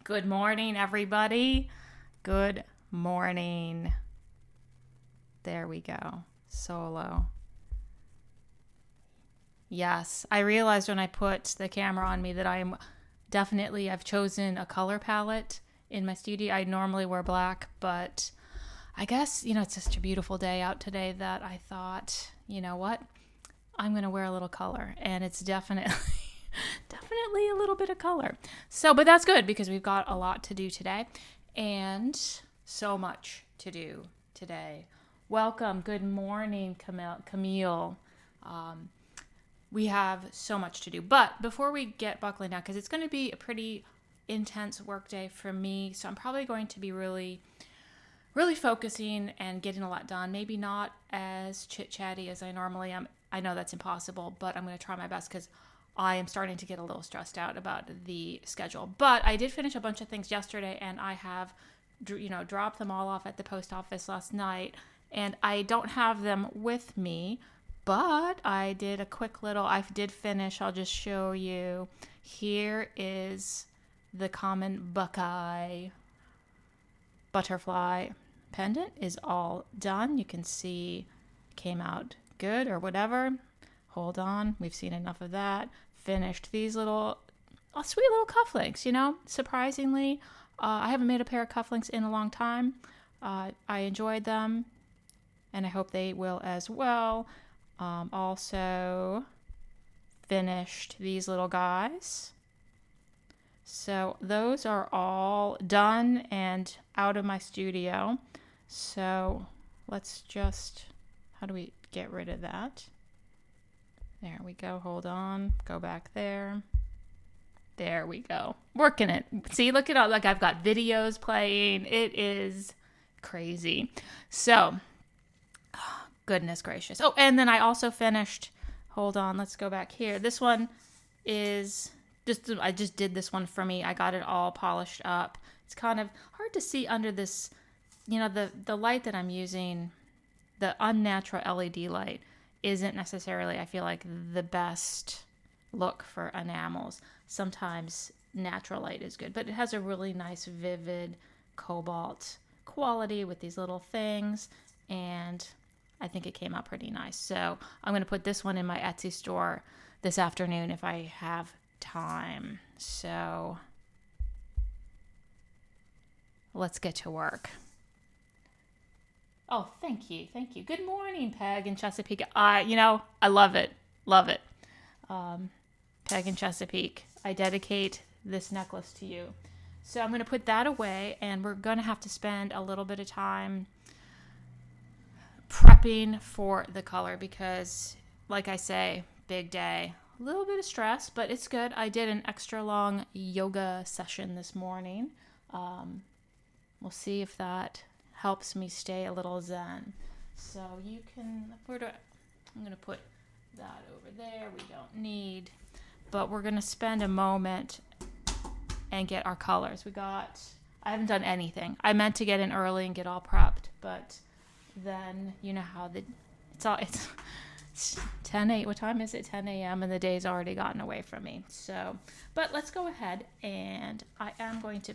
Good morning, everybody. Good morning. There we go. Solo. Yes, I realized when I put the camera on me that I've chosen a color palette in my studio. I normally wear black, but I guess, it's just a beautiful day out today that I thought, you know what? I'm going to wear a little color, and it's definitely definitely a little bit of color. So, but that's good because we've got a lot to do today and so much to do today. Welcome. Good morning, Camille. We have so much to do. But before we get buckling down, because it's going to be a pretty intense work day for me, so I'm probably going to be really focusing and getting a lot done. Maybe not as chit-chatty as I normally am. I know that's impossible, but I'm going to try my best because I am starting to get a little stressed out about the schedule. But I did finish a bunch of things yesterday, and I have, dropped them all off at the post office last night. And I don't have them with me, but I did I did finish. I'll just show you. Here is the common Buckeye butterfly pendant is all done. You can see came out good or whatever. Hold on, we've seen enough of that. Finished these sweet little cufflinks, surprisingly. I haven't made a pair of cufflinks in a long time. I enjoyed them, and I hope they will as well. Also finished these little guys. So those are all done and out of my studio. So let's just, how do we get rid of that? There we go. Hold on. Go back there. There we go. Working it. See, look at all, like I've got videos playing. It is crazy. So, goodness gracious. Oh, and then I also finished, hold on, let's go back here. This one is I just did this one for me. I got it all polished up. It's kind of hard to see under this, the light that I'm using, the unnatural LED light isn't necessarily, I feel like, the best look for enamels. Sometimes natural light is good, but it has a really nice, vivid cobalt quality with these little things, and I think it came out pretty nice. So I'm going to put this one in my Etsy store this afternoon if I have time. So let's get to work. Oh, thank you. Good morning, Peg in Chesapeake. I love it. Peg in Chesapeake, I dedicate this necklace to you. So I'm going to put that away, and we're going to have to spend a little bit of time prepping for the color because, like I say, big day. A little bit of stress, but it's good. I did an extra long yoga session this morning. We'll see if that helps me stay a little zen. So I'm going to put that over there. We don't need, but we're going to spend a moment and get our colors. I haven't done anything. I meant to get in early and get all prepped, but then you know how it's 10 8. What time is it? 10 a.m. and the day's already gotten away from me. So, but let's go ahead, and I am going to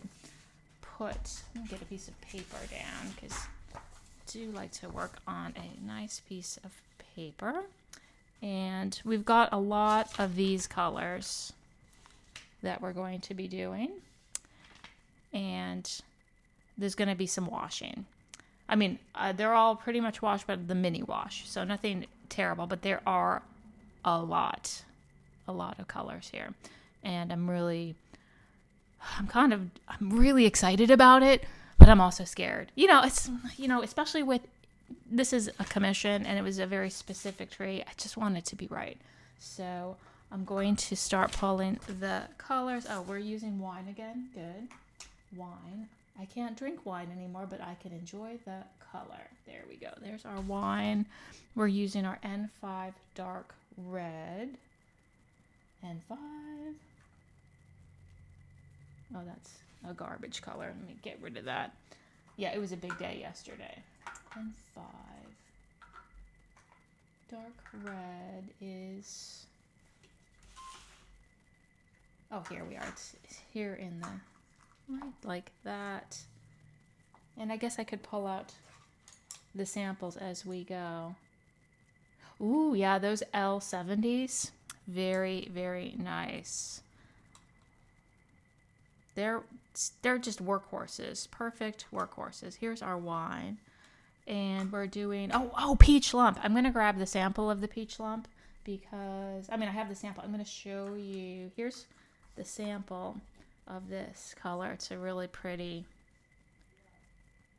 get a piece of paper down because I do like to work on a nice piece of paper. And we've got a lot of these colors that we're going to be doing. And there's going to be some washing. I mean, they're all pretty much washed, but the mini wash. So nothing terrible, but there are a lot of colors here. And I'm really excited about it, but I'm also scared. Especially with, this is a commission and it was a very specific tree. I just want it to be right. So I'm going to start pulling the colors. Oh, we're using wine again. Good. Wine. I can't drink wine anymore, but I can enjoy the color. There we go. There's our wine. We're using our N5 dark red. N5. Oh, that's a garbage color. Let me get rid of that. Yeah, it was a big day yesterday. N5. Dark red is Oh, here we are. It's here in the, right, like that. And I guess I could pull out the samples as we go. Ooh, yeah, those L70s, very, very nice. They're just workhorses, perfect workhorses. Here's our wine, and we're doing peach lump. I'm gonna grab the sample of the peach lump because I have the sample. I'm gonna show you. Here's the sample of this color. It's a really pretty,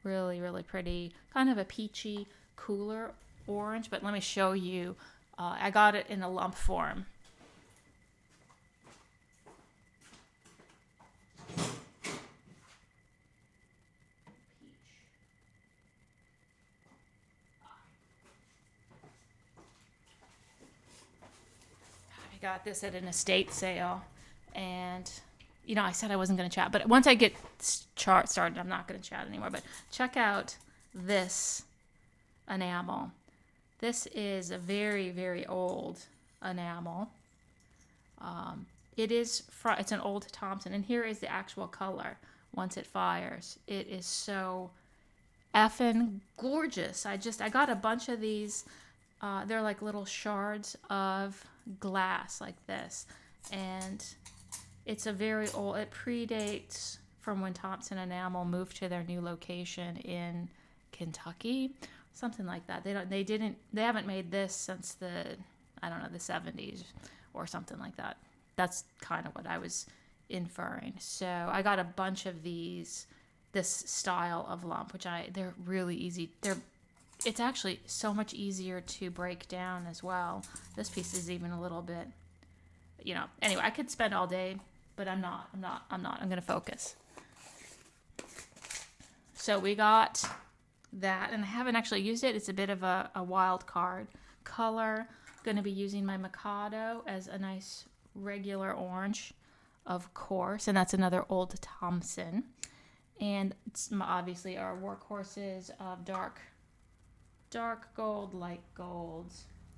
really, really pretty, kind of a peachy, cooler orange. But let me show you. I got it in a lump form. Got this at an estate sale, and I said I wasn't going to chat, but once I get started, I'm not going to chat anymore. But check out this enamel. This is a very, very old enamel. It's an old Thompson, and here is the actual color once it fires. It is so effing gorgeous. I got a bunch of these. They're like little shards of glass like this, and it's a very old, it predates from when Thompson Enamel moved to their new location in Kentucky, something like that. They haven't made this since the 70s or something like that. That's kind of what I was inferring. So I got a bunch of this style of lump, which they're really easy. It's actually so much easier to break down as well. This piece is even a little bit, anyway, I could spend all day, but I'm not. I'm going to focus. So we got that, and I haven't actually used it. It's a bit of a wild card color. Going to be using my Mikado as a nice regular orange, of course, and that's another old Thompson. And it's obviously our workhorses of dark gold, light gold.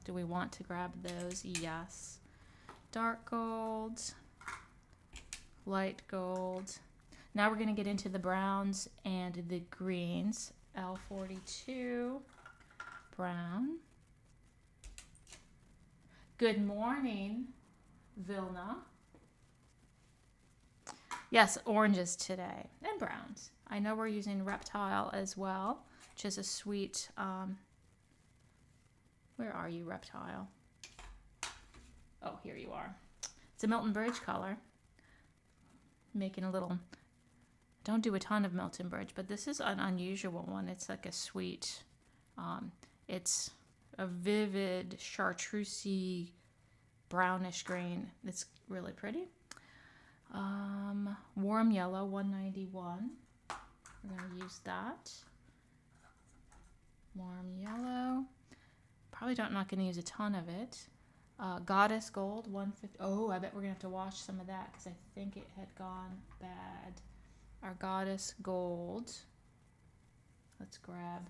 Do we want to grab those? Yes. Dark gold, light gold. Now we're going to get into the browns and the greens. L42, brown. Good morning, Vilna. Yes, oranges today and browns. I know we're using Reptile as well, which is a sweet, where are you, Reptile? Oh, here you are. It's a Milton Bridge color. Making a little, don't do a ton of Milton Bridge, but this is an unusual one. It's like a sweet, it's a vivid chartreusey brownish green. It's really pretty. Warm yellow, 191. We're going to use that. Warm yellow. Not going to use a ton of it. Goddess gold, 150. Oh, I bet we're going to have to wash some of that because I think it had gone bad. Our goddess gold. Let's grab.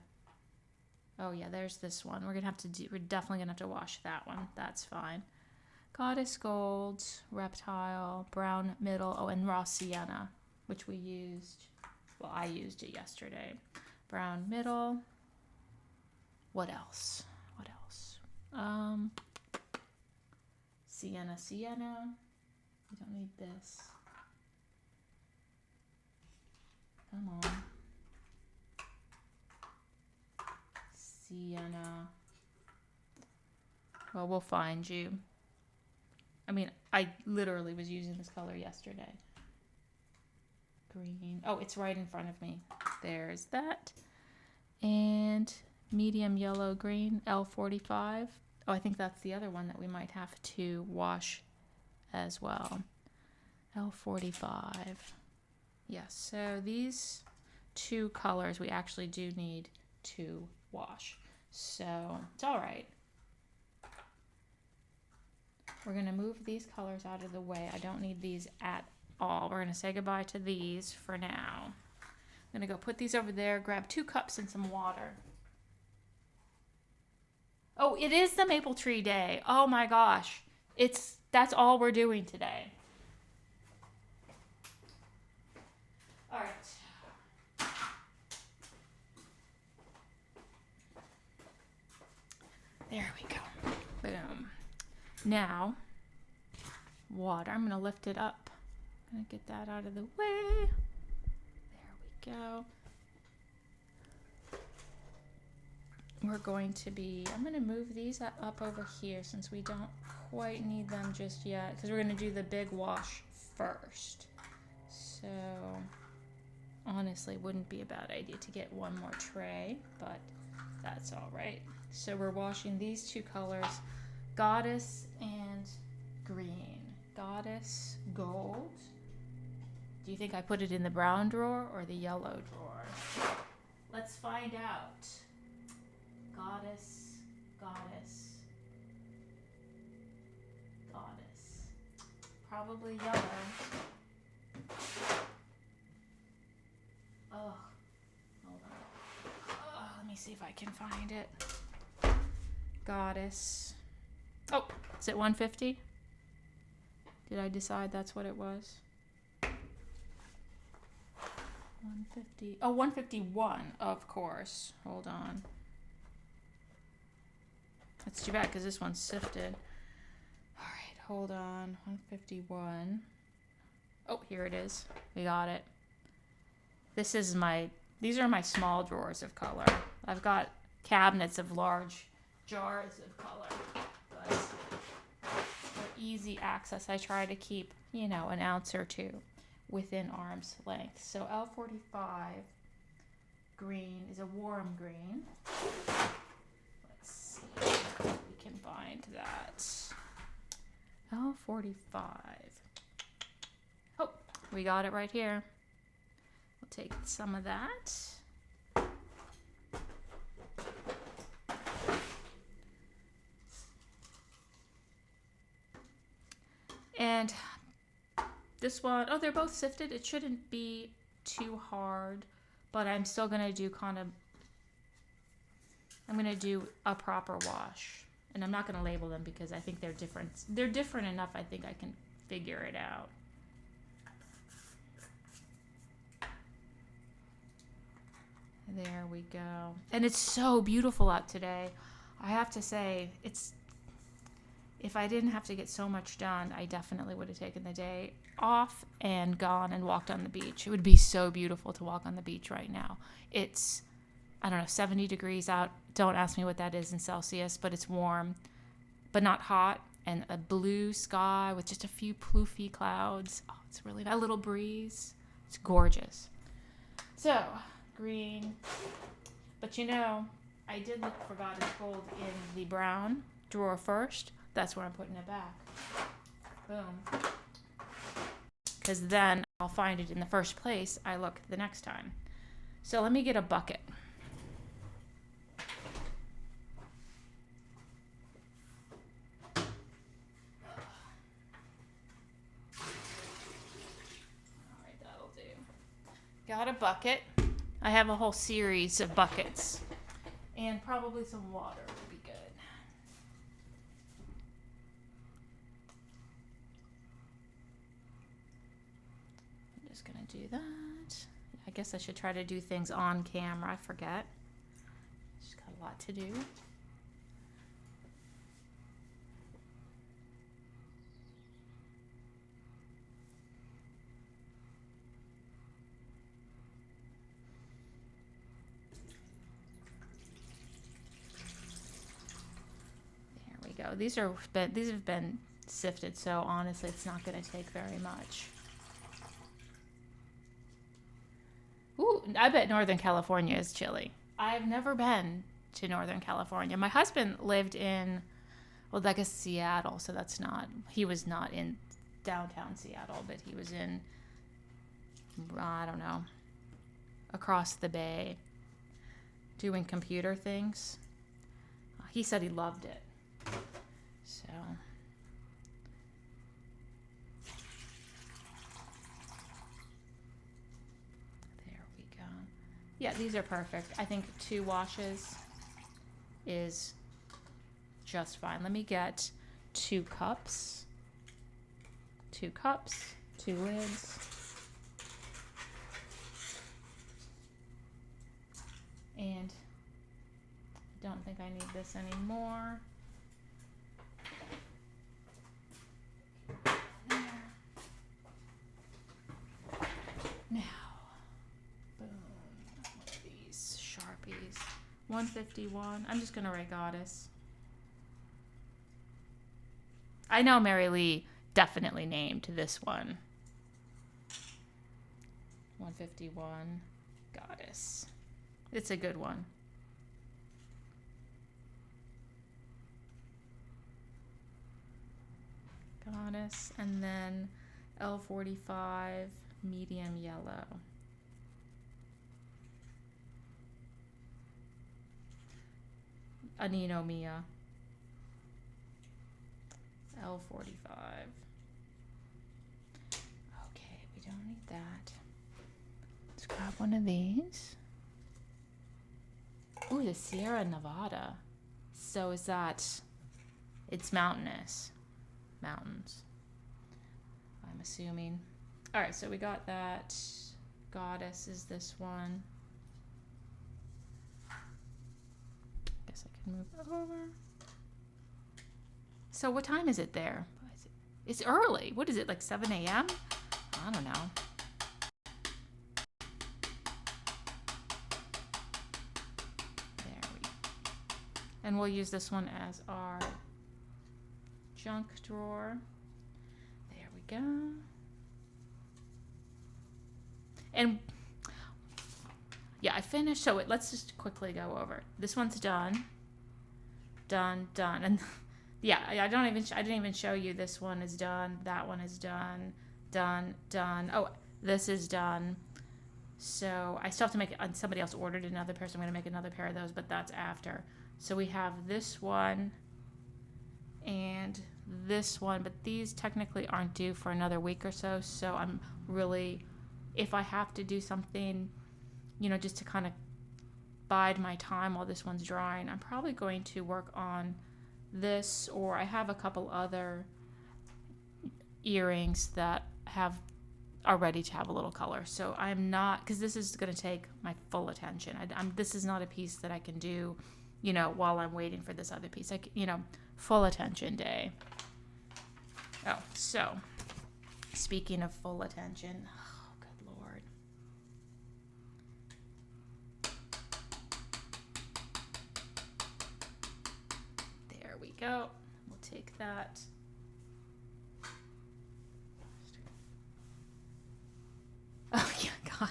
Oh yeah, there's this one. We're definitely going to have to wash that one. That's fine. Goddess gold, reptile, brown middle. Oh, and raw sienna, which we used. Well, I used it yesterday. Brown middle. What else? Sienna. We don't need this. Come on. Sienna. Well, we'll find you. I literally was using this color yesterday. Green. Oh, it's right in front of me. There's that. And medium yellow green, L45. Oh, I think that's the other one that we might have to wash as well. L45. Yes, so these two colors we actually do need to wash. So it's all right. We're going to move these colors out of the way. I don't need these at all. We're going to say goodbye to these for now. I'm going to go put these over there, grab 2 cups and some water. Oh, it is the maple tree day. Oh my gosh. That's all we're doing today. There we go. Boom. Now, water. I'm going to lift it up. I'm going to get that out of the way. There we go. We're going to be, I'm going to move these up over here since we don't quite need them just yet, because we're going to do the big wash first. So, honestly, wouldn't be a bad idea to get one more tray, but that's all right. So we're washing these two colors, Goddess and Green. Goddess, gold. Do you think I put it in the brown drawer or the yellow drawer? Let's find out. Goddess, Goddess, Goddess. Probably yellow. Oh, hold on. Oh, let me see if I can find it. Goddess. Oh, is it 150? Did I decide that's what it was? 150. Oh, 151, of course. Hold on. That's too bad because this one's sifted. All right, hold on. 151. Oh, here it is. We got it. These are my small drawers of color. I've got cabinets of large jars of color, but for easy access, I try to keep, an ounce or two within arm's length. So L45 green is a warm green. Let's see if we can find that. L45. Oh, we got it right here. We'll take some of that. And this one, oh, they're both sifted. It shouldn't be too hard, but I'm still going to do I'm going to do a proper wash. And I'm not going to label them because I think they're different. They're different enough, I think I can figure it out. There we go. And it's so beautiful out today. I have to say, if I didn't have to get so much done, I definitely would have taken the day off and gone and walked on the beach. It would be so beautiful to walk on the beach right now. It's, 70 degrees out. Don't ask me what that is in Celsius, but it's warm, but not hot, and a blue sky with just a few ploofy clouds. Oh, it's really nice. A little breeze. It's gorgeous. So, green. But I did look for Goddess Gold in the brown drawer first. That's where I'm putting it back. Boom. Because then I'll find it in the first place I look the next time. So let me get a bucket. Alright, that'll do. Got a bucket. I have a whole series of buckets. And probably some water would be good. I'm just going to do that. I guess I should try to do things on camera. I forget. Just got a lot to do. Go. These have been sifted, so honestly it's not going to take very much. Ooh, I bet Northern California is chilly. I've never been to Northern California. My husband lived in, I guess Seattle, so he was not in downtown Seattle, but he was in, I don't know, across the bay doing computer things. He said he loved it. So there we go. Yeah, these are perfect. I think 2 washes is just fine. Let me get 2 cups. 2 cups, 2 lids. And I don't think I need this anymore. There. Now, boom, one of these Sharpies. 151. I'm just gonna write Goddess. I know Mary Lee definitely named this one. 151 Goddess. It's a good one. Goddess, and then L45 medium yellow. Anino Mia. L45. Okay, we don't need that. Let's grab one of these. Ooh, the Sierra Nevada. So is that, it's mountainous. Mountains, I'm assuming. All right, so we got that. Goddess is this one. Guess I can move over. So what time is it there? It's early. What is it, like 7 a.m.? I don't know. There we go. And we'll use this one as our junk drawer. There we go. And yeah, I finished. So let's just quickly go over. This one's done. Done. And yeah, I didn't even show you. This one is done. That one is done. Done. Oh, this is done. So I still have to make, somebody else ordered another pair, so I'm going to make another pair of those, but that's after. So we have this one and this one, but these technically aren't due for another week or so. So I'm really, if I have to do something, you know, just to kind of bide my time while this one's drying, I'm probably going to work on this, or I have a couple other earrings that are ready to have a little color. So I'm not, because this is going to take my full attention. This is not a piece that I can do, you know, while I'm waiting for this other piece. You know, full attention day. Oh, so speaking of full attention, oh, good Lord. There we go. We'll take that. Oh yeah, God.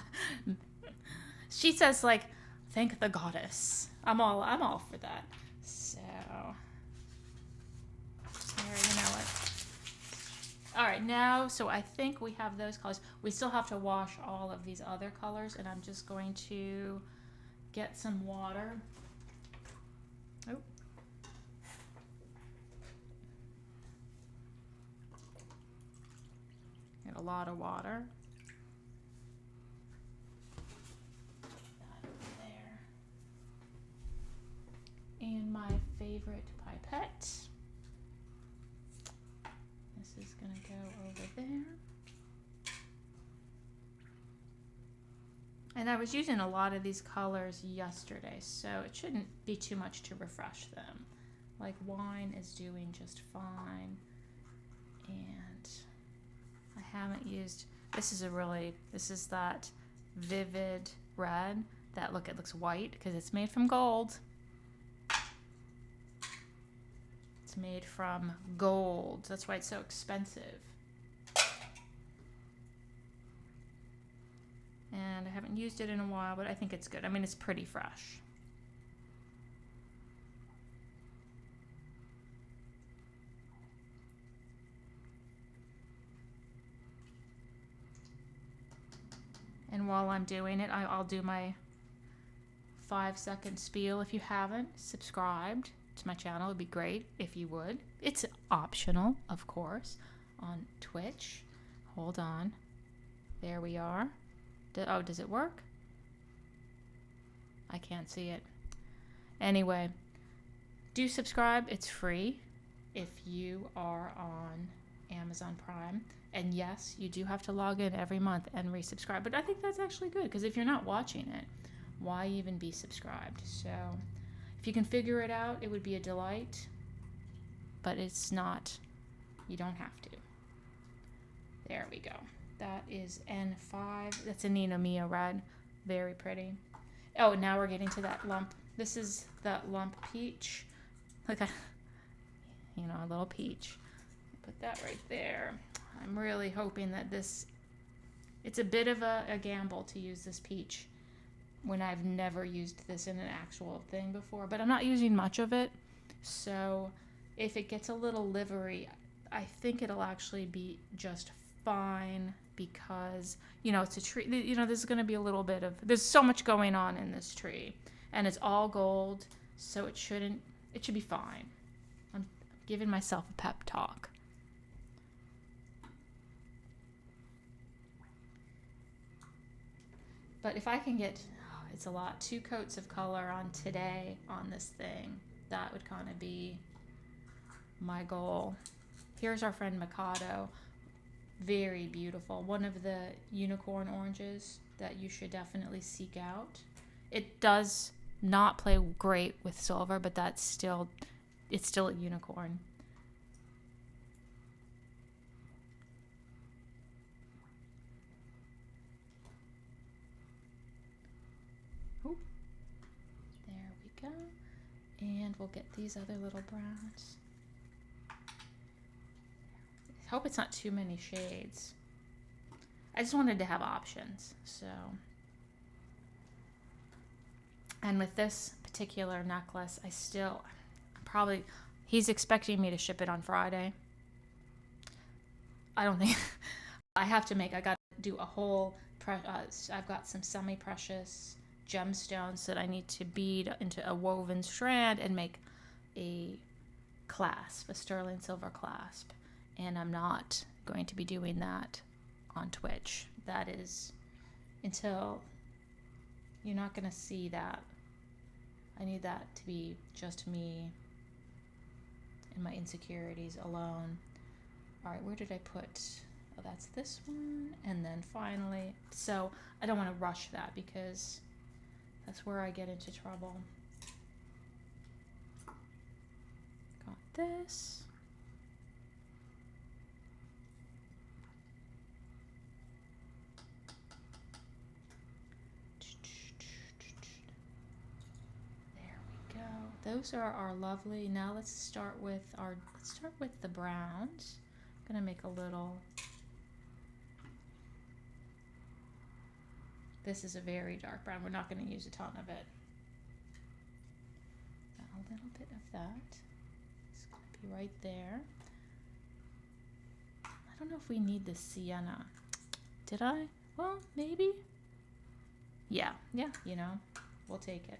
She says, like, thank the goddess. I'm all for that. So there, you know what? All right, now, so I think we have those colors. We still have to wash all of these other colors, and I'm just going to get some water. Oh. Get a lot of water. And my favorite pipette. This is going to go over there. And I was using a lot of these colors yesterday, so it shouldn't be too much to refresh them. Like wine is doing just fine. And I haven't used, this is that vivid red that, look, it looks white because it's made from gold. Made from gold. That's why it's so expensive. And I haven't used it in a while, but I think it's good. I mean, it's pretty fresh. And while I'm doing it, I'll do my 5-second spiel. If you haven't subscribed to my channel, it'd be great if you would. It's optional, of course, on Twitch. Hold on. There we are. Oh, does it work? I can't see it. Anyway, do subscribe. It's free if you are on Amazon Prime. And yes, you do have to log in every month and resubscribe. But I think that's actually good, because if you're not watching it, why even be subscribed? So If you can figure it out, it would be a delight, but it's not. You don't have to. There we go. That is N5. That's a Nina Mia red. Very pretty. Oh, now we're getting to that lump. This is that lump peach. Like a, you know, a little peach. Put that right there. I'm really hoping that this, it's a bit of a gamble to use this peach when I've never used this in an actual thing before, but I'm not using much of it. So if it gets a little livery, I think it'll actually be just fine because, you know, it's a tree. You know, there's going to be a little bit of, there's so much going on in this tree and it's all gold. So it should be fine. I'm giving myself a pep talk. But if I can get, it's a lot, 2 coats of color on today on this thing, that would kind of be my goal. Here's our friend Mikado. Very beautiful. One of the unicorn oranges that you should definitely seek out. It does not play great with silver, but it's still a unicorn. Ooh. There we go. And we'll get these other little browns. I hope it's not too many shades. I just wanted to have options, so. And with this particular necklace, he's expecting me to ship it on Friday. I don't think, I got to do a whole, I've got some semi-precious gemstones that I need to bead into a woven strand and make a clasp, a sterling silver clasp. And I'm not going to be doing that on Twitch. That is until you're not going to see that. I need that to be just me and my insecurities alone. All right, where did I put? Oh, that's this one. And then finally, so I don't want to rush that because that's where I get into trouble. Got this. Those are our lovely. Now let's start with the browns. I'm gonna make a little. This is a very dark brown. We're not gonna use a ton of it. A little bit of that. It's gonna be right there. I don't know if we need the sienna. Did I? Well, maybe. Yeah, you know, we'll take it.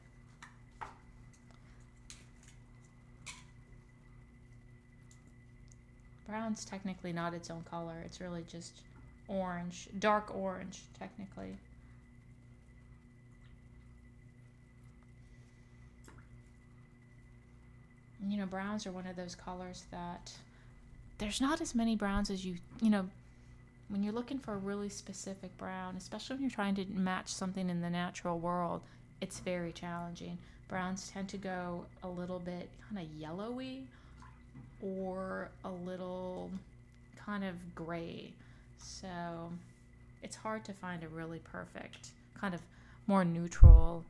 Brown's technically not its own color. It's really just orange, dark orange, technically. And, you know, browns are one of those colors that there's not as many browns as you know, when you're looking for a really specific brown, especially when you're trying to match something in the natural world, it's very challenging. Browns tend to go a little bit kind of yellowy or a little kind of gray. So it's hard to find a really perfect kind of more neutral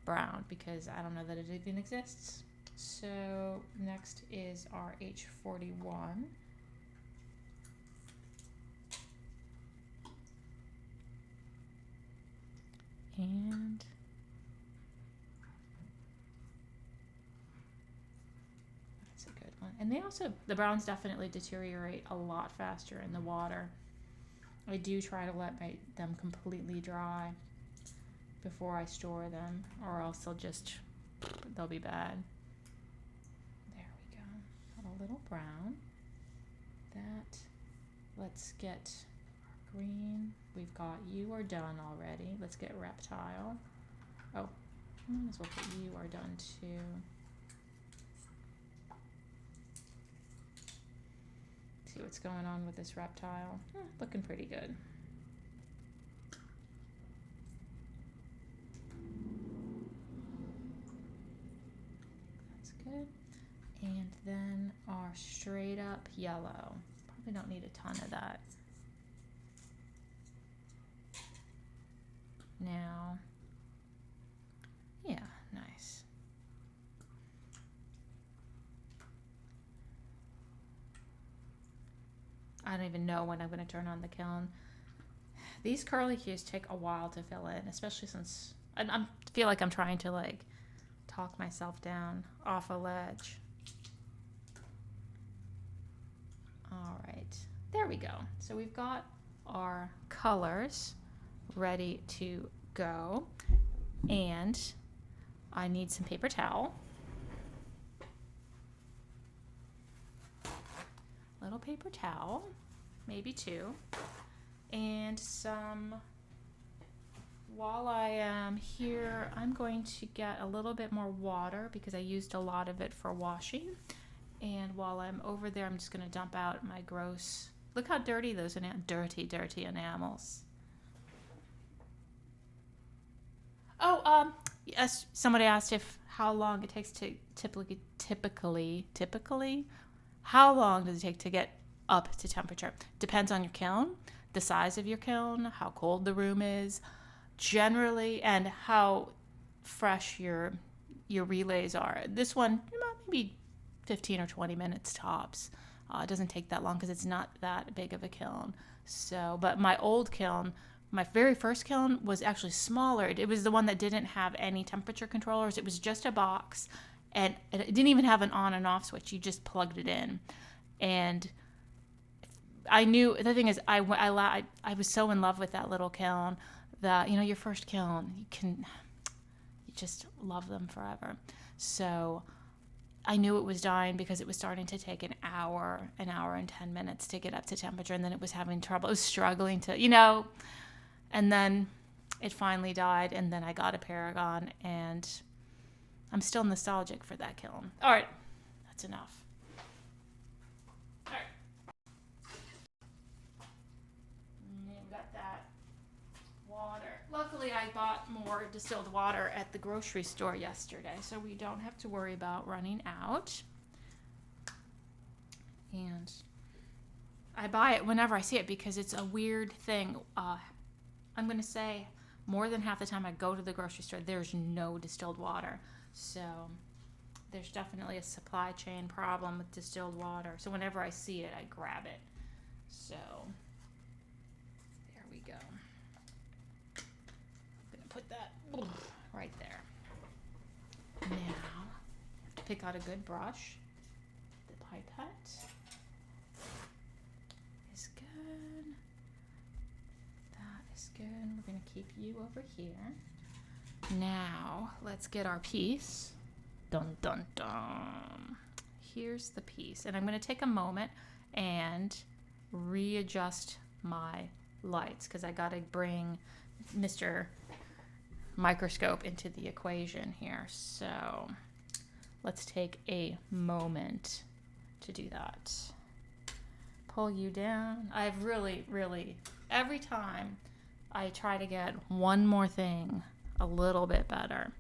brown because I don't know that it even exists. So next is our H41. And that's a good one. And the browns definitely deteriorate a lot faster in the water. I do try to let them completely dry before I store them, or else they'll be bad. There we go. A little brown. Let's get green. We've got you are done already. Let's get reptile. Oh, I might as well put you are done too. See what's going on with this reptile. Looking pretty good. our straight up yellow. Probably don't need a ton of that. Now, yeah, nice. I don't even know when I'm going to turn on the kiln. These curly hues take a while to fill in, especially since I feel like I'm trying to like talk myself down off a ledge. All right, there we go. So we've got our colors ready to go, and I need some paper towel. Little paper towel, maybe two, and some, while I am here, I'm going to get a little bit more water because I used a lot of it for washing. And while I'm over there, I'm just going to dump out my gross, look how dirty those dirty enamels. Oh, yes, somebody asked if how long it takes to typically, how long does it take to get up to temperature? Depends on your kiln, the size of your kiln, how cold the room is, generally, and how fresh your relays are. This one, maybe 15 or 20 minutes tops. It doesn't take that long because it's not that big of a kiln. So, but my old kiln, my very first kiln was actually smaller. It was the one that didn't have any temperature controllers. It was just a box, and it didn't even have an on and off switch. You just plugged it in. And I knew, the thing is, I was so in love with that little kiln that, you know, your first kiln, you just love them forever. So I knew it was dying because it was starting to take an hour and 10 minutes to get up to temperature, and then it was having trouble. It was struggling to, you know, and then it finally died, and then I got a Paragon, and I'm still nostalgic for that kiln. All right, that's enough. All right. And we got that water. Luckily, I bought more distilled water at the grocery store yesterday, so we don't have to worry about running out. And I buy it whenever I see it because it's a weird thing. I'm going to say more than half the time I go to the grocery store, there's no distilled water. So there's definitely a supply chain problem with distilled water. So whenever I see it, I grab it. So there we go. I'm going to put that right there. Now, pick out a good brush. The pipette is good. That is good. We're going to keep you over here. Now, let's get our piece. Dun, dun, dun. Here's the piece. And I'm going to take a moment and readjust my lights because I got to bring Mr. Microscope into the equation here. So let's take a moment to do that. Pull you down. I've really, every time I try to get one more thing a little bit better.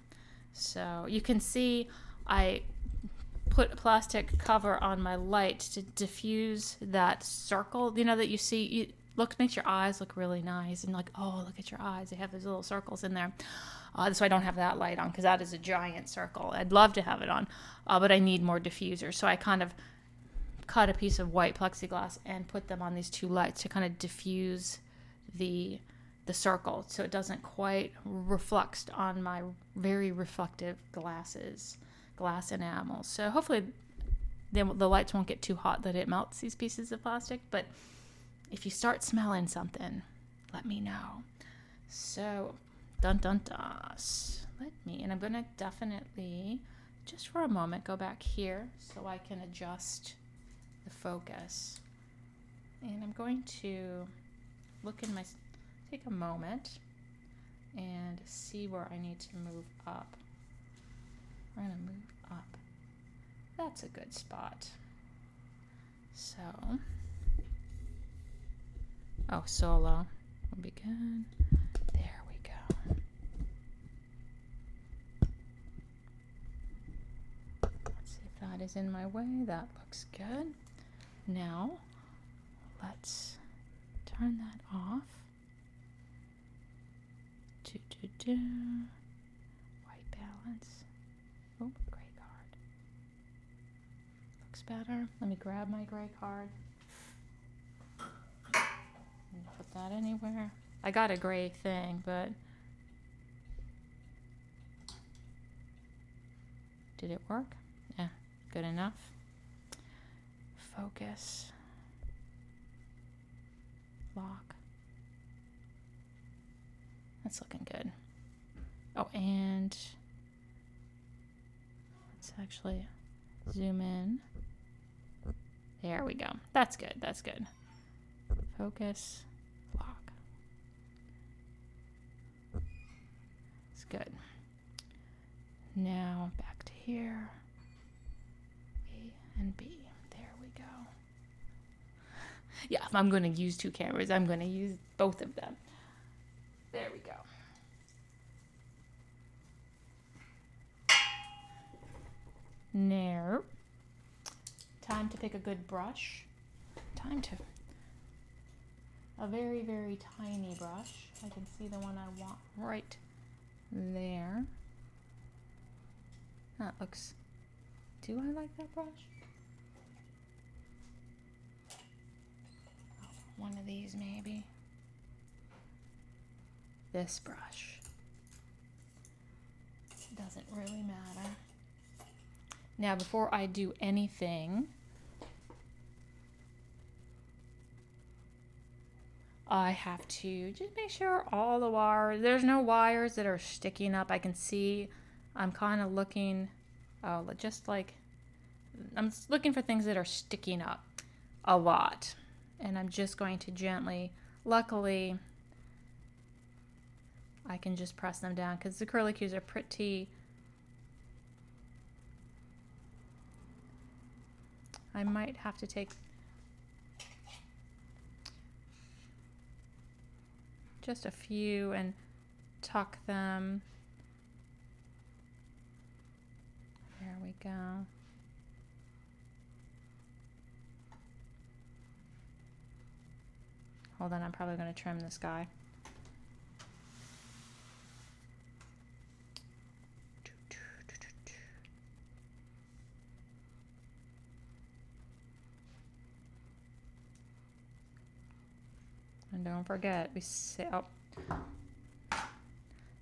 So you can see I put a plastic cover on my light to diffuse that circle, you know, that you see. Makes your eyes look really nice, and like, oh, look at your eyes. They have those little circles in there. That's why I don't have that light on, because that is a giant circle. I'd love to have it on, but I need more diffusers. So I kind of cut a piece of white plexiglass and put them on these two lights to kind of diffuse the circle, so it doesn't quite reflect on my very reflective glass enamel. So hopefully the lights won't get too hot that it melts these pieces of plastic, but if you start smelling something, let me know. So dun dun dun. And I'm gonna definitely, just for a moment, go back here so I can adjust the focus. And I'm going to take a moment and see where I need to move up. We're going to move up. That's a good spot. So, solo will be good. There we go. Let's see if that is in my way. That looks good. Now, let's turn that off. White balance. Oh, gray card. Looks better. Let me grab my gray card. Put that anywhere. I got a gray thing, but did it work? Yeah, good enough. Focus. Lock. That's looking good. Oh, and let's actually zoom in. There we go. That's good. That's good. Focus. Lock. It's good. Now back to here. A and B. There we go. Yeah, if I'm going to use two cameras, I'm going to use both of them. There we go. Now, time to pick a good brush. A very, very tiny brush. I can see the one I want right there. That looks, do I like that brush? Oh, one of these maybe. This brush. Doesn't really matter. Now, before I do anything, I have to just make sure all the wires, there's no wires that are sticking up. I can see, I'm kind of looking, just like, I'm looking for things that are sticking up a lot. And I'm just going to gently, luckily, I can just press them down because the curlicues are pretty. I might have to take just a few and tuck them. There we go. Hold on, I'm probably going to trim this guy. And don't forget, we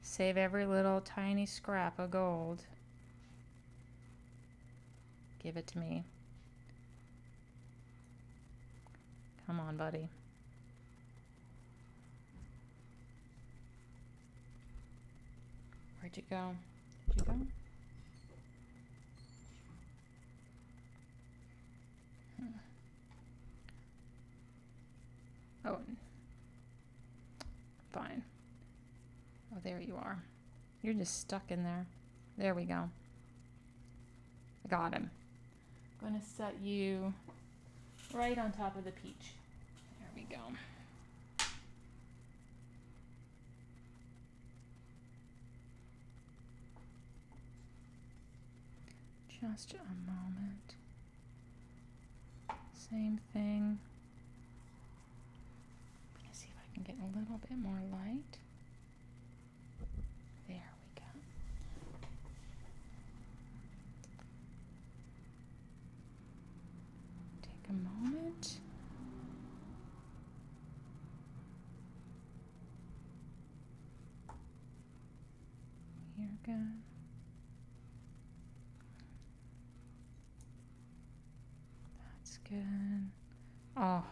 save every little tiny scrap of gold. Give it to me. Come on, buddy. Where'd you go? Did you go? Oh. Fine. Oh, there you are. You're just stuck in there. There we go. I got him. I'm going to set you right on top of the peach. There we go. Just a moment. Same thing. See if I can get a little bit more light. There we go. Take a moment. Here again. That's good. All right.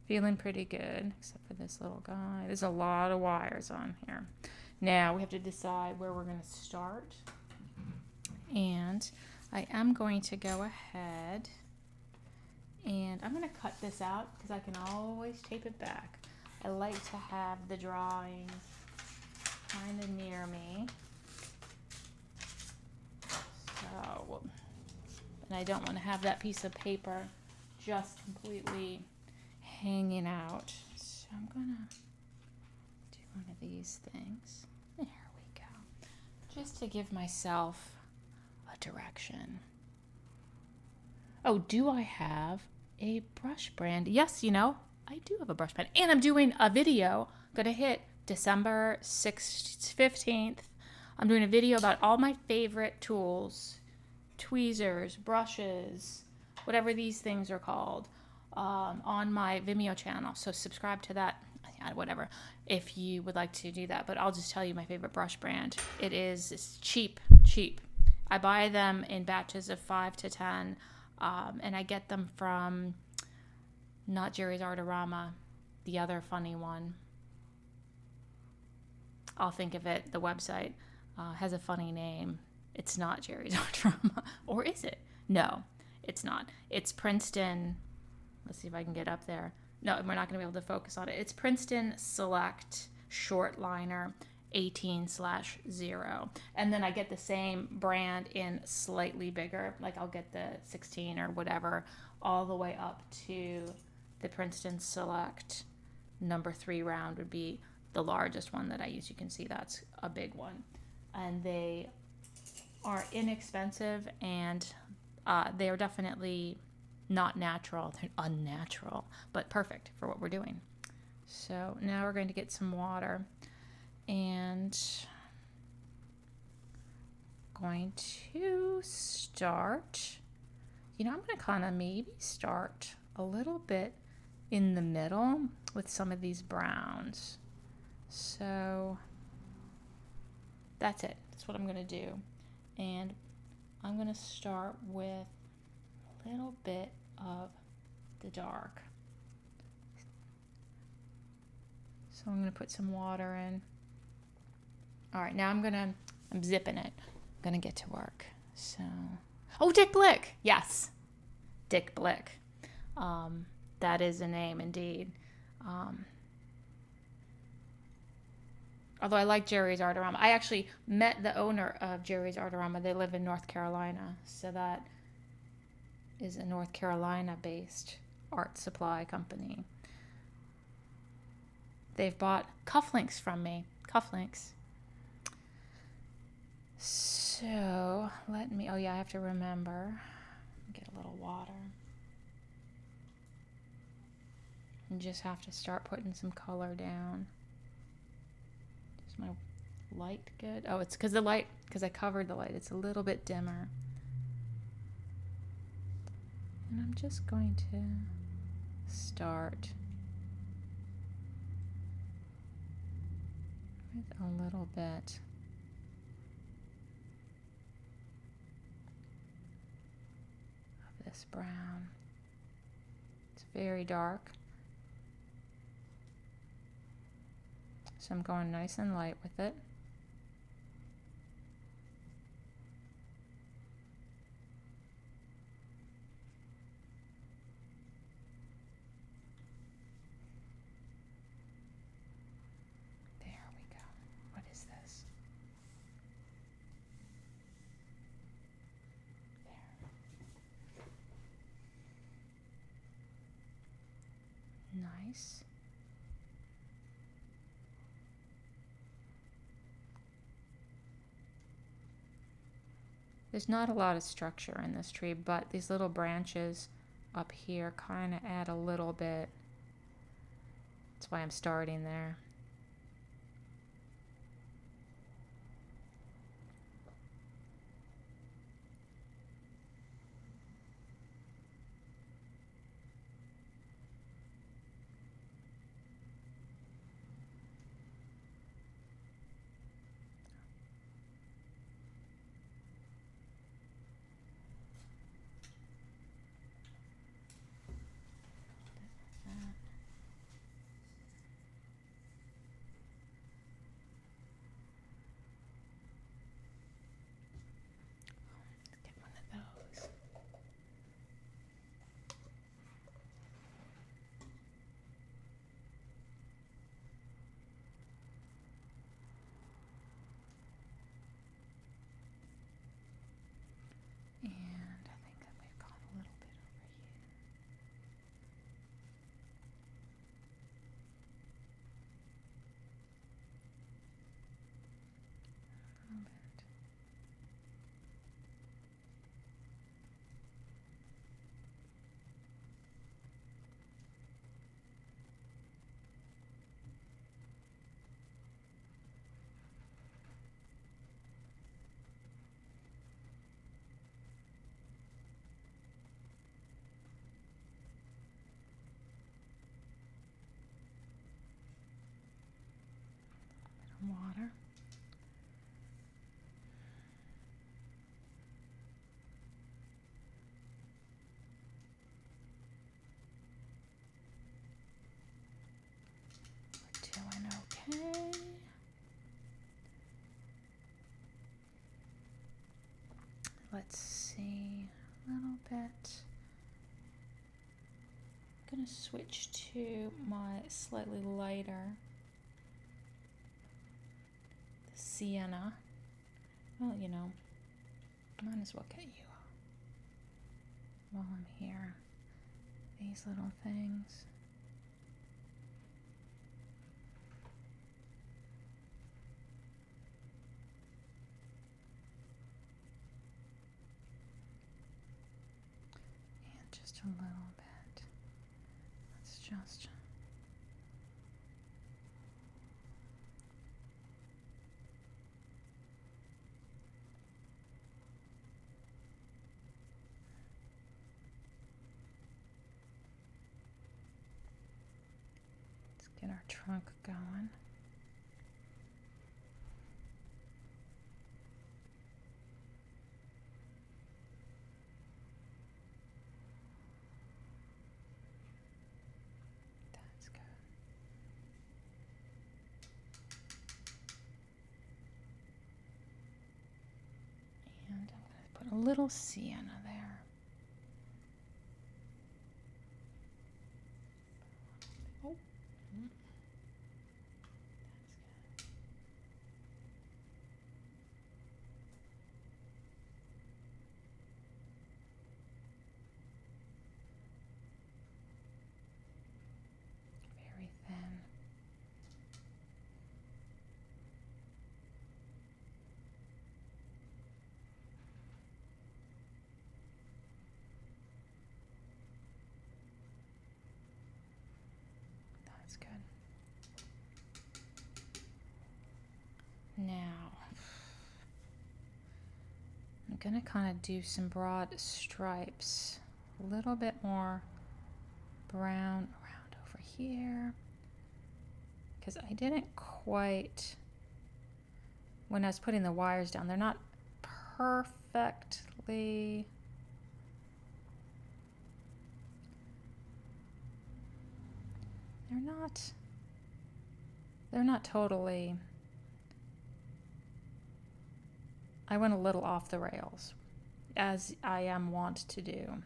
Feeling pretty good, except for this little guy. There's a lot of wires on here. Now we have to decide where we're going to start. And I am going to go ahead and I'm going to cut this out because I can always tape it back. I like to have the drawing kind of near me. So, and I don't want to have that piece of paper just completely hanging out. So I'm gonna do one of these things. There we go. Just to give myself a What direction? Oh, do I have a brush brand? Yes, you know, I do have a brush brand. And I'm doing a video. Gonna hit December 6th, 15th. I'm doing a video about all my favorite tools, tweezers, brushes, whatever these things are called, on my Vimeo channel. So subscribe to that, whatever, if you would like to do that. But I'll just tell you my favorite brush brand. It's cheap. I buy them in batches of 5 to 10, and I get them from not Jerry's Artorama, the other funny one. I'll think of it. The website has a funny name. It's not Jerry's Artorama. Or is it? No, it's not. It's Princeton. Let's see if I can get up there. No, we're not going to be able to focus on it. It's Princeton Select Short Liner 18/0. And then I get the same brand in slightly bigger. Like I'll get the 16 or whatever, all the way up to the Princeton Select number 3 round would be the largest one that I use. You can see that's a big one. And they are inexpensive, and they are definitely not natural. They're unnatural, but perfect for what we're doing. So now we're going to get some water, and going to start, I'm going to kind of maybe start a little bit in the middle with some of these browns. So that's it. That's what I'm going to do. And I'm going to start with a little bit of the dark. So I'm going to put some water in. All right, now I'm zipping it. I'm going to get to work. So, oh, Dick Blick. Yes, Dick Blick. That is a name indeed. Although I like Jerry's Artorama. I actually met the owner of Jerry's Artorama. They live in North Carolina. So that is a North Carolina-based art supply company. They've bought cufflinks from me. Cufflinks. So oh yeah, I have to remember. Get a little water. And just have to start putting some color down. Is my light good? Oh, it's because I covered the light. It's a little bit dimmer. And I'm just going to start with a little bit of this brown. It's very dark. So I'm going nice and light with it. There we go. What is this? There. Nice. There's not a lot of structure in this tree, but these little branches up here kind of add a little bit. That's why I'm starting there. bit. I'm gonna switch to my slightly lighter, the sienna. Well, you know, might as well get you while I'm here. These little things. And just a little bit. Let's just get our trunk going. That's good. And I'm going to put a little sienna there. Oh. Very thin. That's good. Now, I'm gonna kind of do some broad stripes, a little bit more brown around over here, because I didn't quite, when I was putting the wires down, they're not perfectly, they're not totally, I went a little off the rails, as I am wont to do.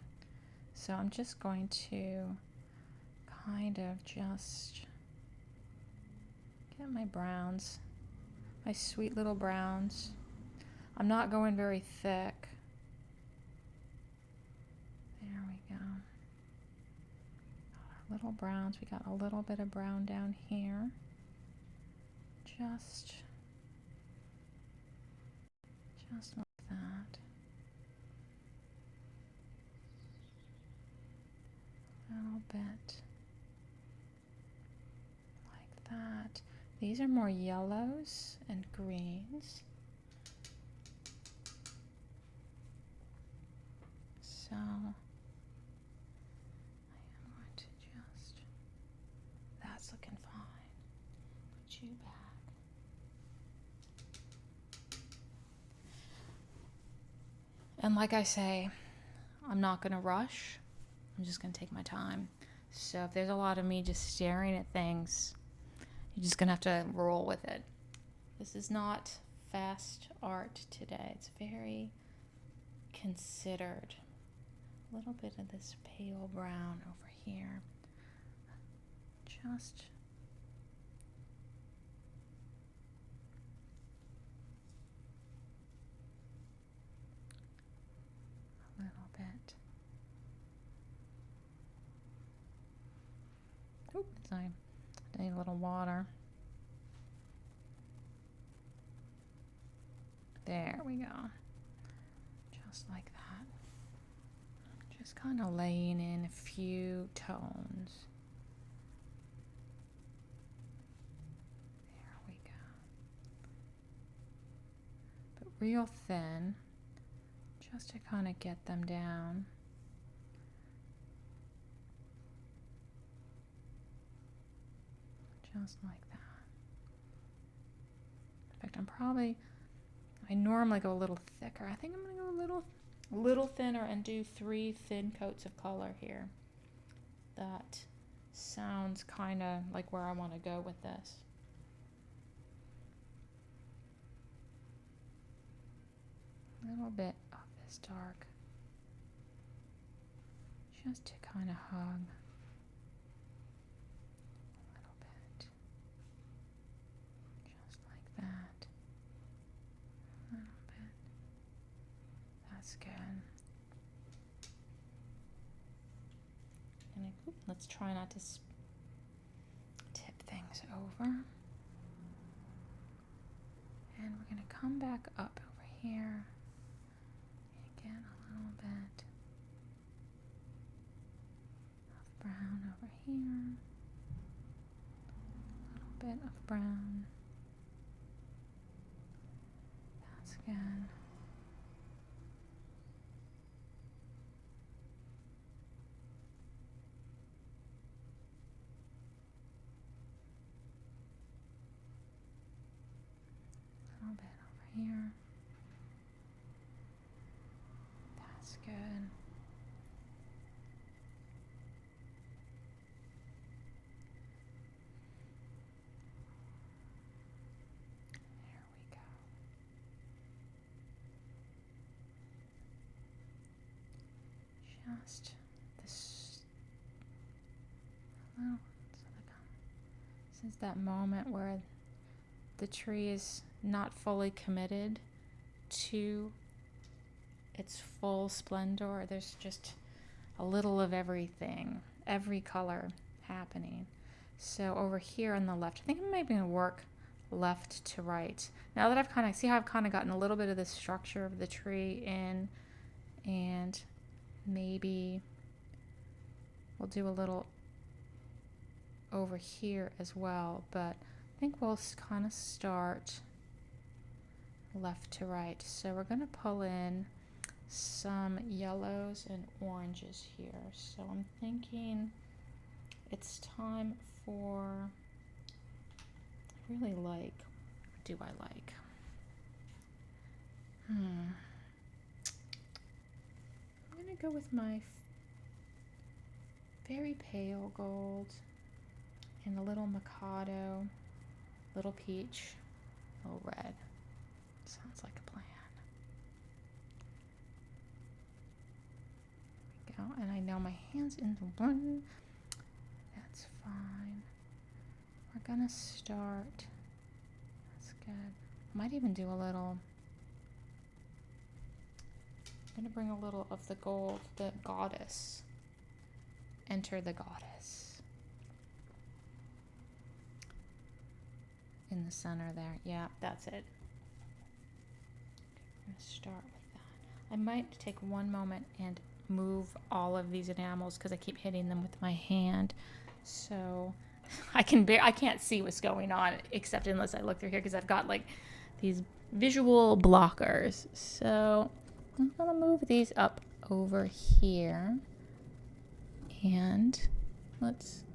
So I'm just going to kind of just get my browns, my sweet little browns. I'm not going very thick. There we go. Our little browns, we got a little bit of brown down here. Just like that. A little bit like that. These are more yellows and greens. So I am going to just, that's looking fine. Put you back. And like I say, I'm not going to rush. I'm just going to take my time. So if there's a lot of me just staring at things, you're just going to have to roll with it. This is not fast art today. It's very considered. A little bit of this pale brown over here. Just a little bit. Oops, I need a little water. There we go. Just like that. Just kind of laying in a few tones. There we go. But real thin, just to kind of get them down. Just like that. In fact, I normally go a little thicker. I think I'm going to go a little thinner and do 3 thin coats of color here. That sounds kind of like where I want to go with this. A little bit of this dark just to kind of hug a little bit, just like that, a little bit. That's good. And let's try not to tip things over. And we're going to come back up over here and get a little bit of brown over here, a little bit of brown. That's good. A little bit over here. That's good. There we go. Just this. Well, this is that moment where the tree is not fully committed to its full splendor. There's just a little of everything, every color happening. So over here on the left, I think I'm maybe going to work left to right. Now that I've kind of, see how I've kind of gotten a little bit of the structure of the tree in, and maybe we'll do a little over here as well, but I think we'll kind of start left to right. So we're going to pull in some yellows and oranges here. So I'm thinking it's time for, I really like, what do I like? I'm going to go with my very pale gold and a little Mikado, little peach, little red. Sounds like a plan. There we go. And I know my hand's in the one. That's fine. We're gonna start. That's good. Might even do a little. I'm gonna bring a little of the gold, the goddess. Enter the goddess. In the center there. Yeah, that's it. I'm going to start with that. I might take one moment and move all of these enamels because I keep hitting them with my hand. So I can't see what's going on except unless I look through here because I've got like these visual blockers. So I'm going to move these up over here. And let's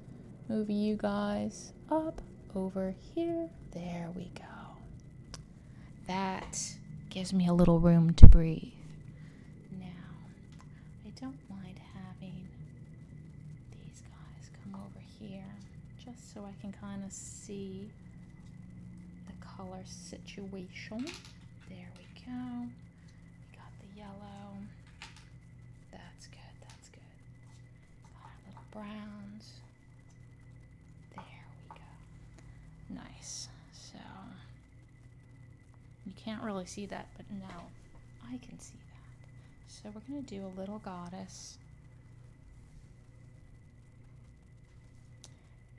move you guys up over here. There we go. That gives me a little room to breathe. Now, I don't mind having these guys come over here just so I can kind of see the color situation. There we go. We got the yellow. That's good, that's good. Got our little browns. There we go. Nice. So you can't really see that, but now I can see that. So we're going to do a little goddess.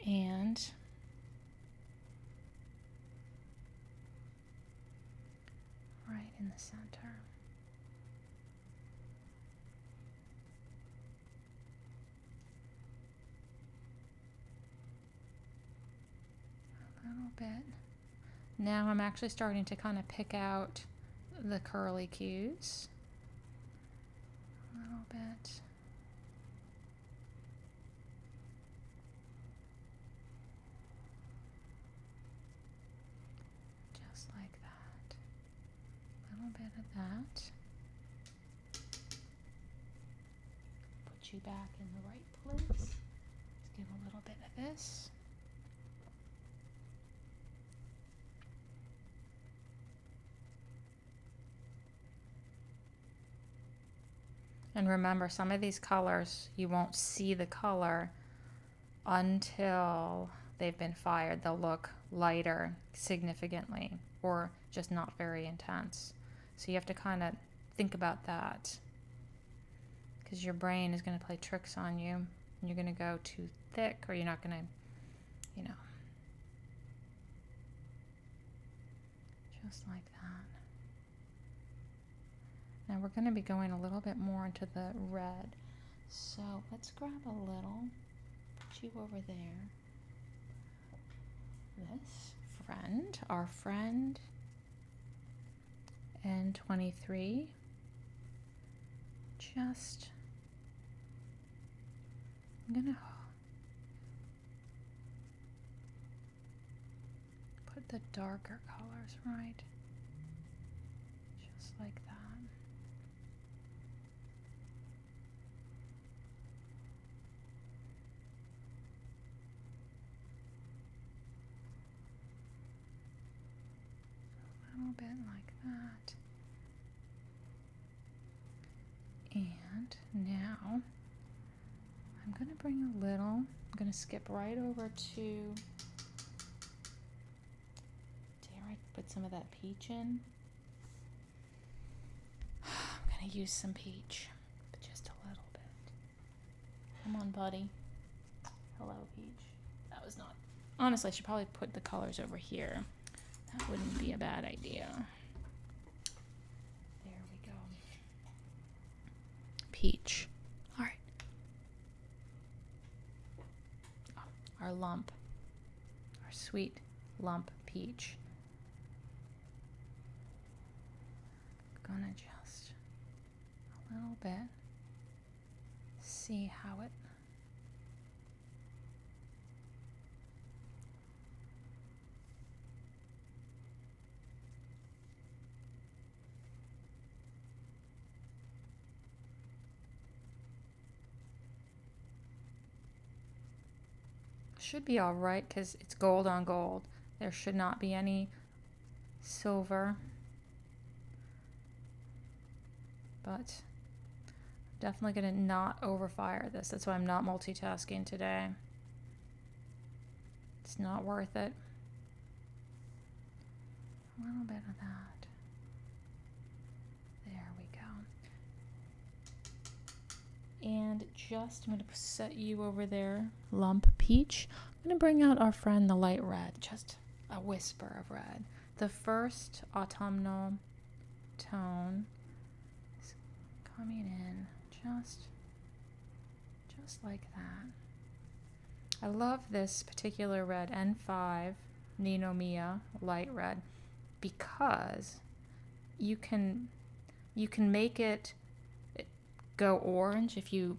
And right in the center. A little bit. Now I'm actually starting to kind of pick out the curly cues. A little bit. Just like that. A little bit of that. Put you back in the right place. Let's give a little bit of this. And remember, some of these colors, you won't see the color until they've been fired. They'll look lighter significantly or just not very intense. So you have to kind of think about that, because your brain is going to play tricks on you. And you're going to go too thick, or you're not going to, just like that. Now we're going to be going a little bit more into the red. So let's grab a little, put you over there. This friend, our friend N23, just, I'm going to put the darker colors right, just like that. A little bit like that. And now I'm going to bring a little, I'm going to skip right over to, dare I put some of that peach in? I'm going to use some peach, but just a little bit. Come on, buddy. Hello, peach. That was not, honestly, I should probably put the colors over here. That wouldn't be a bad idea. There we go. Peach. All right. Oh, our lump. Our sweet lump peach. Gonna just a little bit see how it should be all right, because it's gold on gold. There should not be any silver, but definitely going to not overfire this. That's why I'm not multitasking today. It's not worth it. A little bit of that. There we go. And just, I'm going to set you over there, lump peach. I'm going to bring out our friend, the light red, just a whisper of red. The first autumnal tone is coming in just like that. I love this particular red, N5 Nino Mia light red, because you can make it go orange if you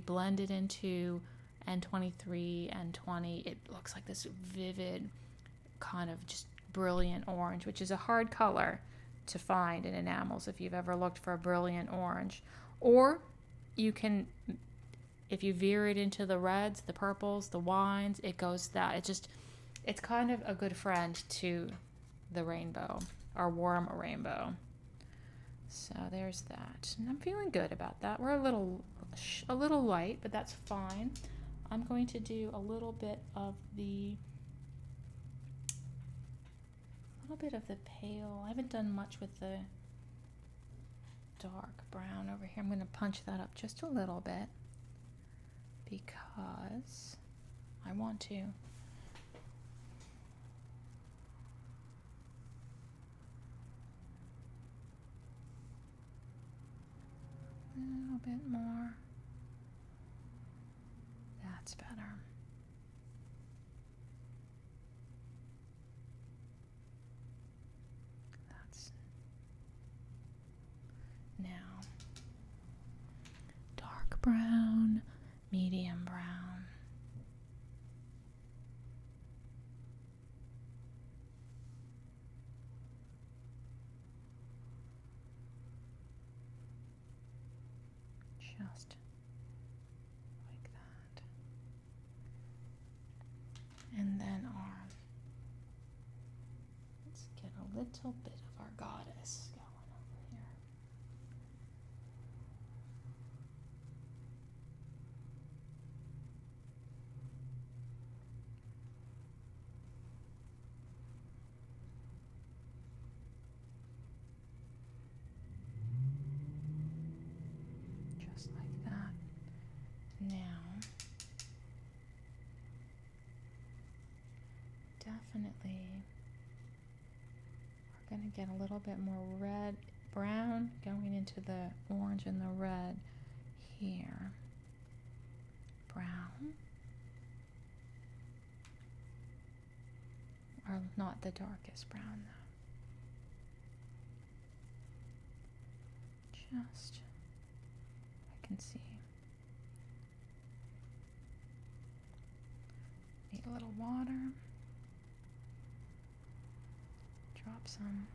blend it into N23, N20. It looks like this vivid kind of just brilliant orange, which is a hard color to find in enamels if you've ever looked for a brilliant orange. Or you can, if you veer it into the reds, the purples, the wines, it goes that. It's kind of a good friend to the rainbow, our warm rainbow. So there's that. And I'm feeling good about that. We're a little light, but that's fine. I'm going to do a little bit of the pale. I haven't done much with the dark brown over here. I'm going to punch that up just a little bit because I want to. A little bit more. That's better. That's now dark brown, medium brown. Just like that. And then let's get a little bit of our goddess going over here. Now, definitely, we're going to get a little bit more red, brown, going into the orange and the red here. Brown. Or not the darkest brown, though. Just, I can see. Need a little water. Drop some.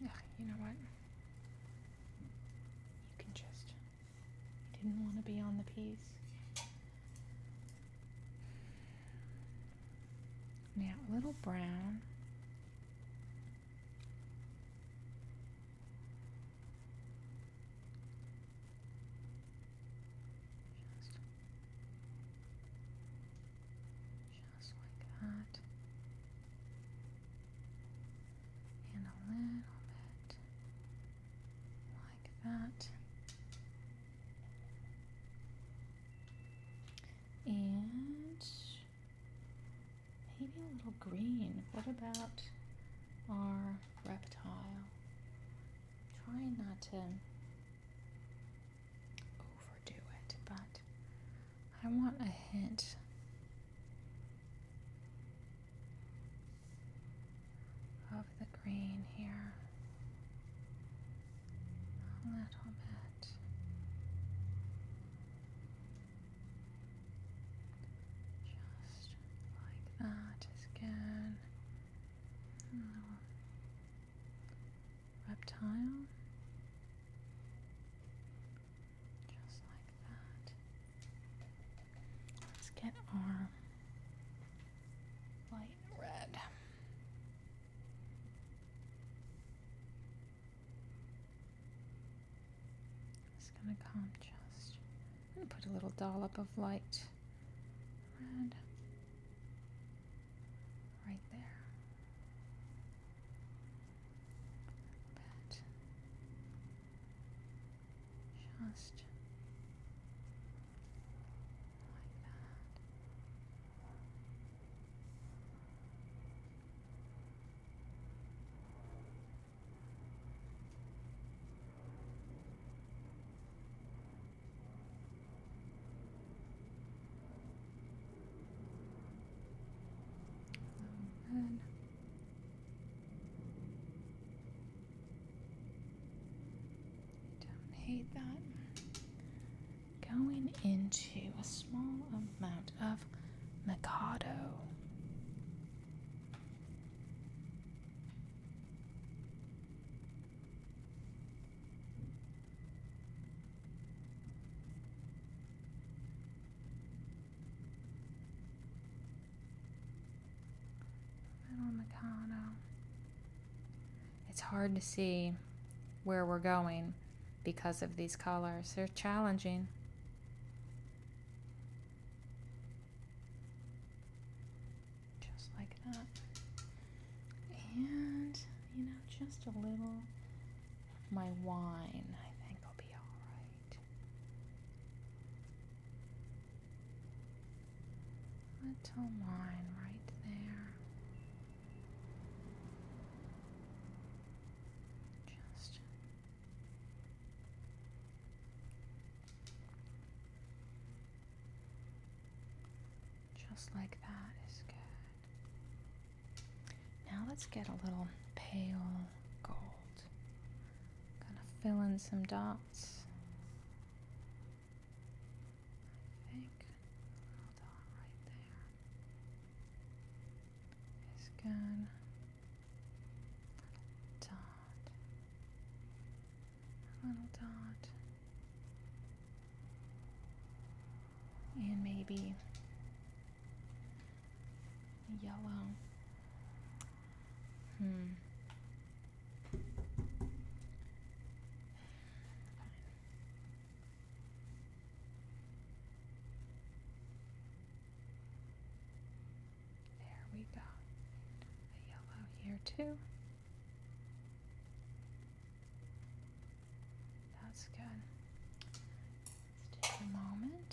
Ugh, you know what? You can just, you didn't want to be on the piece. Now, a little brown. Just like that. And a little bit like that. And maybe a little green. What about our reptile? Try not to overdo it, but I want a hint of the green here. A little bit. Just like that is good. A little reptile. Just like that. Let's get our light red. It's gonna come just, I'm gonna put a little dollop of light red right there. Bit. Just like that. Good. Don't hate that. Going into a small amount of Mikado. Little Mikado. It's hard to see where we're going because of these colors. They're challenging. Just like that. And, you know, just a little of my wine, I think will be all right. Little wine right there. Just like that is good. Now let's get a little pale gold. Gonna fill in some dots. I think a little dot right there is good. Little dot. And maybe yellow. go. A yellow here too. That's good. Let's take a moment.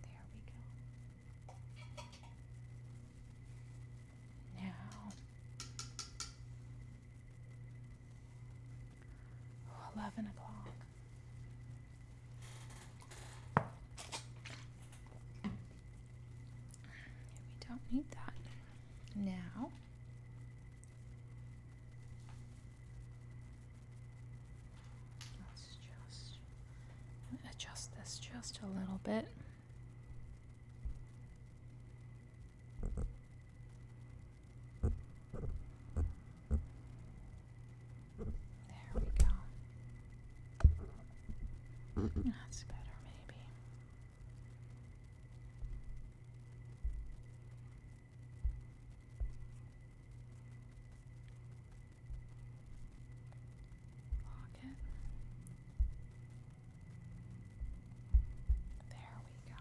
There we go. Now, 11 o'clock. We don't need that. Now, let's just adjust this just a little bit. There we go. That's better, maybe. Lock it. There we go.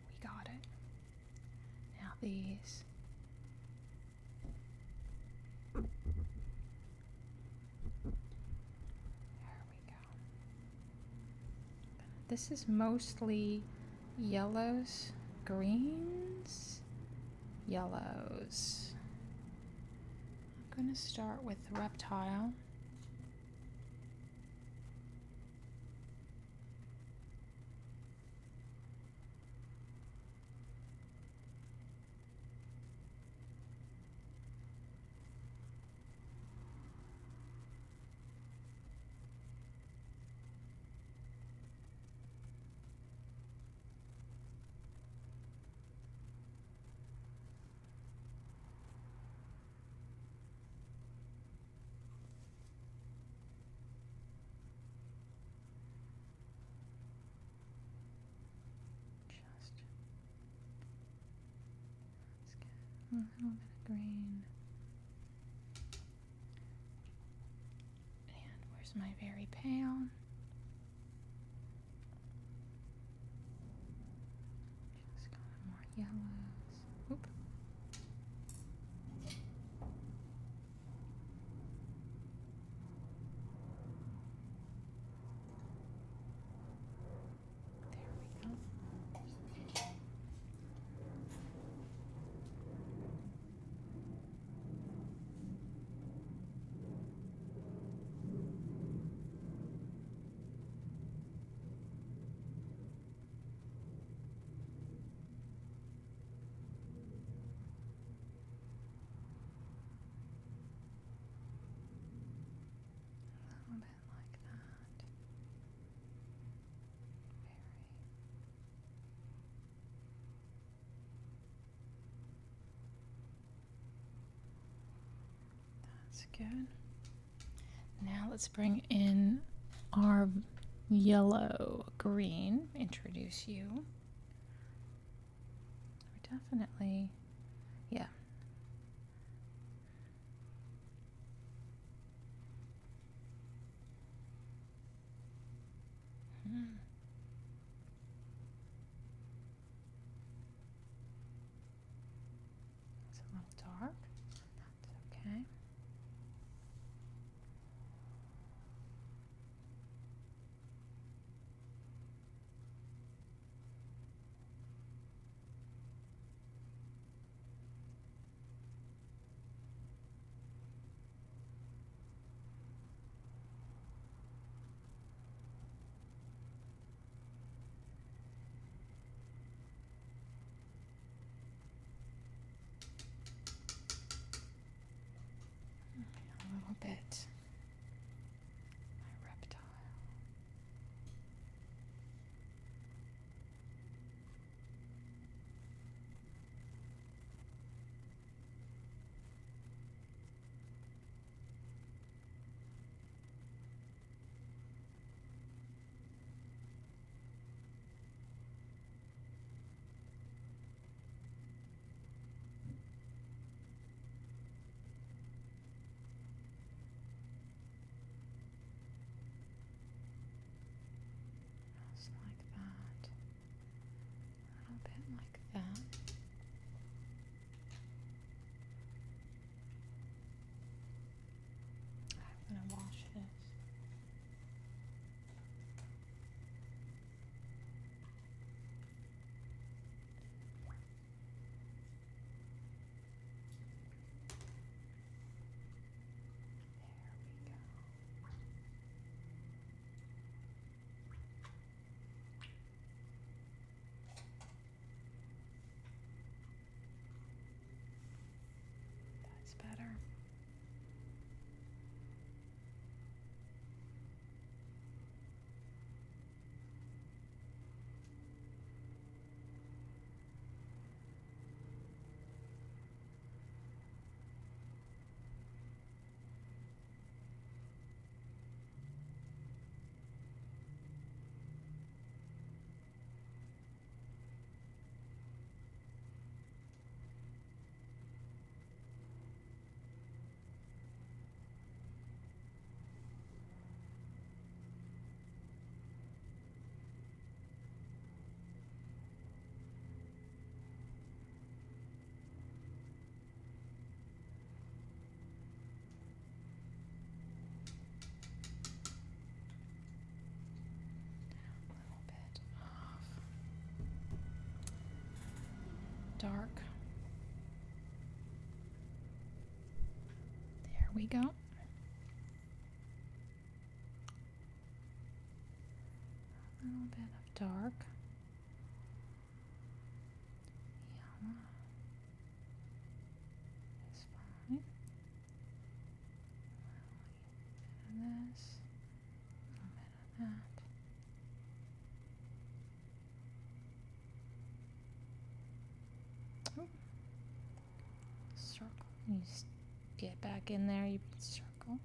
We got it. Now these. There we go. This is mostly yellows, greens, yellows. I'm going to start with the reptile. A little bit of green. And where's my very pale? Just got more yellows. Oop. There we go. A little bit like that. That's good. Now let's bring in our yellow green. Introduce you. We're definitely, yeah. It's a little dark. That's okay. dark. There we go. A little bit of dark. Yellow is fine. A little bit of this, a little bit of that. Oh. Circle. You get back in there, you circle.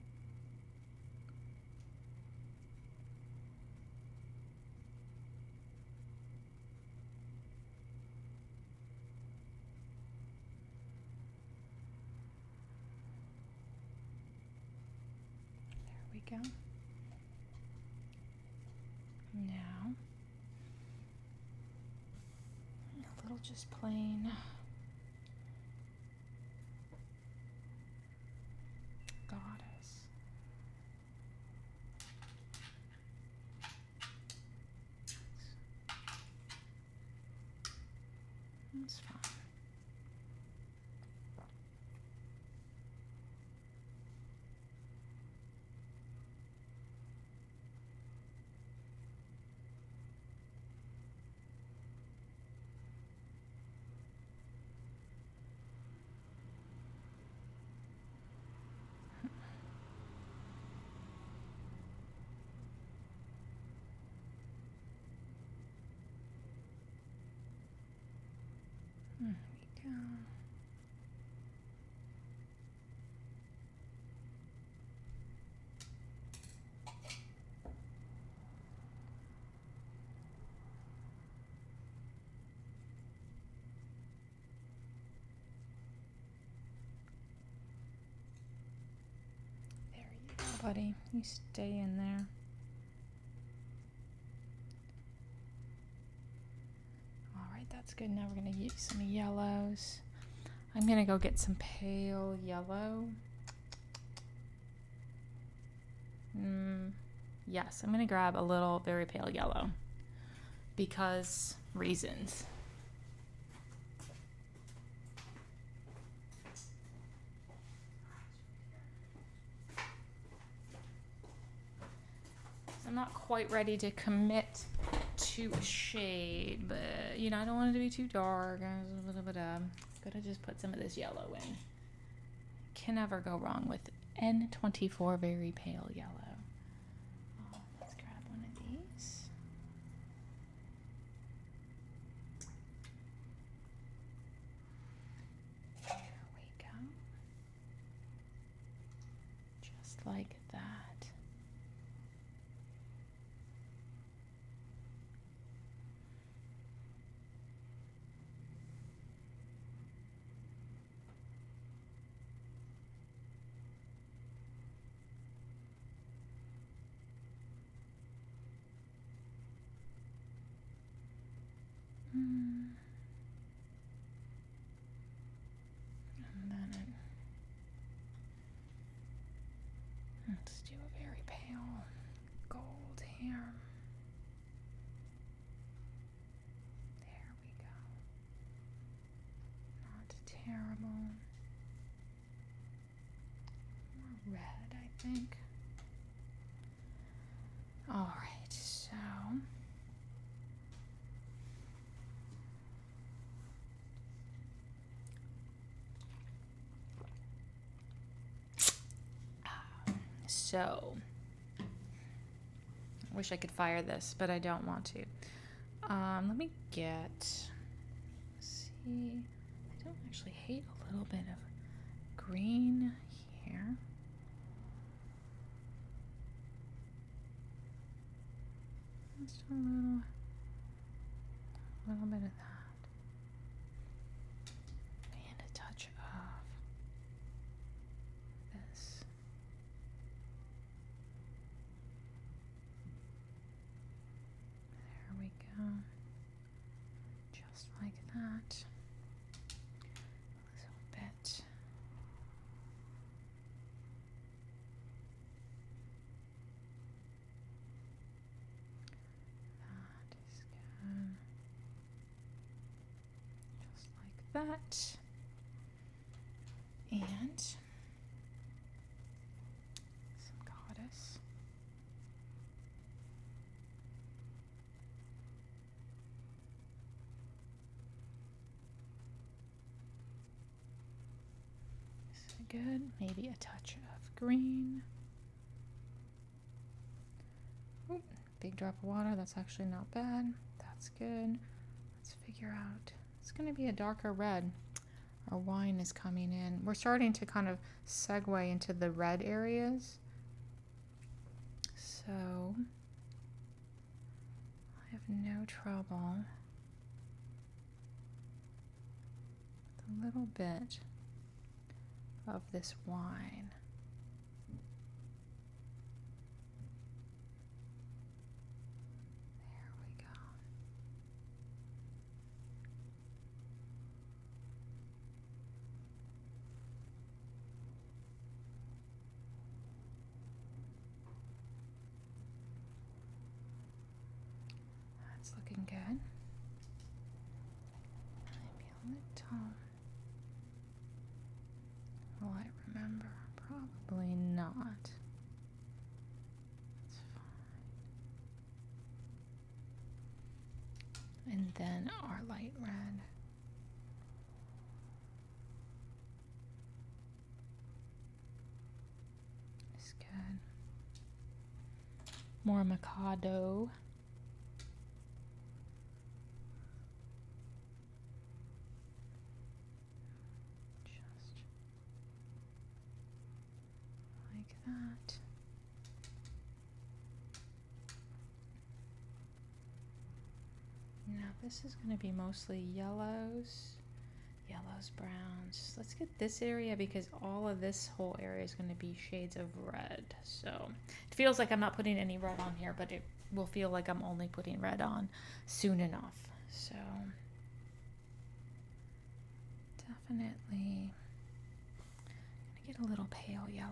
There we go. Now, a little just plain goddess. That's fine. There we go. There you go, buddy. You stay in there. That's good. Now we're going to use some yellows. I'm going to go get some pale yellow. Yes, I'm going to grab a little very pale yellow because reasons. I'm not quite ready to commit to a shade, but you know, I don't want it to be too dark. Gotta just put some of this yellow in. Can never go wrong with N24 very pale yellow. Let's grab one of these. There we go. Just like that. And then let's do a very pale gold here. There we go. Not terrible. More red, I think. All right, so I wish I could fire this, but I don't want to. Let me get, see, I don't actually hate a little bit of green here. Just a little bit of that. And a touch of this. There we go. Just like that. A little bit. That is good. Just like that. And some goddess. So good. Maybe a touch of green. Ooh, big drop of water. That's actually not bad. That's good. Let's figure out. It's going to be a darker red. Our wine is coming in. We're starting to kind of segue into the red areas. So I have no trouble with a little bit of this wine. There we go. That's looking good. Maybe a little. Will I remember? Probably not. That's fine. And then our light red. Is good. More Mikado. That. Now this is going to be mostly yellows, browns. Let's get this area because all of this whole area is going to be shades of red. So it feels like I'm not putting any red on here, but it will feel like I'm only putting red on soon enough. So definitely going to get a little pale yellow.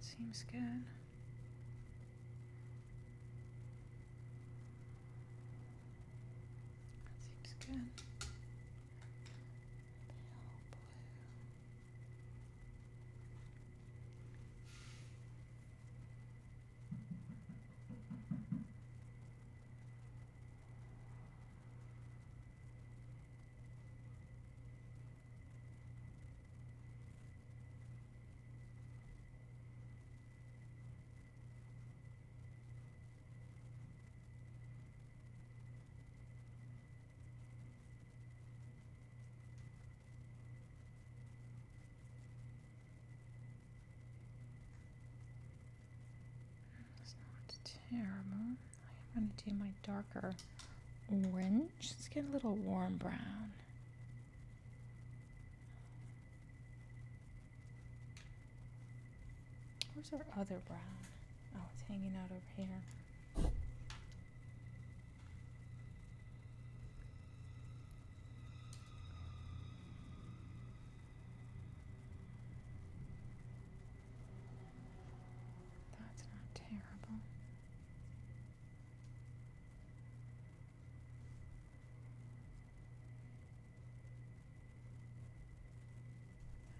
Seems good. That seems good. Terrible. I'm going to do my darker orange. Let's get a little warm brown. Where's our other brown? Oh, it's hanging out over here. That's not terrible.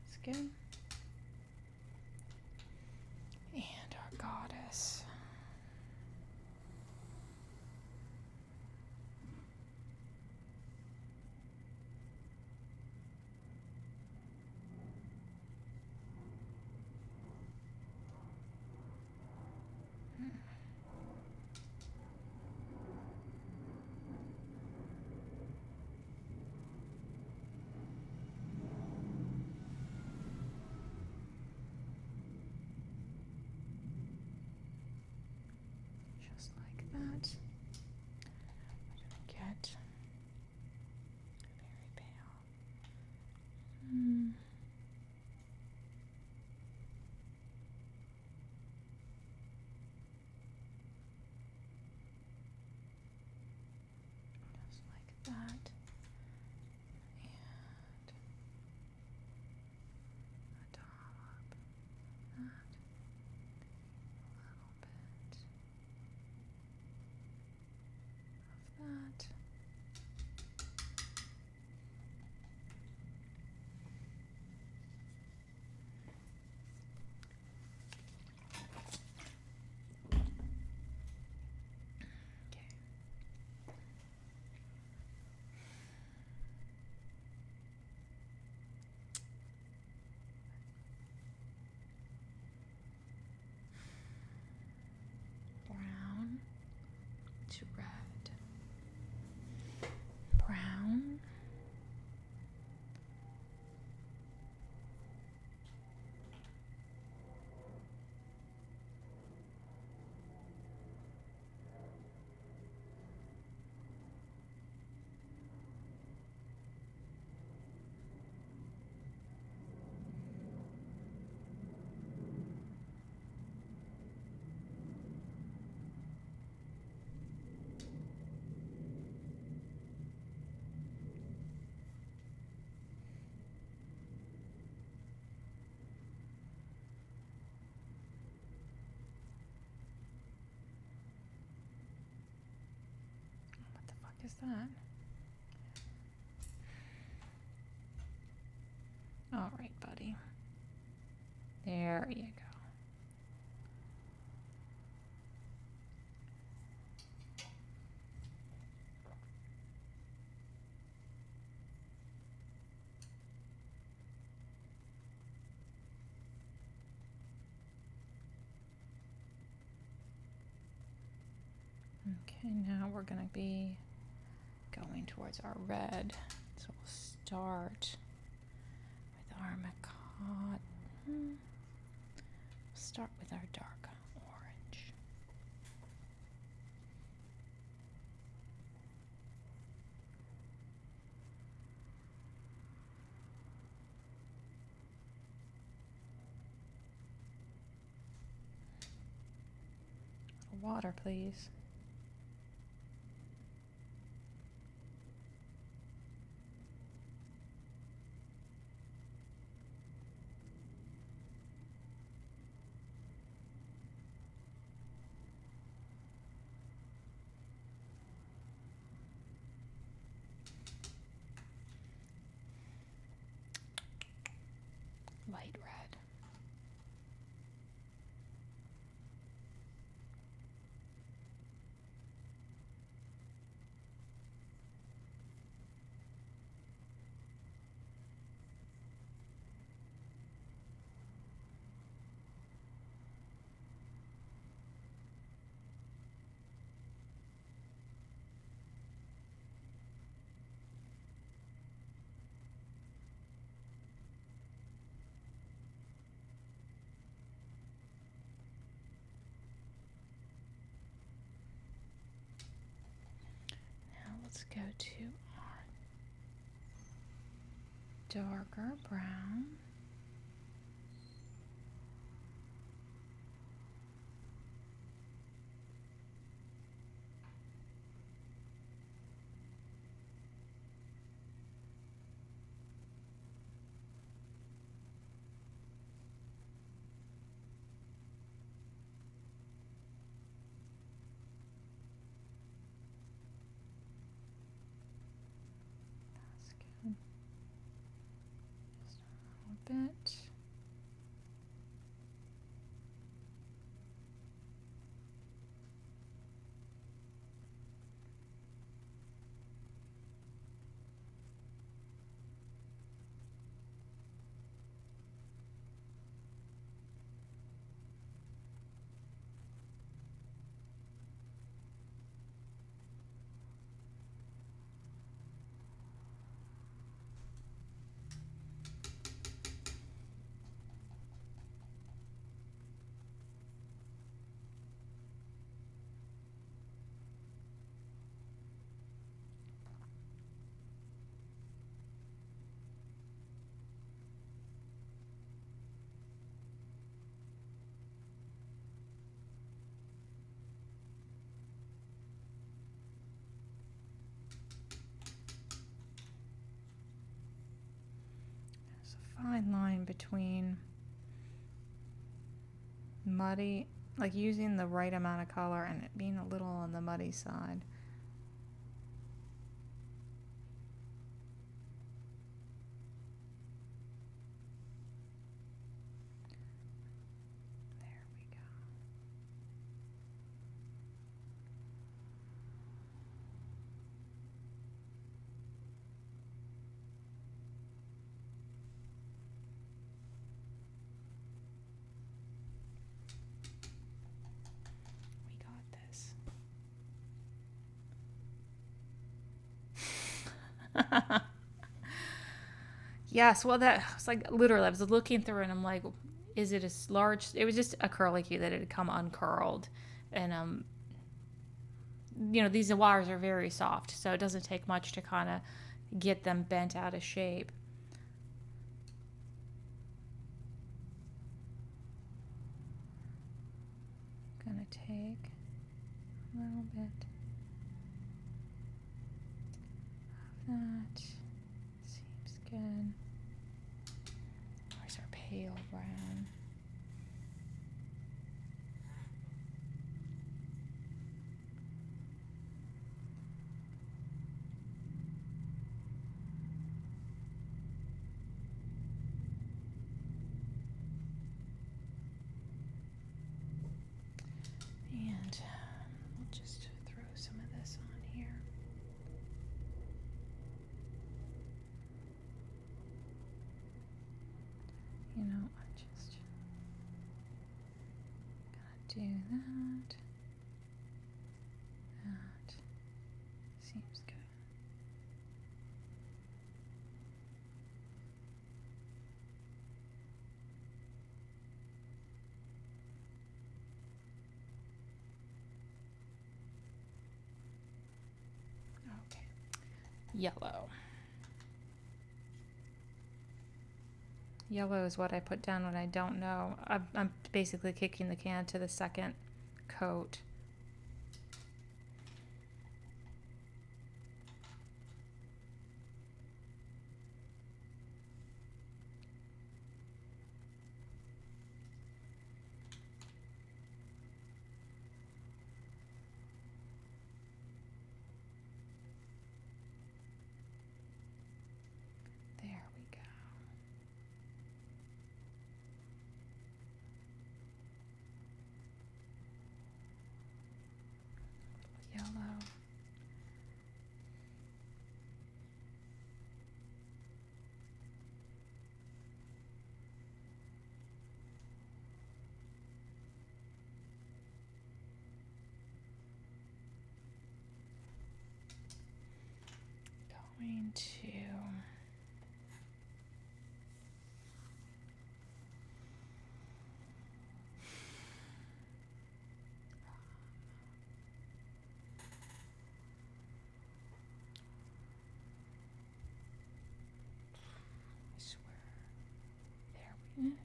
That's good. And our goddess. that. Brown to red. Brown. What the fuck is that? All right, buddy. There you go. Okay, now we're going to be going towards our red. So we'll start with our McEwen. We'll start with our dark orange. Water, please. Light red. Let's go to our darker brown. Just a little bit. Fine line between muddy, like using the right amount of color and it being a little on the muddy side. Yes, well, that was like literally, I was looking through and I'm like, is it a large? It was just a curly cue that had come uncurled. And, these wires are very soft, so it doesn't take much to kind of get them bent out of shape. Gonna take a little bit of that. Seems good. Where's our pale brown? And we'll just throw some of this on here. I'm just gonna do that. That seems good. Okay. Yellow. Yellow is what I put down when I don't know. I'm basically kicking the can to the second coat. There we go. Yellow. Going to I swear. There we go.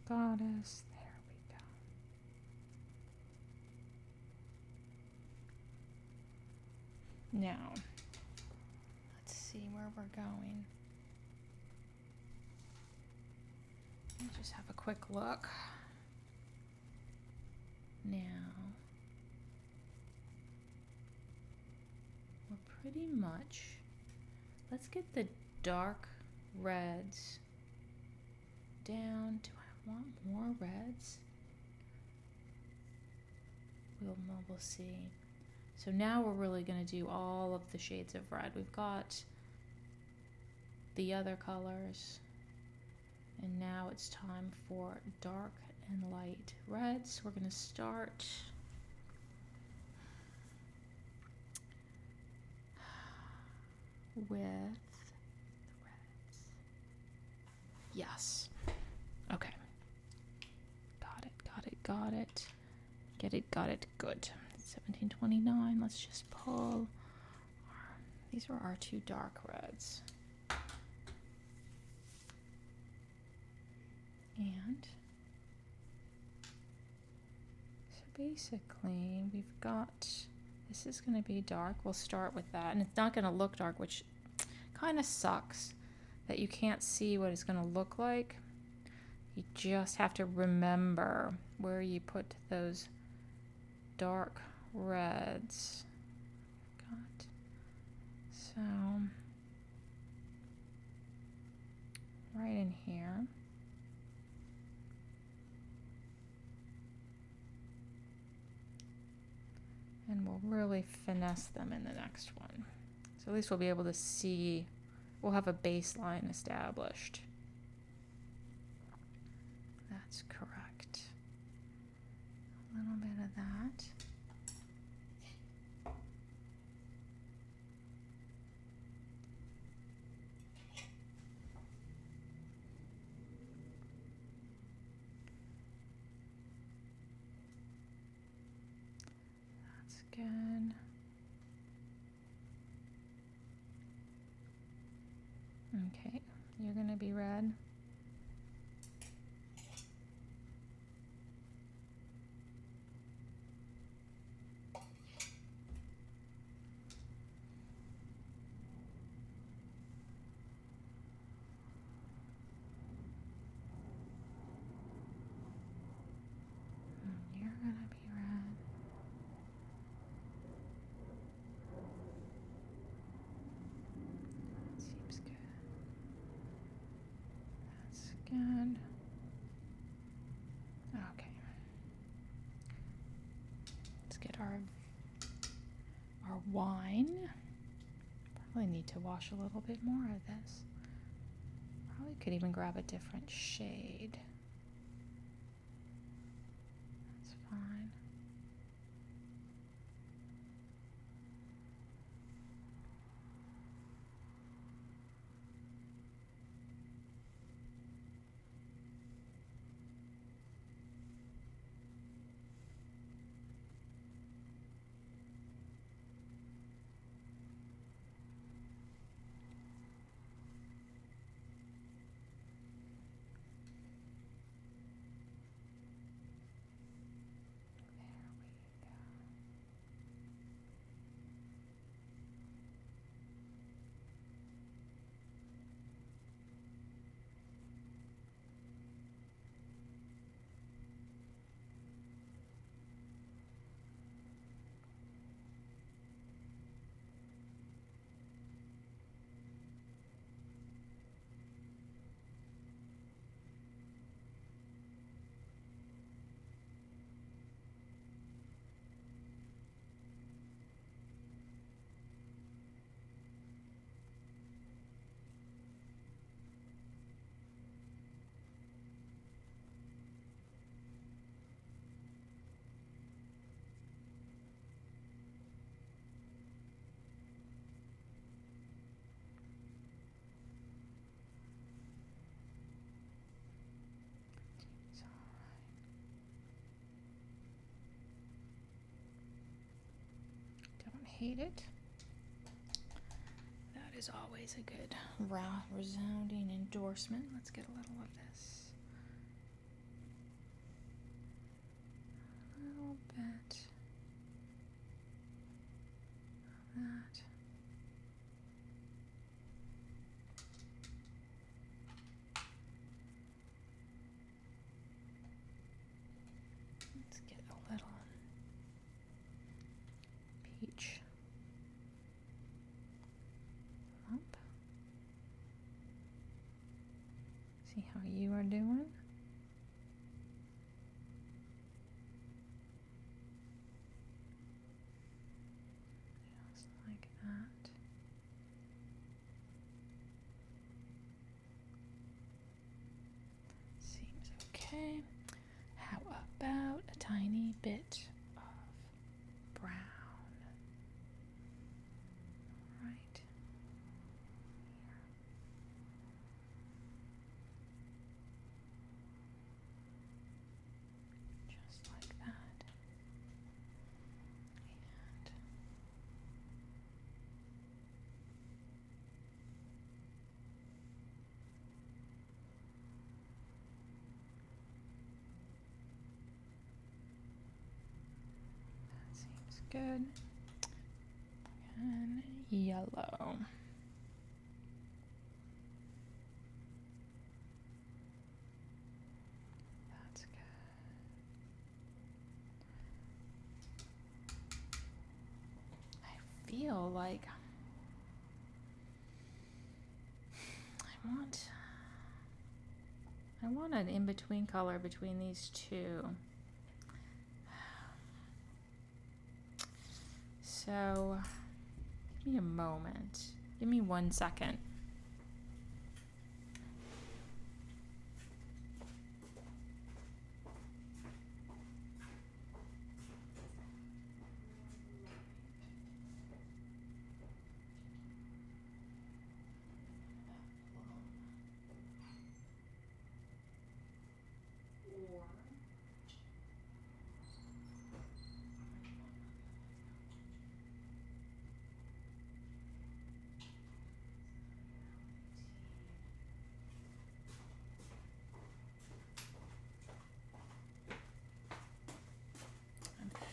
Goddess, there we go. Now, let's see where we're going. Let me just have a quick look. Now, we're pretty much, let's get the dark reds down. Do I want more reds? We'll see. So now we're really going to do all of the shades of red. We've got the other colors, and now it's time for dark and light reds. We're going to start with the reds. Yes. Okay. Got it. Got it. Good. 1729. Let's just pull. These are our two dark reds. And so basically we've got, this is going to be dark. We'll start with that. And it's not going to look dark, which kind of sucks that you can't see what it's going to look like. You just have to remember where you put those dark reds. Got so right in here. And we'll really finesse them in the next one. So at least we'll be able to see, we'll have a baseline established. That's correct. A little bit of that. That's good. Okay, you're gonna be red. You're gonna be red. That seems good. That's good. Okay. Let's get our wine. Probably need to wash a little bit more of this. Probably could even grab a different shade. That's fine. Hate it. That is always a good resounding endorsement. Let's get a little of this. A little bit of that. Let's get a little peach. See how you are doing. Just like that. Seems okay. How about a tiny bit of brown? Right. Just like that. And that seems good. And yellow. That's good. I feel like I want an in-between color between these two. So give me a moment. Give me 1 second.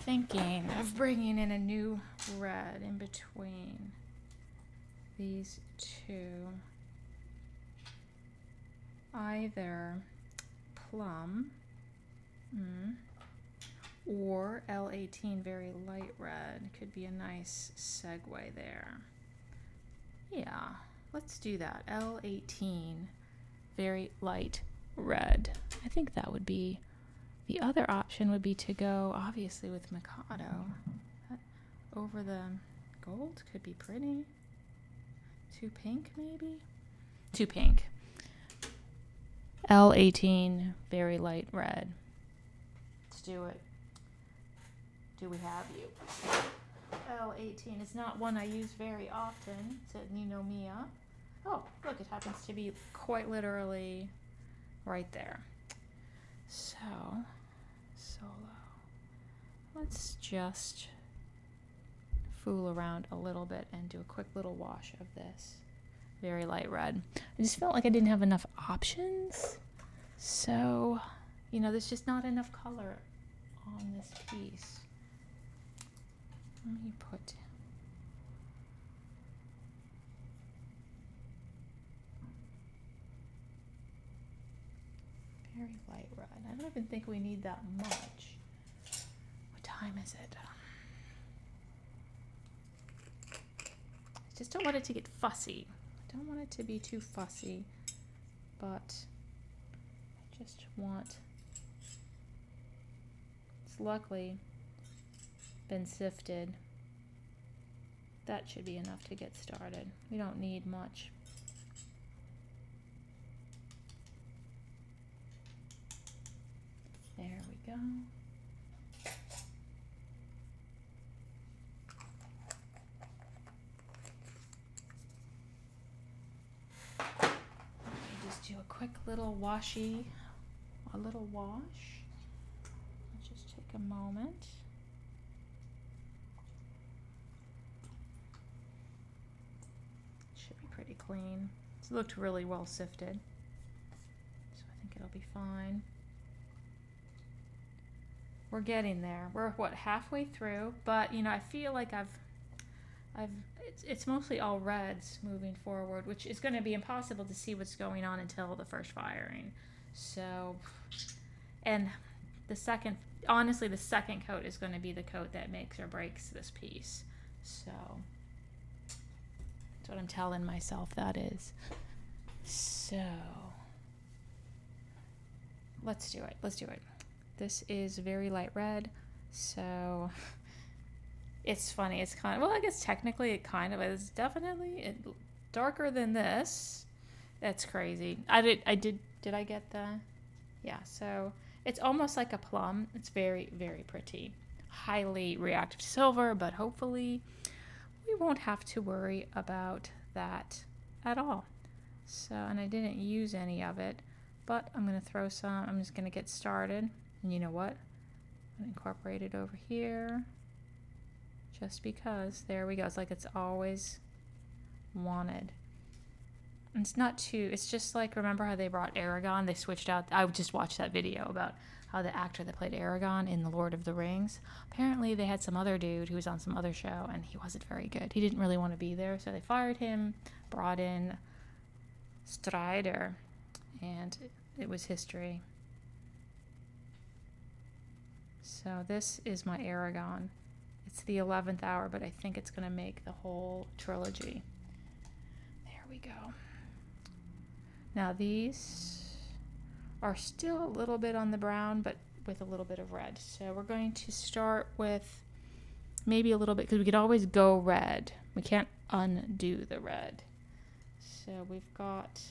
Thinking of bringing in a new red in between these two. Either plum or L18 very light red could be a nice segue there. Yeah, let's do that. L18 very light red. I think that would be. The other option would be to go, obviously, with Mikado. That over the gold could be pretty. Too pink, maybe? Too pink. L18, very light red. Let's do it. Do we have you? L18 is not one I use very often. It's at Nino Mia. Oh, look, it happens to be quite literally right there. So, solo. Let's just fool around a little bit and do a quick little wash of this very light red. I just felt like I didn't have enough options. So, there's just not enough color on this piece. Let me put very light red. I don't even think we need that much. What time is it? I just don't want it to get fussy. I don't want it to be too fussy, but I just want, it's luckily been sifted. That should be enough to get started. We don't need much. There we go. Just do a quick little washy, a little wash. Just take a moment. Should be pretty clean. It looked really well sifted, so I think it'll be fine. We're getting there. We're halfway through, but I feel like it's mostly all reds moving forward, which is going to be impossible to see what's going on until the first firing. So, and honestly, the second coat is going to be the coat that makes or breaks this piece. So, that's what I'm telling myself that is. So, let's do it. This is very light red, so it's funny. It's kind of, well, I guess technically it kind of is. Definitely darker than this. That's crazy. Did I get the, yeah, so it's almost like a plum. It's very, very pretty. Highly reactive to silver, but hopefully we won't have to worry about that at all. So, and I didn't use any of it, but I'm going to throw some. I'm just going to get started. And you know what? I'm going to incorporate it over here. Just because. There we go. It's like it's always wanted. And it's not too, it's just like, remember how they brought Aragon? They switched out. I just watched that video about how the actor that played Aragon in The Lord of the Rings, apparently they had some other dude who was on some other show and he wasn't very good. He didn't really want to be there, so they fired him, brought in Strider, and it was history. So this is my Aragon. It's the 11th hour, but I think it's going to make the whole trilogy. There we go. Now these are still a little bit on the brown, but with a little bit of red. So we're going to start with maybe a little bit, because we could always go red. We can't undo the red. So we've got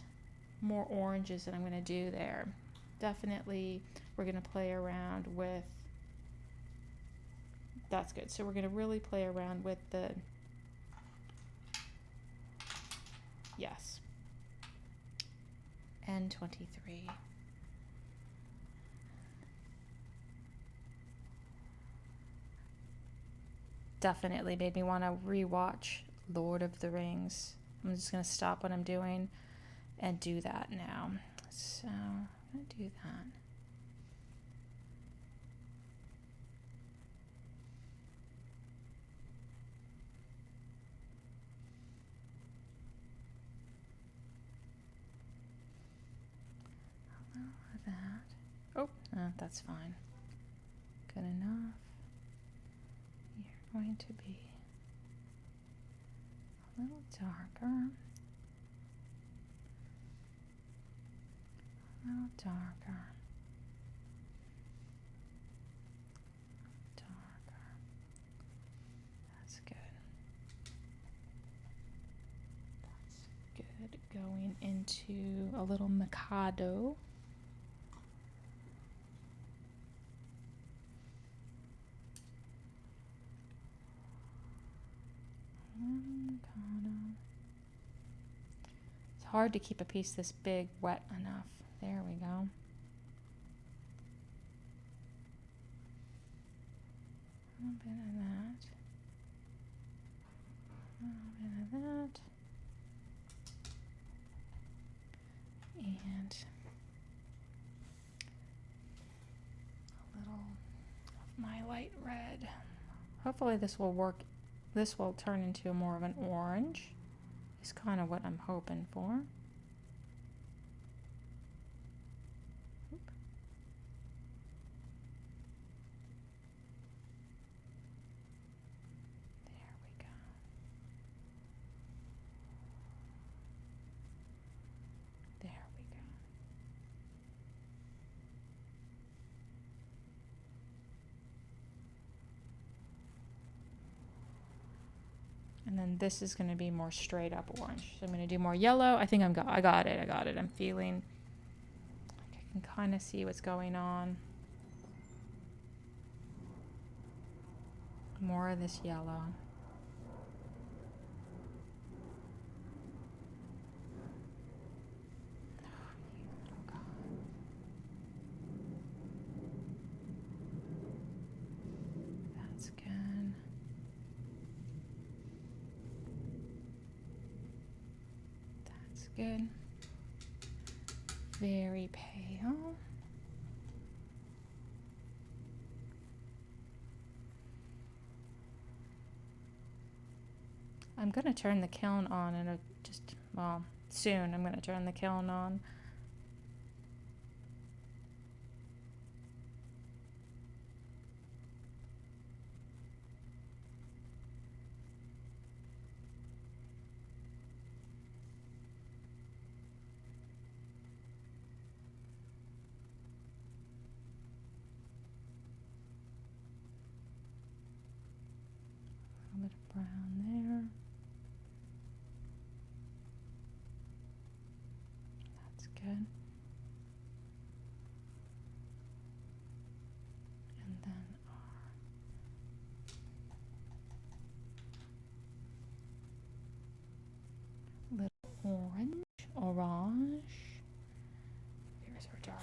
more oranges that I'm going to do there. Definitely we're going to play around with, that's good. So we're going to really play around with the, yes, N23. Definitely made me want to rewatch Lord of the Rings. I'm just going to stop what I'm doing and do that now. So I'm going to do that. That. Oh, that's fine. Good enough. You're going to be a little darker. A little darker. Darker. That's good. That's good. Going into a little Mikado. It's hard to keep a piece this big wet enough. There we go. A little bit of that. A little bit of that. And a little of my light red. Hopefully this will work. This will turn into more of an orange. Is kind of what I'm hoping for. Oop. There we go. There we go. And then this is going to be more straight up orange. So I'm going to do more yellow. I think I got it. I'm feeling like I can kind of see what's going on. More of this yellow. That's good. That's good. Very pale. I'm going to turn the kiln on in soon. I'm going to turn the kiln on. A little bit of brown there. That's good. And then our little orange. Here's our dark.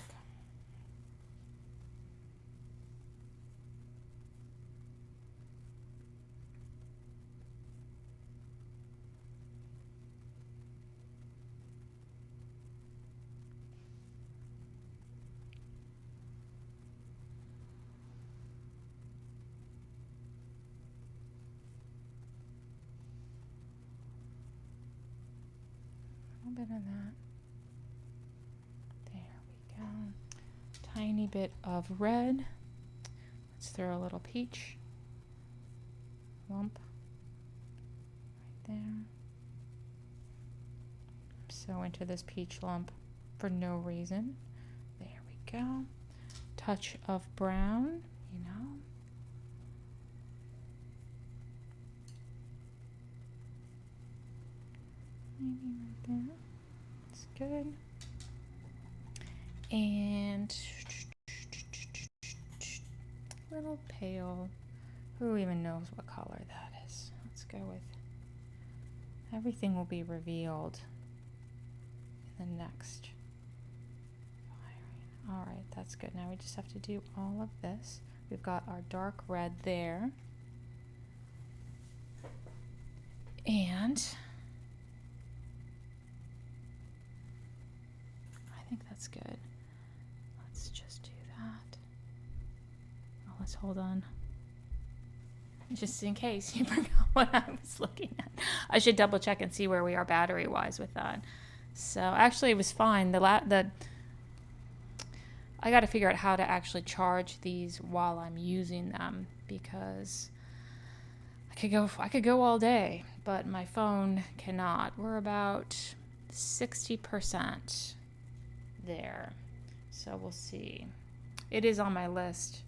A little bit of that. There we go. Tiny bit of red. Let's throw a little peach lump right there. I'm so into this peach lump for no reason. There we go. Touch of brown, you know. tiny right there. That's good. And little pale. Who even knows what color that is? Let's go with. Everything will be revealed in the next firing. All right, that's good. Now we just have to do all of this. We've got our dark red there. And I think that's good. Let's just do that. Oh, let's hold on. Just in case you forgot what I was looking at. I should double check and see where we are battery wise with that. So actually it was fine. I got to figure out how to actually charge these while I'm using them, because I could go all day, but my phone cannot. We're about 60% there. So we'll see. It is on my list.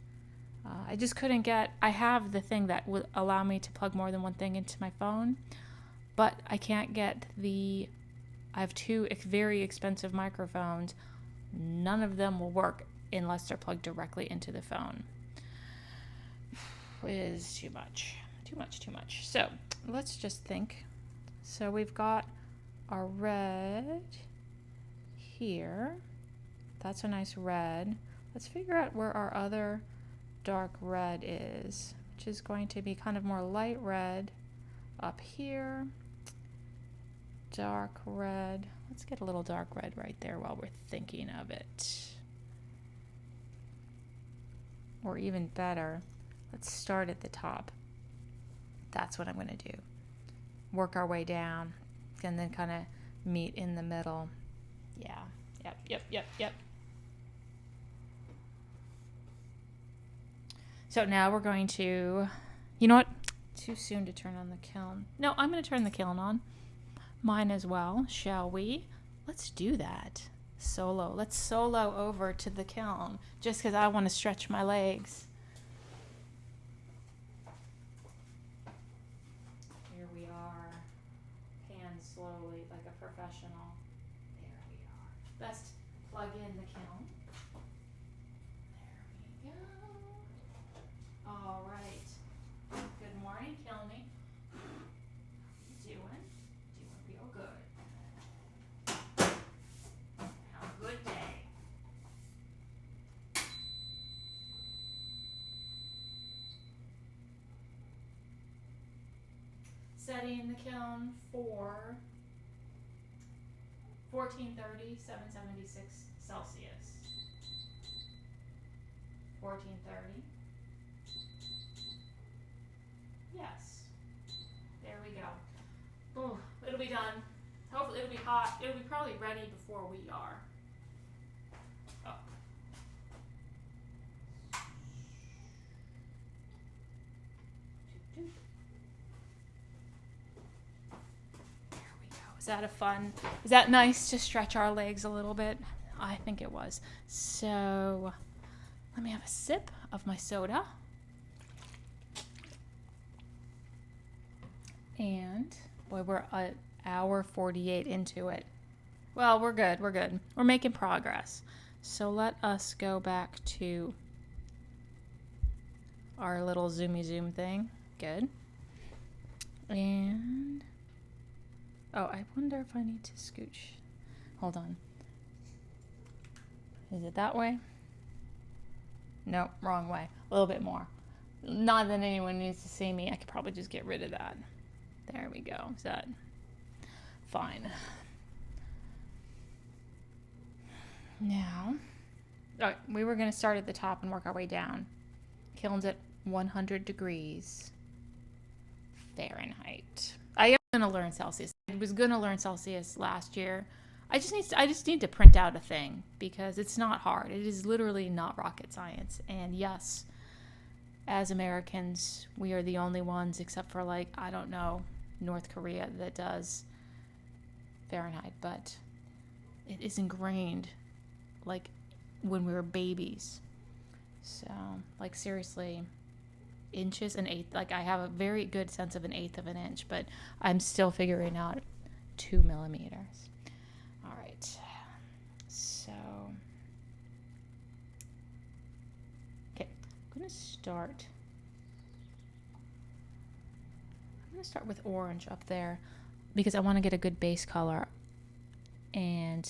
I just couldn't get, I have the thing that would allow me to plug more than one thing into my phone, but I can't get I have two very expensive microphones. None of them will work unless they're plugged directly into the phone. It is too much. Too much. So let's just think. So we've got our red here. That's a nice red. Let's figure out where our other dark red is, which is going to be kind of more light red up here. Dark red. Let's get a little dark red right there while we're thinking of it. Or even better, let's start at the top. That's what I'm going to do. Work our way down and then kind of meet in the middle. Yeah. Yep. So now we're going to, you know what? Too soon to turn on the kiln. No, I'm going to turn the kiln on. Mine as well, shall we? Let's do that. Let's solo over to the kiln just because I want to stretch my legs. Here we are. Pan slowly like a professional. There we are. Best plug in the kiln. There we go. All right. Good morning, Kilny. Doing real good. Have a good day. Setting the kiln for 1430, 776 Celsius. 1430. Yes. There we go. Oh, it'll be done. Hopefully it'll be hot. It'll be probably ready before we are. Oh. There we go. Is that nice to stretch our legs a little bit? I think it was. So let me have a sip of my soda. And boy, we're an hour 48 into it. Well, we're good. We're making progress. So let us go back to our little zoomy zoom thing. Good. And I wonder if I need to scooch. Hold on. Is it that way? Nope, wrong way. A little bit more. Not that anyone needs to see me. I could probably just get rid of that. There we go. Is that fine? Now, we were going to start at the top and work our way down. Kiln's at 100 degrees Fahrenheit. I am going to learn Celsius. I was going to learn Celsius last year. I just need to print out a thing because it's not hard. It is literally not rocket science. And yes, as Americans, we are the only ones except for North Korea that does Fahrenheit, but it is ingrained when we were babies. So seriously, inches, an eighth. I have a very good sense of an eighth of an inch, but I'm still figuring out 2 millimeters. All right, so okay, I'm gonna start with orange up there because I want to get a good base color, and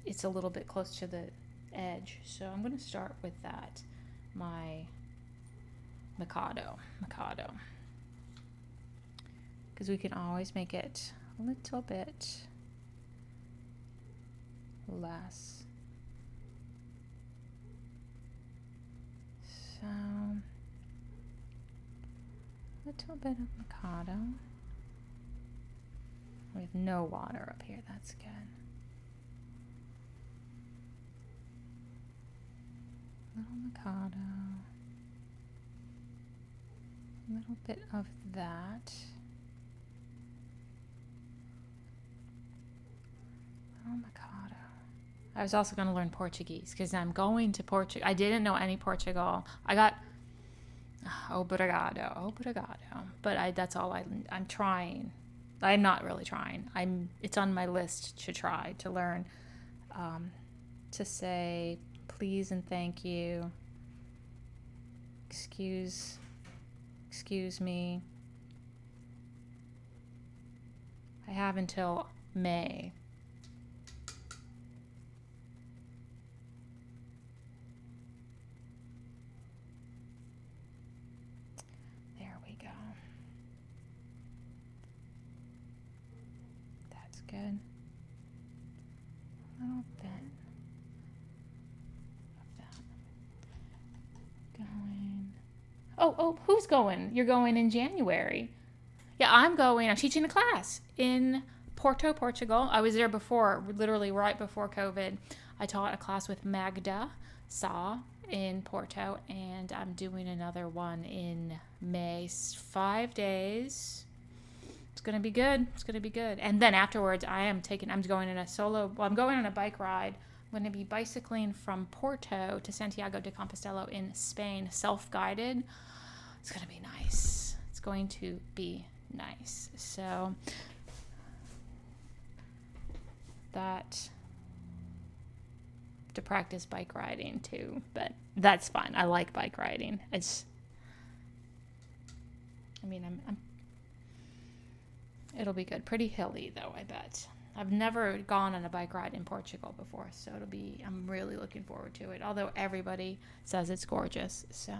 it's a little bit close to the edge, so I'm going to start with that, my Mikado, because we can always make it a little bit less. So a little bit of Mikado with no water up here. That's good. Little Mikado, a little bit of that, little Mikado. I was also going to learn Portuguese because I'm going to Portugal. I didn't know any Portugal. I got obrigado, but that's all I'm trying. I'm not really trying. It's on my list to try to learn to say please and thank you, excuse me. I have until May. There we go. That's good. A little bit. Going. Oh, who's going? You're going in January. Yeah, I'm going. I'm teaching a class in Porto, Portugal. I was there before, literally right before COVID. I taught a class with Magda Sa in Porto, and I'm doing another one in May. 5 days. It's going to be good. And then afterwards, I'm going on a bike ride. I'm going to be bicycling from Porto to Santiago de Compostela in Spain, self-guided. It's going to be nice. So that to practice bike riding too, but that's fun. I like bike riding. It'll be good. Pretty hilly though, I bet. I've never gone on a bike ride in Portugal before, so I'm really looking forward to it. Although everybody says it's gorgeous, so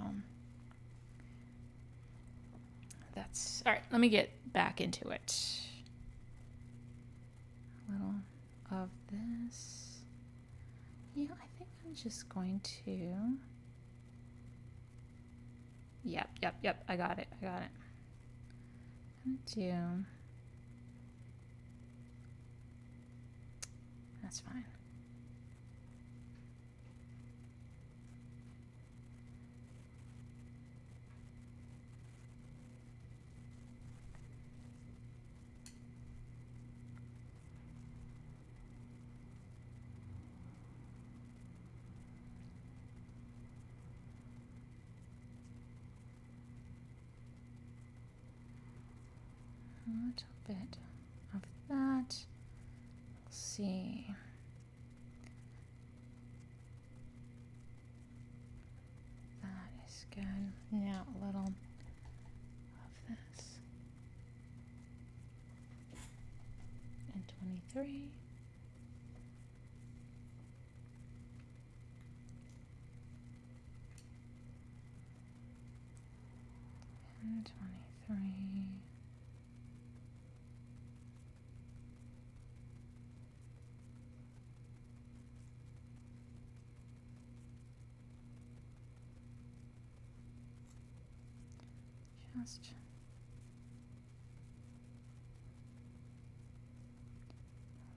that's all right. Let me get back into it. A little of this. Yeah, I think I'm just going to. Yep. I got it. I'm gonna do. That's fine. A little bit of that. Let's see. That is good. Now a little of this. And 23. And 23. Just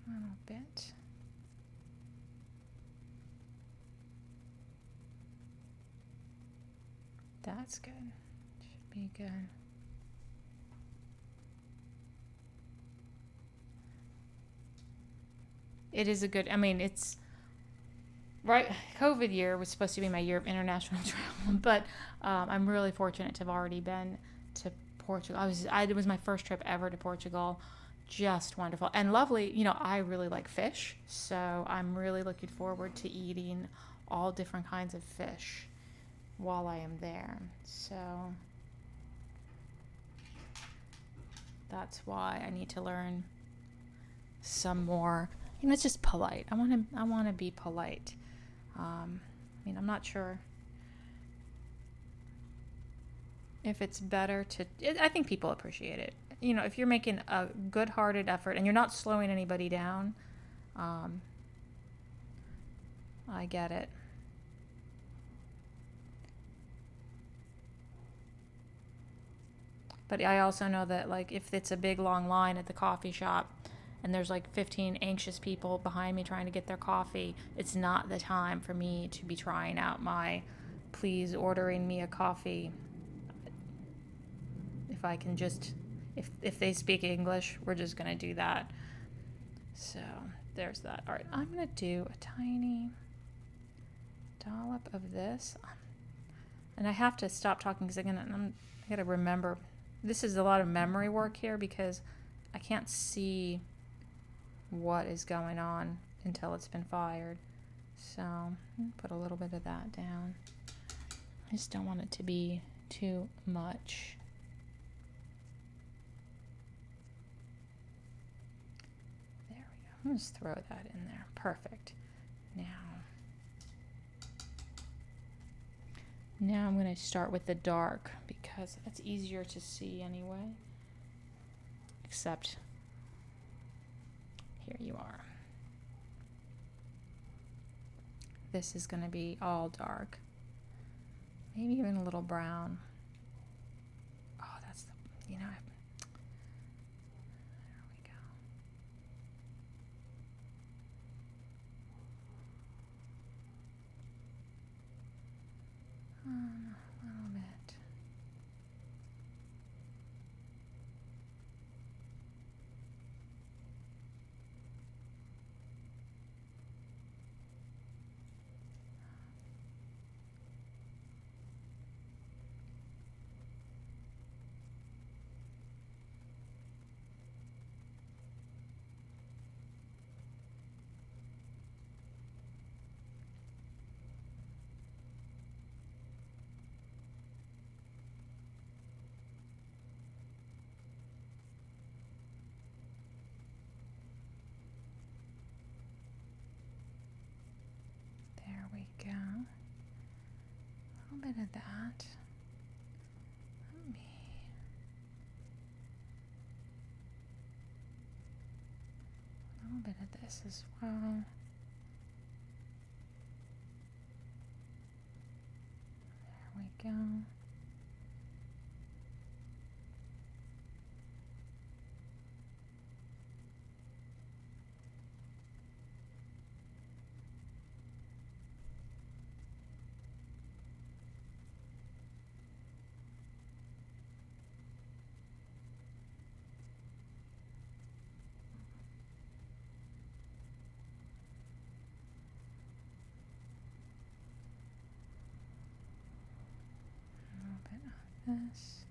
a little bit. That's good. Should be good. It is a good, it's right. COVID year was supposed to be my year of international travel, but I'm really fortunate to have already been to Portugal. It was my first trip ever to Portugal. just wonderful and lovely. You know, I really like fish, so I'm really looking forward to eating all different kinds of fish while I am there. So that's why I need to learn some more. You know, it's just polite. I want to be polite. I mean, I'm not sure if it's better to. I think people appreciate it. You know, if you're making a good-hearted effort and you're not slowing anybody down, I get it. But I also know that, like, if it's a big long line at the coffee shop and there's like 15 anxious people behind me trying to get their coffee, it's not the time for me to be trying out my please ordering me a coffee. If I can just, if they speak English, we're just going to do that. So there's that. All right, I'm going to do a tiny dollop of this. And I have to stop talking because I got to remember. This is a lot of memory work here because I can't see what is going on until it's been fired. So put a little bit of that down. I just don't want it to be too much. There we go. I'll just throw that in there. Perfect. Now I'm going to start with the dark because that's easier to see anyway. Except here you are. This is going to be all dark. Maybe even a little brown. Oh, that's the, you know, there we go. A little bit. There we go. A little bit of that. A little bit of this as well. There we go. This.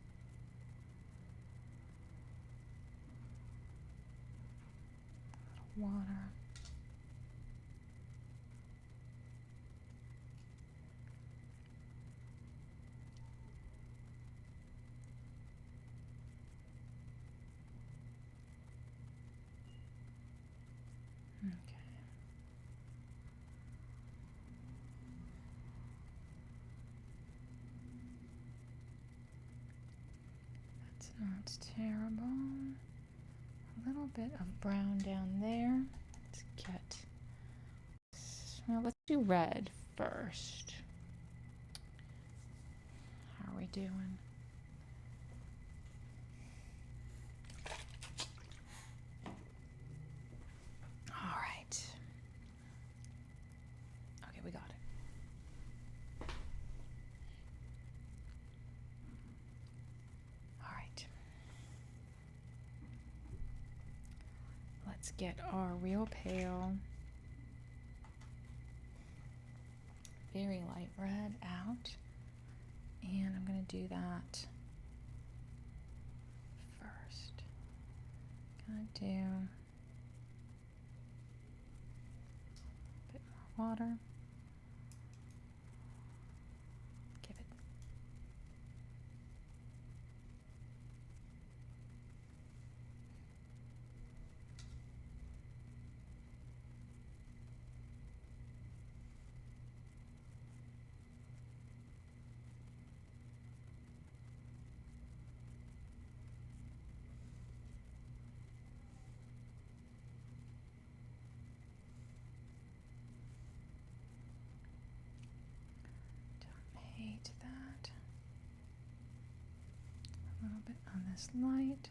A little water. Okay. Not terrible. A little bit of brown down there. Let's get. Well, let's do red first. How are we doing? All right. Okay, we got it. Let's get our real pale, very light red out, and I'm going to do that first. do a bit more water. Give it. Hate that. A little bit on this light.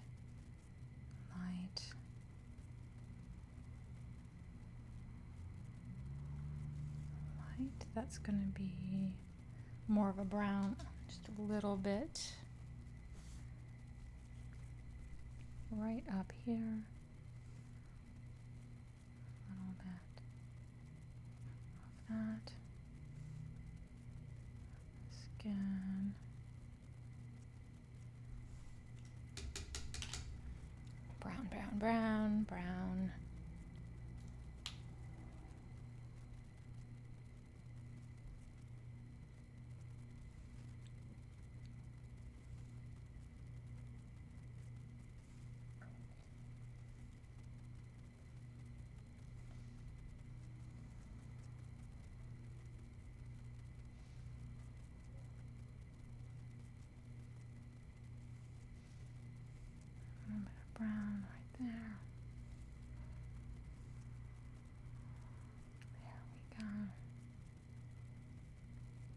That's going to be more of a brown, just a little bit right up here. A little bit of that. Skin. Brown, brown, brown, brown. A little bit of brown right there. There we go.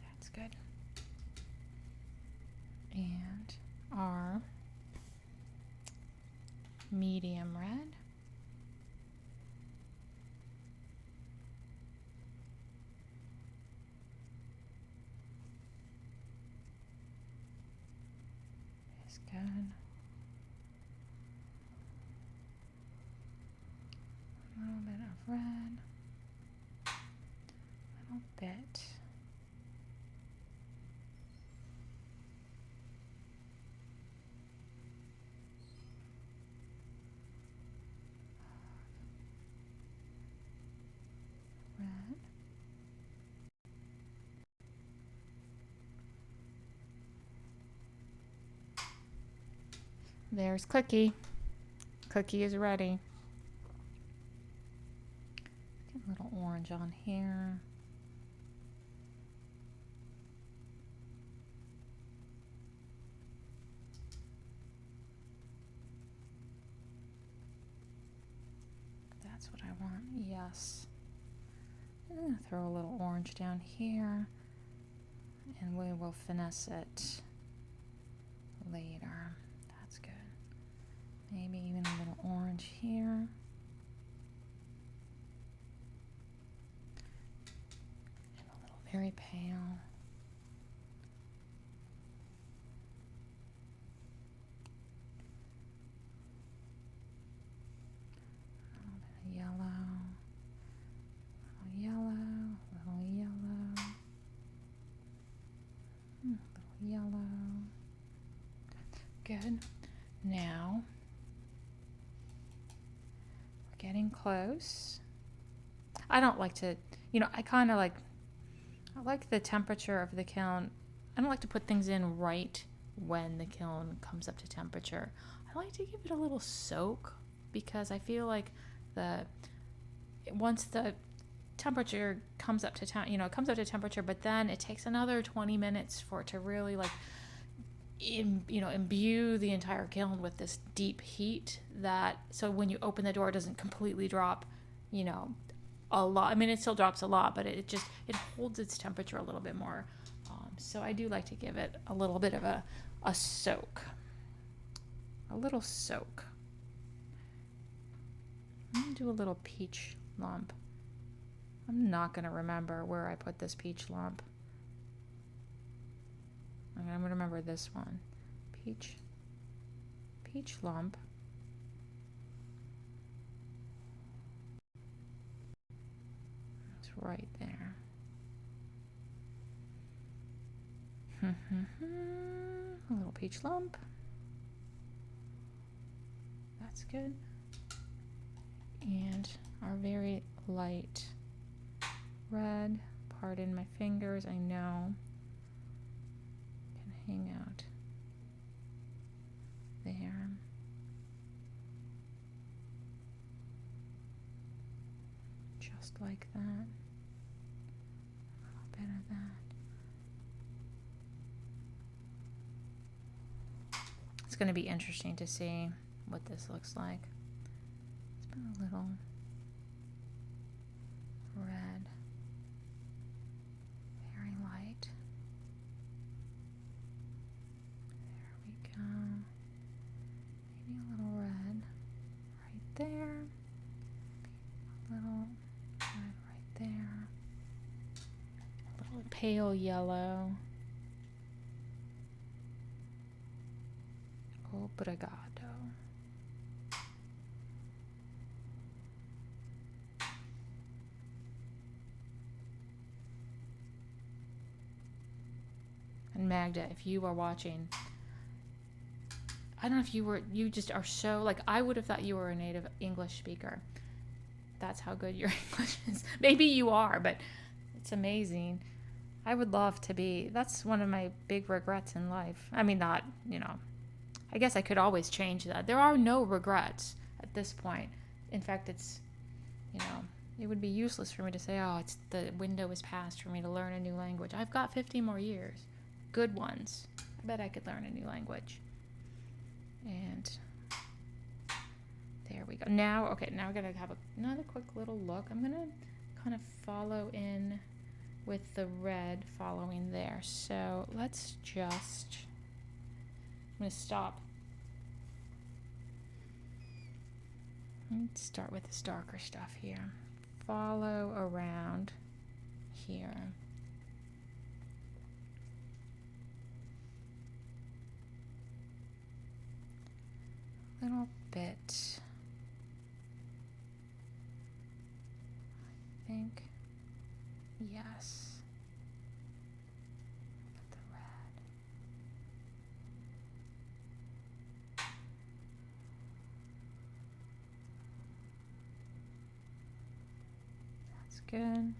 That's good. And our medium red. Is good. A little bit of red. A little bit. Red. There's Cookie. Cookie is ready. Get a little orange on here. That's what I want. Yes. I'm going to throw a little orange down here, and we will finesse it later. That's good. Maybe even a little orange here. And a little very pale. A little bit of yellow. A little yellow. A little yellow. A little yellow. Good. Now, we're getting close. I don't like to, I kind of like, I like the temperature of the kiln. I don't like to put things in right when the kiln comes up to temperature. I like to give it a little soak because I feel like once the temperature comes up to it comes up to temperature, but then it takes another 20 minutes for it to really like imbue the entire kiln with this deep heat, that so when you open the door it doesn't completely drop a lot. I mean, it still drops a lot, but it holds its temperature a little bit more. So I do like to give it a little bit of a soak, a little soak. I'm gonna do a little peach lump. I'm not gonna remember where I put this peach lump. I'm gonna remember this one. Peach lump. It's right there. A little peach lump. That's good. And our very light red, pardon my fingers, I know, can hang out there. Just like that. A little bit of that. It's going to be interesting to see what this looks like. It's been a little red, very light. There we go. Maybe a little red right there. A little red right there. A little pale yellow. Obrigado. And Magda, if you are watching, I don't know if you just are so, like, I would have thought you were a native English speaker. That's how good your English is. Maybe you are, but it's amazing. I would love to be. That's one of my big regrets in life. I mean, not, I guess I could always change that. There are no regrets at this point. In fact, it's, it would be useless for me to say, oh, the window is past for me to learn a new language. I've got 50 more years. Good ones. I bet I could learn a new language. And there we go. Now we're going to have another quick little look. I'm going to kind of follow in with the red following there. So let's just, I'm going to stop. Let's start with this darker stuff here. Follow around here. A little bit. I think. Yes. The red. That's good.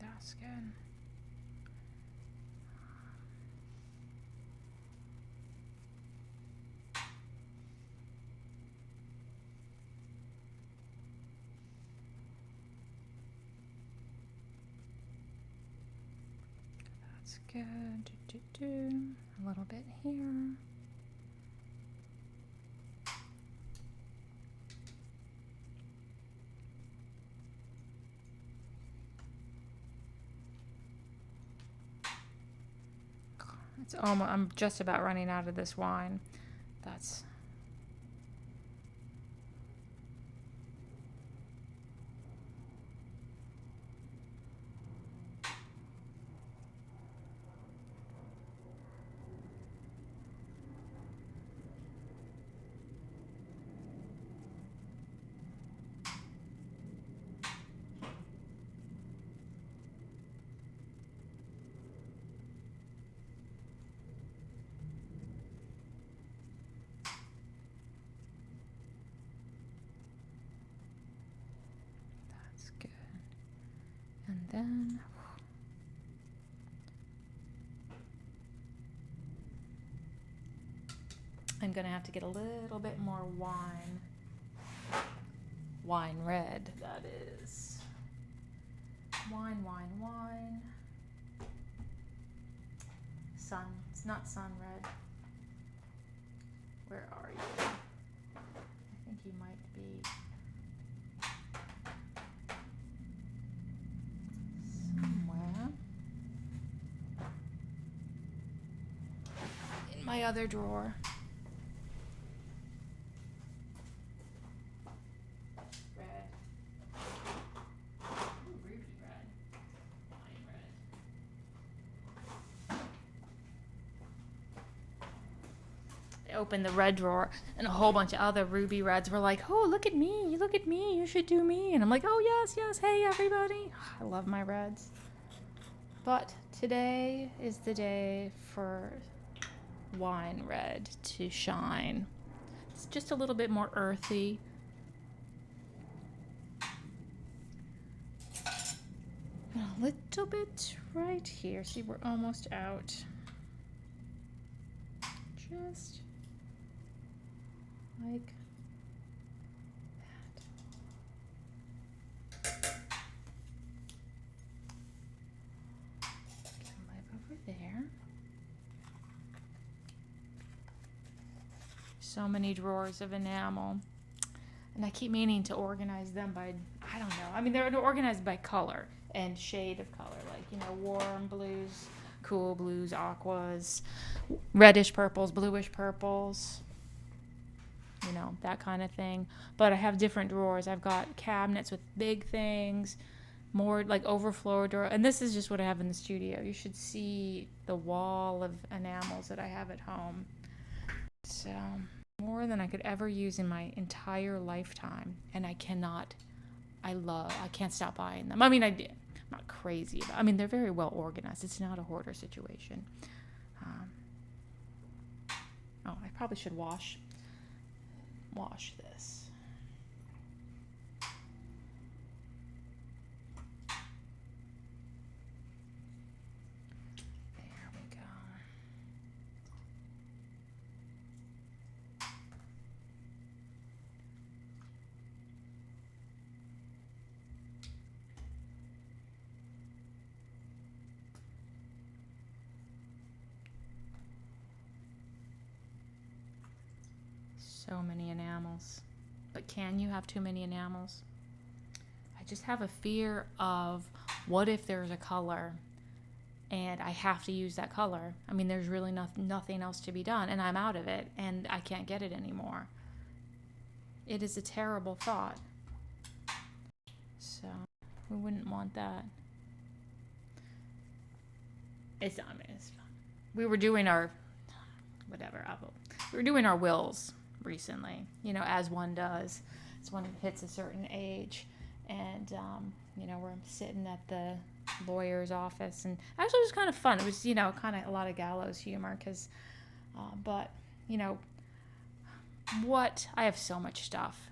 That's good. That's good. A little bit here. It's almost, I'm just about running out of this wine. That's good. And then I'm gonna have to get a little bit more wine red, that is. Wine. Sun, it's not sun red. Where are you? I think you might be somewhere in my other drawer. opened the red drawer, and a whole bunch of other ruby reds were like, oh, look at me, you should do me. And I'm like, oh, yes, hey, everybody. I love my reds. But today is the day for wine red to shine. It's just a little bit more earthy. A little bit right here. See, we're almost out. Just like that. Get live over there. So many drawers of enamel. And I keep meaning to organize them by, I don't know. I mean, they're organized by color and shade of color. Like, you know, warm blues, cool blues, aquas, reddish purples, bluish purples, you know, that kind of thing. But I have different drawers. I've got cabinets with big things, more like overflow drawer. And this is just what I have in the studio. You should see the wall of enamels that I have at home. So more than I could ever use in my entire lifetime. And I can't stop buying them. I mean, I'm not crazy about, I mean, they're very well organized. It's not a hoarder situation. I probably should wash this. There we go. So many enamels. But can you have too many enamels? I just have a fear of what if there's a color and I have to use that color. I mean, there's really nothing else to be done and I'm out of it and I can't get it anymore. It is a terrible thought. So we wouldn't want that. It's fun. We were doing our wills recently, you know, as one does. It's when it hits a certain age. And, you know, we're sitting at the lawyer's office. And actually, it was kind of fun. It was, you know, kind of a lot of gallows humor because, but, you know, I have so much stuff.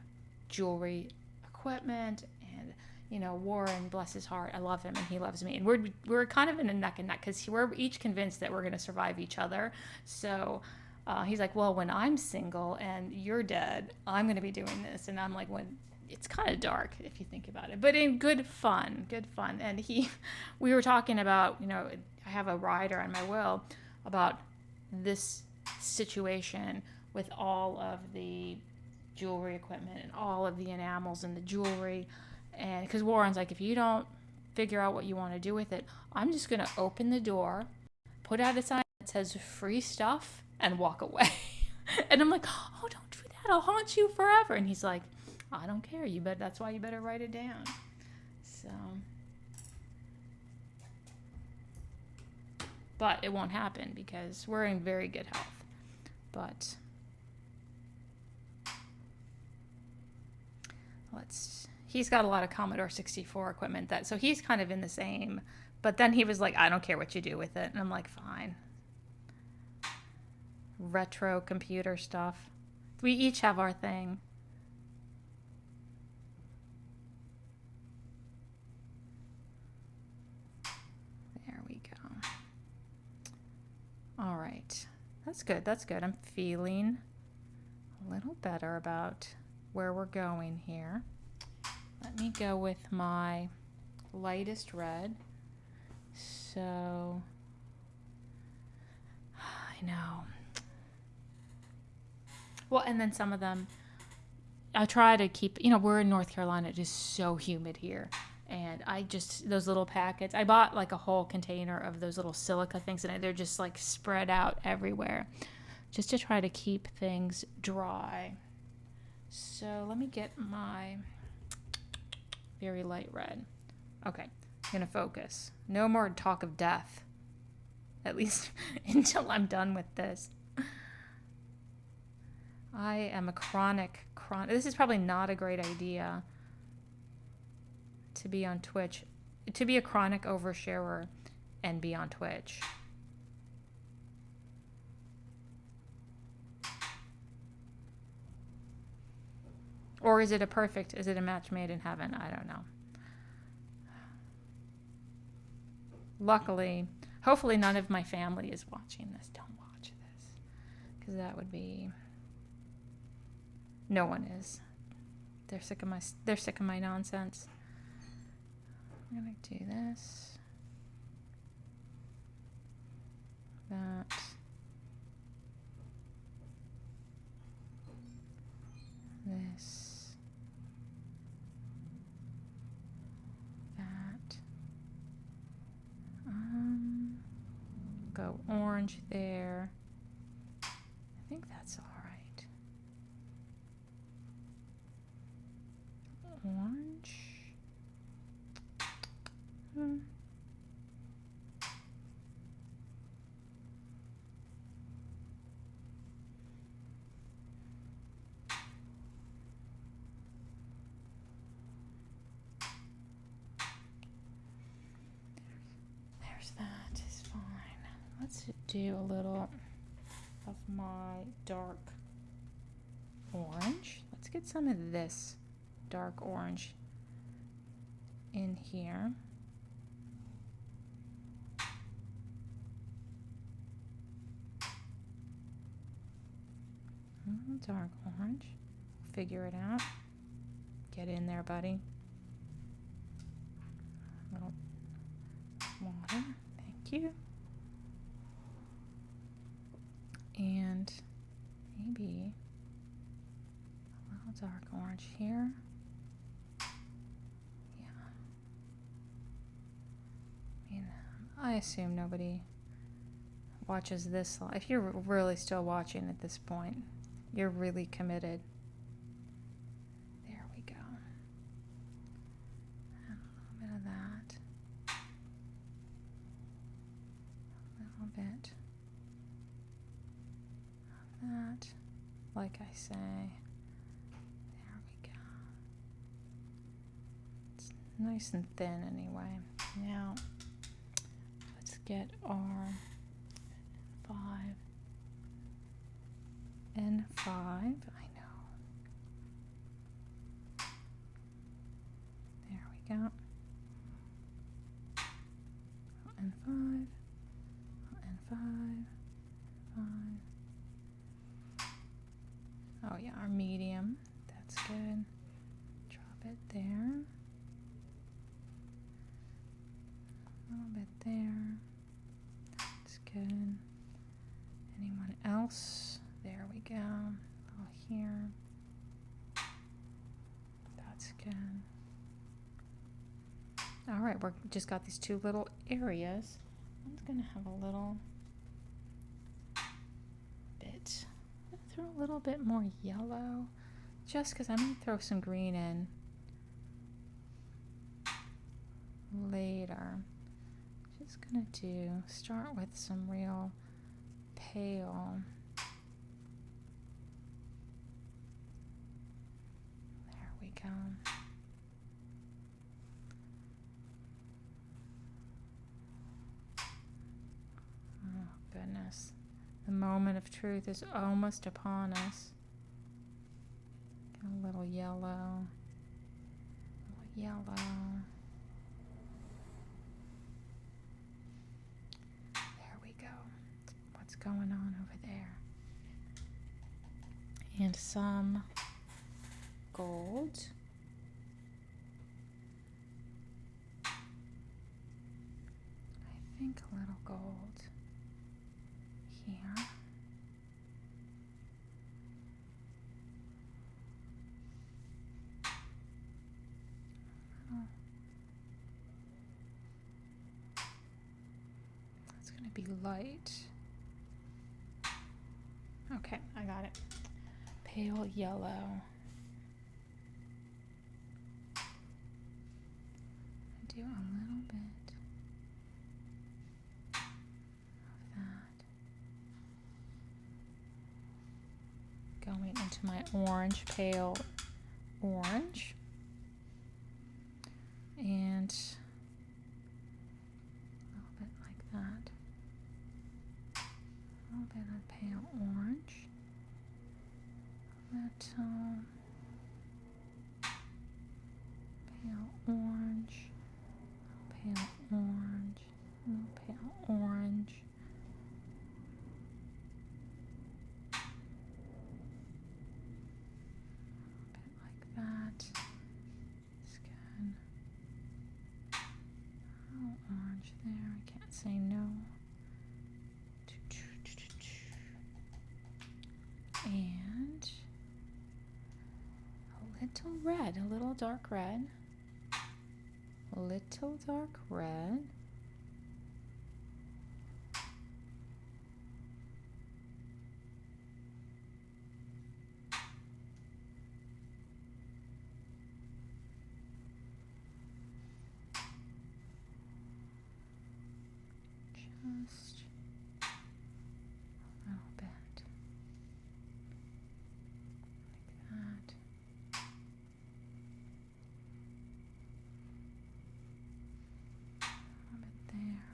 Jewelry, equipment, and, you know, Warren, bless his heart, I love him and he loves me. And we're kind of in a neck and neck because we're each convinced that we're going to survive each other. So he's like, well, when I'm single and you're dead, I'm going to be doing this. And I'm like, it's kind of dark if you think about it, but in good fun. And we were talking about, you know, I have a rider on my will about this situation with all of the jewelry equipment and all of the enamels and the jewelry. And because Warren's like, if you don't figure out what you want to do with it, I'm just going to open the door, put out a sign that says free stuff, and walk away. And I'm like, oh, don't do that. I'll haunt you forever. And he's like, I don't care. That's why you better write it down. So, but it won't happen because we're in very good health. But he's got a lot of Commodore 64 equipment so he's kind of in the same, but then he was like, I don't care what you do with it. And I'm like, fine. Retro computer stuff. We each have our thing. There we go. All right. That's good. I'm feeling a little better about where we're going here. Let me go with my lightest red. So, I know. Well, and then some of them, I try to keep, you know, we're in North Carolina. It is so humid here. And those little packets, I bought like a whole container of those little silica things in it. They're just like spread out everywhere just to try to keep things dry. So let me get my very light red. Okay, I'm going to focus. No more talk of death, at least until I'm done with this. I am a chronic. This is probably not a great idea to be on Twitch, to be a chronic oversharer and be on Twitch. Or is it a match made in heaven? I don't know. Luckily, hopefully none of my family is watching this. Don't watch this. Because that would be... No one is. They're sick of my nonsense. I'm going to do this. That. This. That. Go orange there. I think that's all right. Orange. There's that. It's fine. Let's do a little of my dark orange. Let's get some of this dark orange in here. Dark orange. Figure it out. Get in there, buddy. A little water. Thank you. And maybe a little dark orange here. Yeah. I mean, I assume nobody watches this. If you're really still watching at this point, you're really committed. There we go. And a little bit of that. A little bit of that. Like I say. There we go. It's nice and thin anyway. Now, let's get our N5, I know. There we go. N5, N5, 5. Oh yeah, our medium. That's good. Drop it there. A little bit there. That's good. Anyone else? There we go. Oh, here. That's good. All right, we're just got these two little areas. I'm just gonna have a little bit. Throw a little bit more yellow, just because I'm gonna throw some green in later. Just gonna start with some real pale. There we go. Oh goodness. The moment of truth is almost upon us. Get a little yellow. A little yellow. There we go. What's going on over there? And some gold. I think a little gold here. It's going to be light. Okay, I got it. Pale yellow. Do a little bit of that. Going into my orange, pale orange. And a little bit like that. A little bit of pale orange. Little pale orange. Pale orange. Pale orange. A bit like that. It's good. Oh, orange there. I can't say no. And a little red, a little dark red. A little dark red. Just a little bit like that. A little bit there.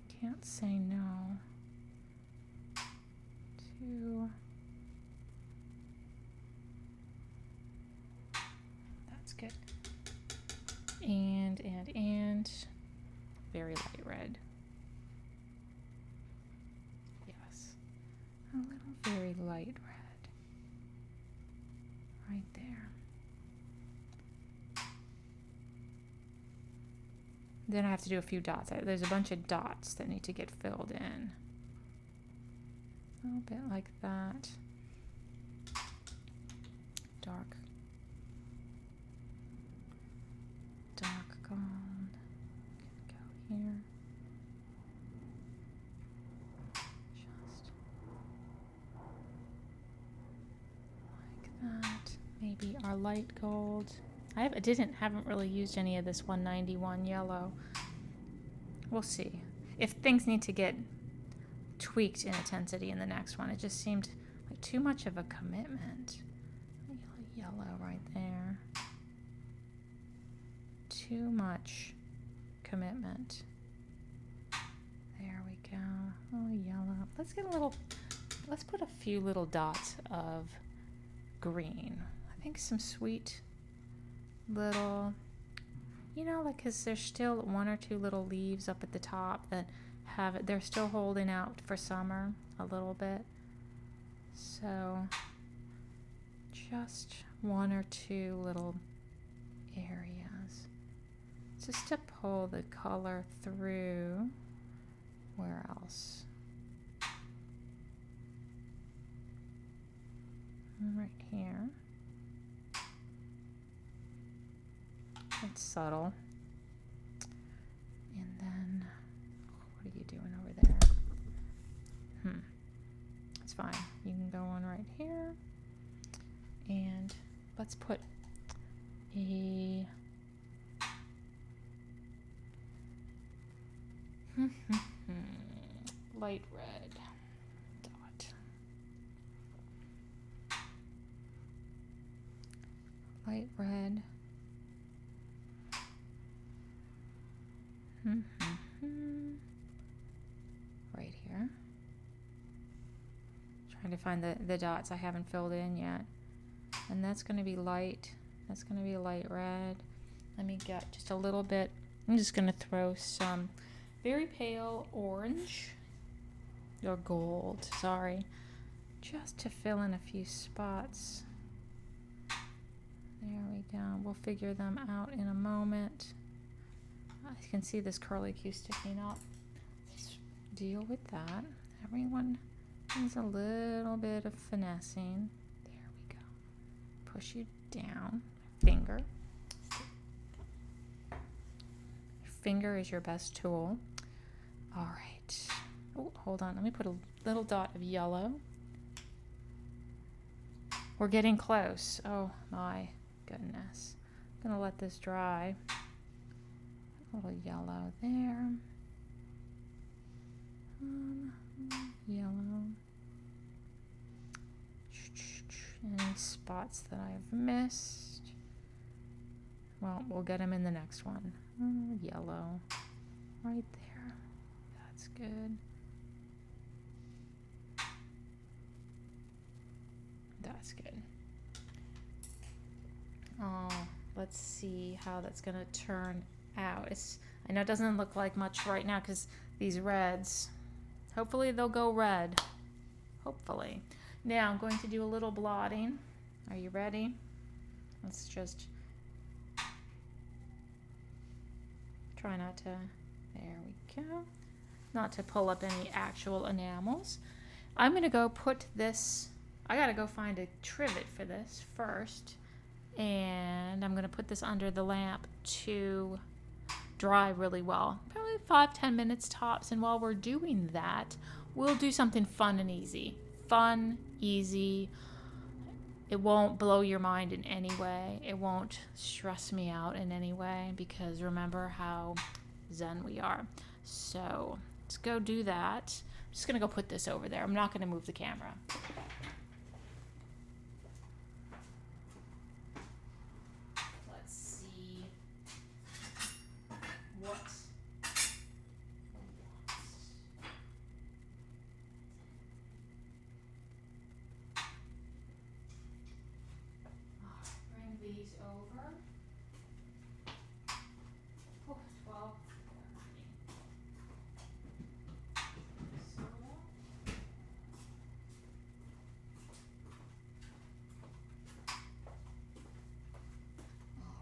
You can't say no to. That's good. And very light red. Yes. A little very light red. Right there. Then I have to do a few dots. There's a bunch of dots that need to get filled in. A little bit like that. Dark gold. Go here. Just like that. Maybe our light gold. I haven't really used any of this 191 yellow. We'll see. If things need to get tweaked in intensity in the next one, it just seemed like too much of a commitment. Yellow right there. Too much commitment. There we go. Oh, yellow. Let's put a few little dots of green. I think some sweet little, like, because there's still one or two little leaves up at the top that they're still holding out for summer a little bit. So just one or two little areas. Just to pull the color through. Where else? Right here. It's subtle. And then, what are you doing over there? It's fine. You can go on right here. And let's put a light red dot. Light red. Right here. Trying to find the dots I haven't filled in yet. And that's going to be light. That's going to be light red. Let me get just a little bit. I'm just going to throw some very pale orange or gold, sorry, just to fill in a few spots. There we go. We'll figure them out in a moment. I can see this curly Q sticking up. Let's deal with that. Everyone needs a little bit of finessing. There we go. Push you down. Finger. Your finger is your best tool. All right. Oh, hold on. Let me put a little dot of yellow. We're getting close. Oh my goodness. I'm gonna let this dry. A little yellow there. Yellow. Any spots that I've missed? Well, we'll get them in the next one. Yellow. Right there. That's good. That's good. Oh, let's see how that's going to turn out. I know it doesn't look like much right now because these reds, hopefully they'll go red. Hopefully. Now I'm going to do a little blotting. Are you ready? Let's just try not to, there we go. Not to pull up any actual enamels. I'm going to go put this, I got to go find a trivet for this first. And I'm going to put this under the lamp to dry really well. Probably 5-10 minutes tops. And while we're doing that, we'll do something fun and easy. Fun, easy. It won't blow your mind in any way. It won't stress me out in any way because remember how zen we are. So let's go do that. I'm just going to go put this over there. I'm not going to move the camera. Let's see what these over. Oh, 12.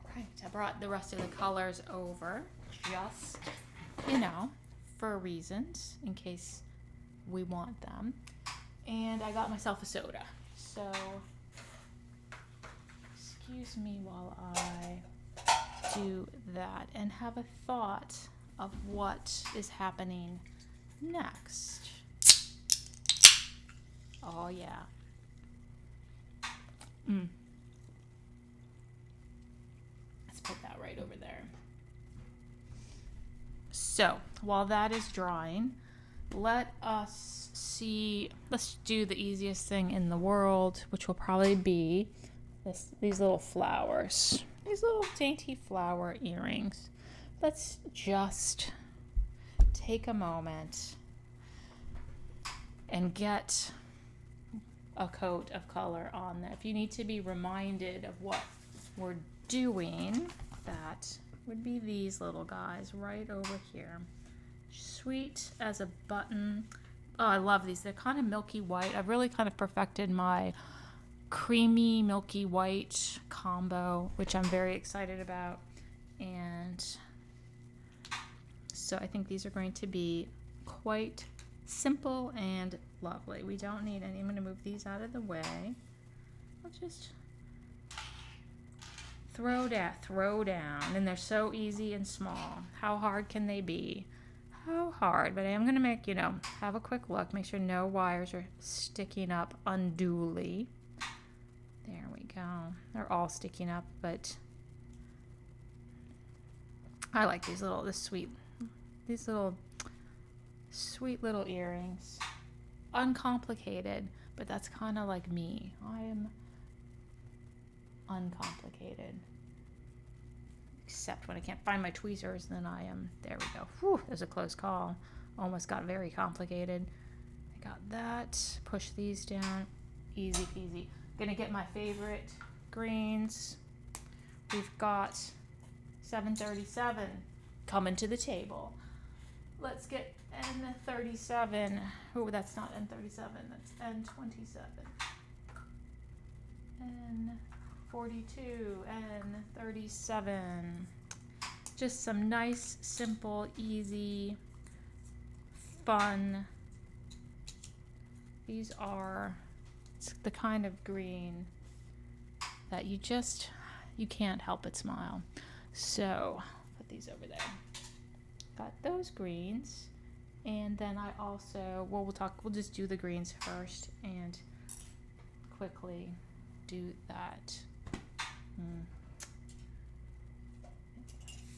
All right, I brought the rest of the colors over just, for reasons, in case we want them. And I got myself a soda. So excuse me while I do that and have a thought of what is happening next. Oh yeah. Let's put that right over there. So while that is drying, let's do the easiest thing in the world, which will probably be these little flowers, these little dainty flower earrings. Let's just take a moment and get a coat of color on that. If you need to be reminded of what we're doing, that would be these little guys right over here. Sweet as a button. Oh, I love these. They're kind of milky white. I've really kind of perfected my creamy milky white combo, which I'm very excited about. And so I think these are going to be quite simple and lovely. We don't need any. I'm going to move these out of the way. I'll just throw down. And they're so easy and small. How hard can they be? How hard? But I am going to make, have a quick look. Make sure no wires are sticking up unduly. There we go. They're all sticking up, but I like these little sweet little earrings. Uncomplicated, but that's kind of like me. I am uncomplicated. Except when I can't find my tweezers, then I am, there we go. Whew, there's a close call. Almost got very complicated. I got that. Push these down. Easy peasy. Gonna get my favorite greens. We've got 737 coming to the table. Let's get N37. Oh, that's not N37. That's N27. N42, N37. Just some nice, simple, easy, fun. These are the kind of green that you can't help but smile. So put these over there. Got those greens. And then I also, we'll just do the greens first and quickly do that.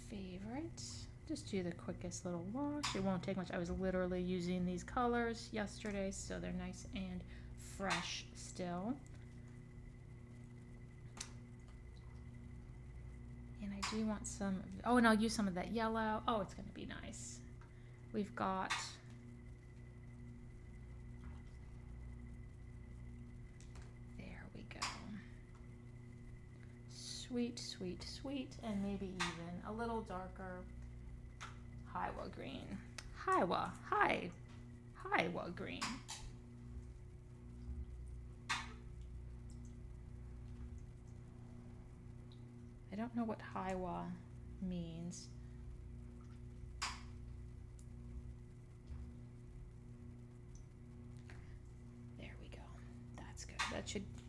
Favorite. Just do the quickest little wash. It won't take much. I was literally using these colors yesterday, so they're nice and fresh still. Do you want some? Oh, and I'll use some of that yellow. Oh, it's going to be nice. We've got... There we go. Sweet, sweet, sweet. And maybe even a little darker Hiwa green. Hiwa green. I don't know what Hiwa means. There we go. That's good.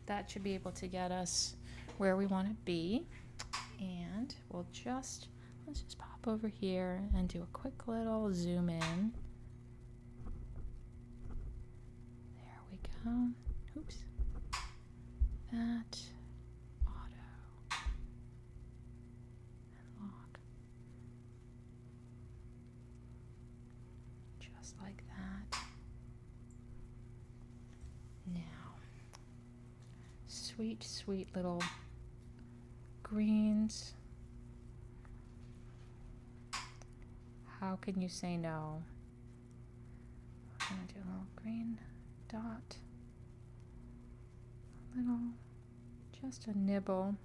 That should be able to get us where we want to be. And let's just pop over here and do a quick little zoom in. There we go. Oops. That. Like that. Now, sweet, sweet little greens. How can you say no? I'm gonna do a little green dot. A little, just a nibble.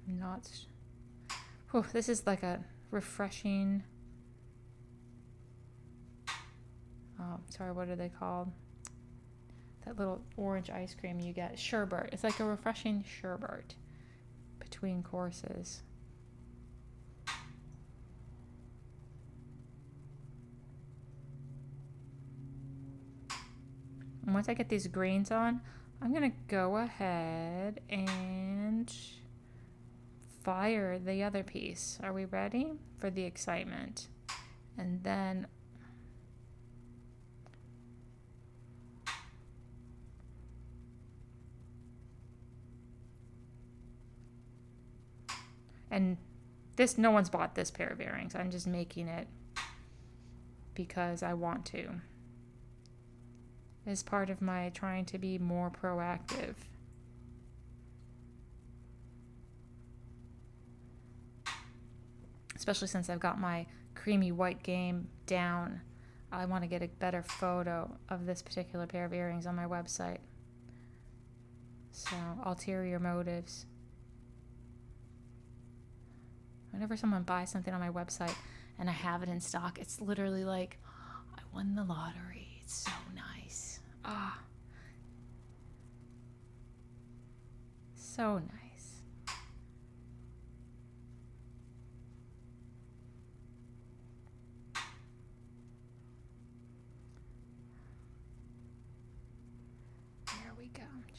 Not. Oh, this is like a refreshing. Oh, sorry, what are they called? That little orange ice cream you get. Sherbet. It's like a refreshing sherbet between courses. And once I get these greens on, I'm going to go ahead and fire the other piece. Are we ready for the excitement? And then this, no one's bought this pair of earrings. I'm just making it because I want to. As part of my trying to be more proactive. Especially since I've got my creamy white game down. I want to get a better photo of this particular pair of earrings on my website. So, ulterior motives. Whenever someone buys something on my website and I have it in stock, it's literally like, I won the lottery. It's so nice. Ah. So nice.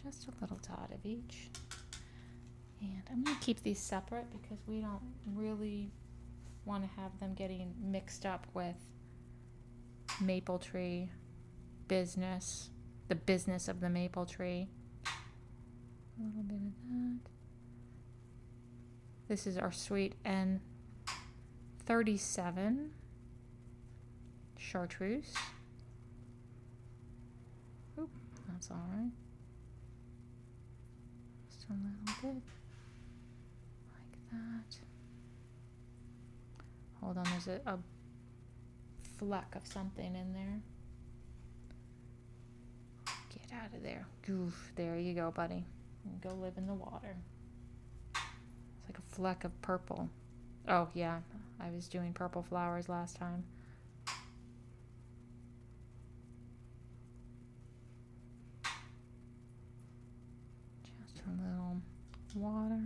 Just a little dot of each. And I'm going to keep these separate because we don't really want to have them getting mixed up with maple tree business, the business of the maple tree. A little bit of that. This is our sweet N37 chartreuse. Oop, that's all right. A little bit like that. Hold on, there's a fleck of something in there. Get out of there. Goof. There you go, buddy. Go live in the water. It's like a fleck of purple. Oh, yeah. I was doing purple flowers last time. A little water.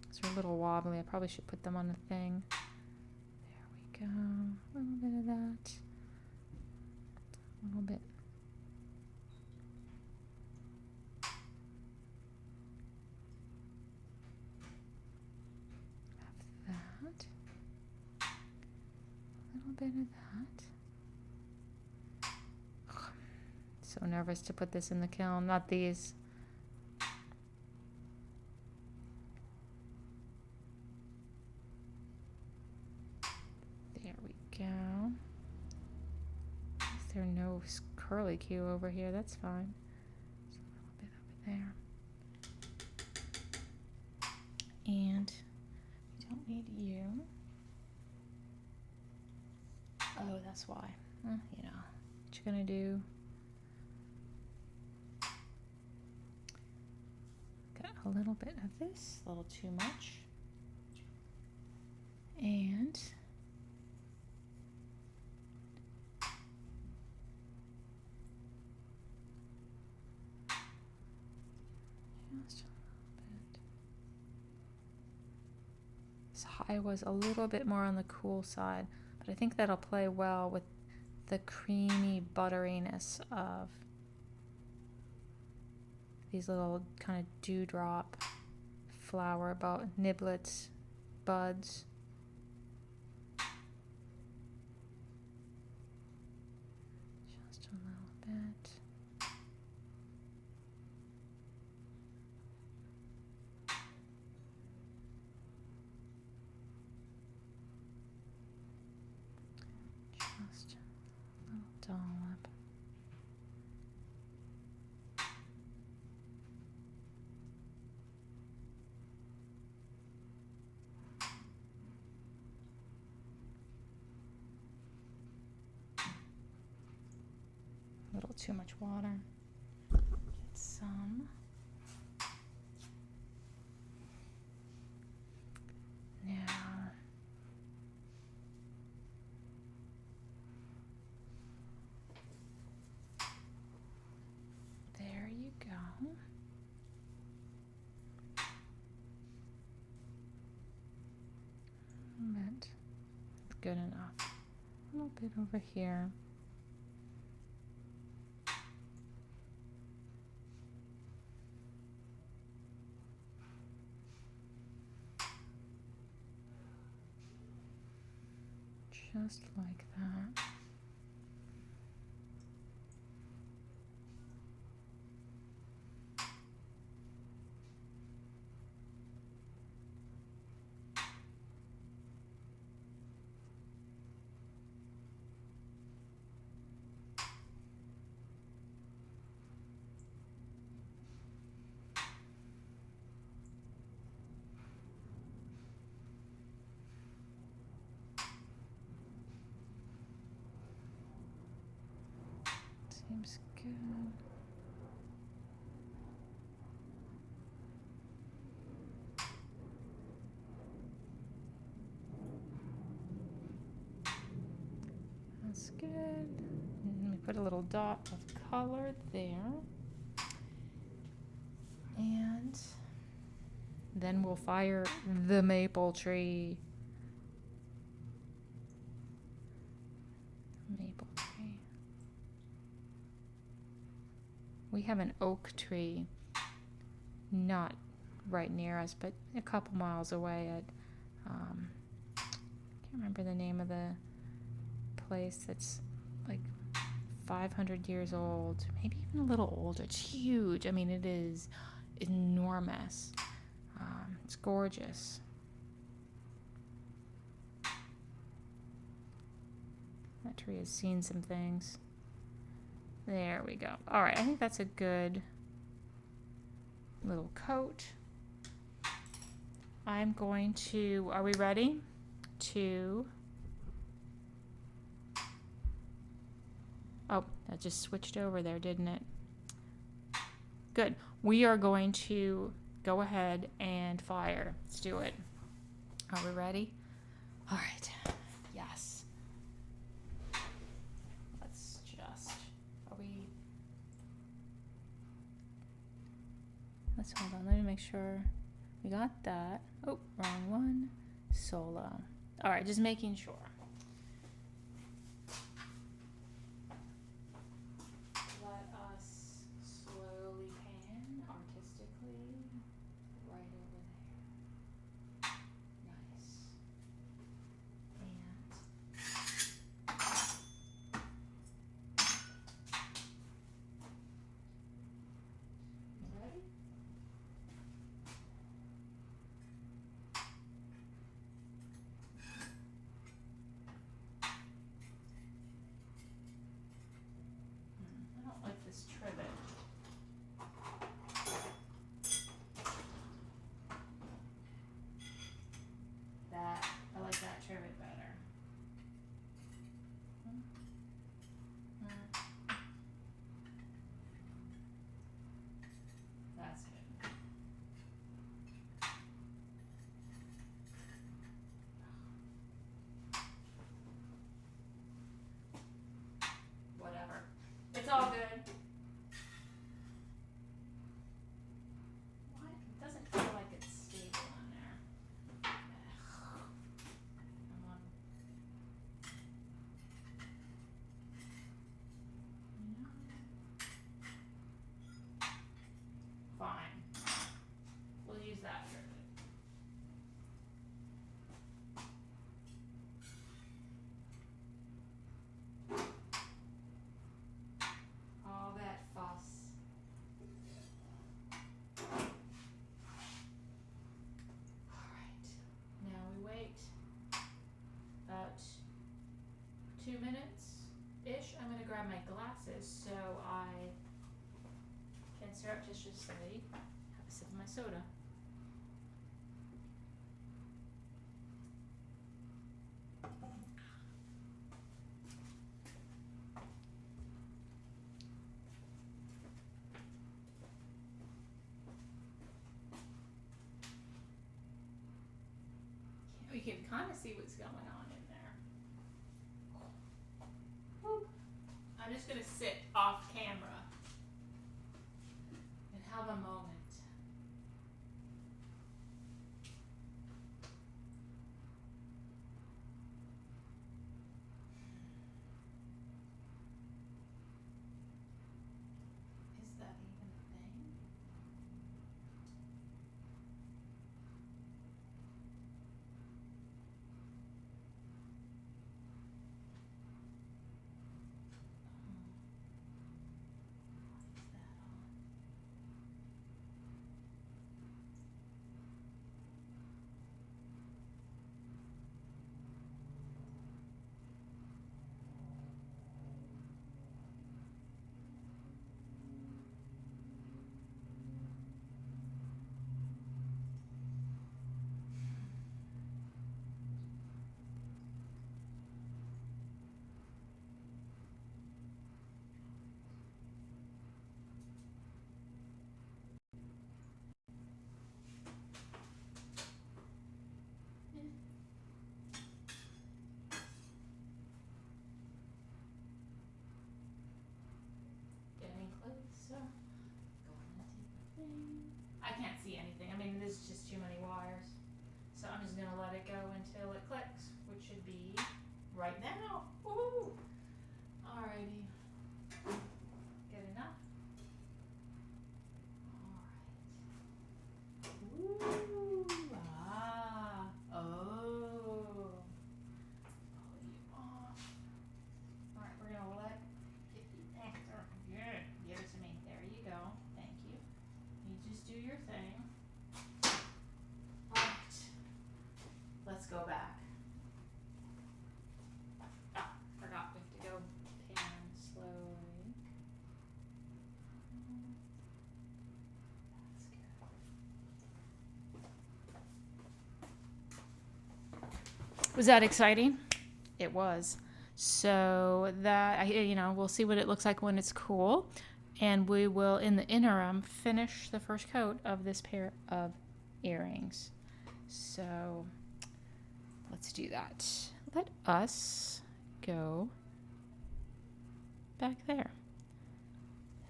These are a little wobbly. I probably should put them on the thing. There we go. A little bit of that. A little bit. Of that. A little bit of that. So nervous to put this in the kiln. Not these. Go. There's no curly Q over here. That's fine. Just a little bit over there. And we don't need you. Oh, that's why. You know, what you're gonna do. Got a little bit of this, a little too much. And just a little bit. This high was a little bit more on the cool side, but I think that'll play well with the creamy butteriness of these little kind of dewdrop flower niblets, buds. Just a little bit. Just a little dollop. A little too much water. Get some. Now, there you go. But it's good enough. A little bit over here. Just like that. Seems good. That's good. And we put a little dot of color there. And then we'll fire the maple tree. Maple tree. We have an oak tree not right near us, but a couple miles away at, can't remember the name of the place that's like 500 years old, maybe even a little older. It's huge. I mean, it is enormous. It's gorgeous. That tree has seen some things. There we go. All right, I think that's a good little coat. I'm going to, are we ready to, oh, that just switched over there, didn't it? Good. We are going to go ahead and fire. Let's do it. Are we ready? All right. Yes. Let's just, are we, let's hold on. Let me make sure we got that. Oh, wrong one. Solo. All right, just making sure. Let us slowly pan artistically right over there. Nice. And ready? this trivet. I like that trivet better. That's good. Whatever. It's all good. What? It doesn't feel like it's stable in there. Come on. Fine. We'll use that for it. All that fuss. Alright. Now we wait about 2 minutes-ish. I'm going to grab my glasses so I can surreptitiously have a sip of my soda. We can kind of see what's going on in there. Whoop. I'm just going to sit off camera and have a moment. Is that even a thing? Getting closer. Going to the thing. I can't see anything. I mean, there's just too many wires. So I'm just going to let it go until it clicks, which should be right now. Woohoo! Alrighty. Good enough? Alright. Woo! Ah! Oh! Pull you off. Alright, we're going to get you back there. Good. Give it to me. There you go. Thank you. You just do your thing. Alright. Let's go back. Ah, forgot. We have to go pan slowly. That's good. Was that exciting? It was. So that, we'll see what it looks like when it's cool. And we will, in the interim, finish the first coat of this pair of earrings. So let's do that. Let us go back there.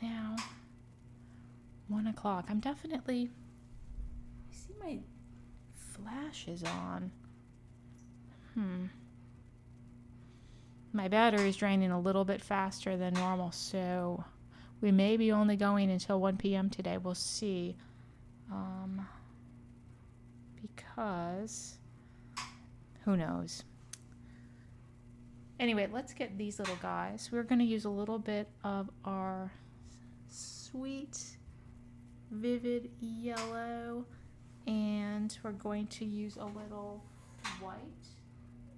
Now, 1 o'clock. I'm definitely, I see my flash is on. My battery is draining a little bit faster than normal, so we may be only going until 1 p.m. today. We'll see. Because who knows? Anyway, let's get these little guys. We're going to use a little bit of our sweet, vivid yellow, and we're going to use a little white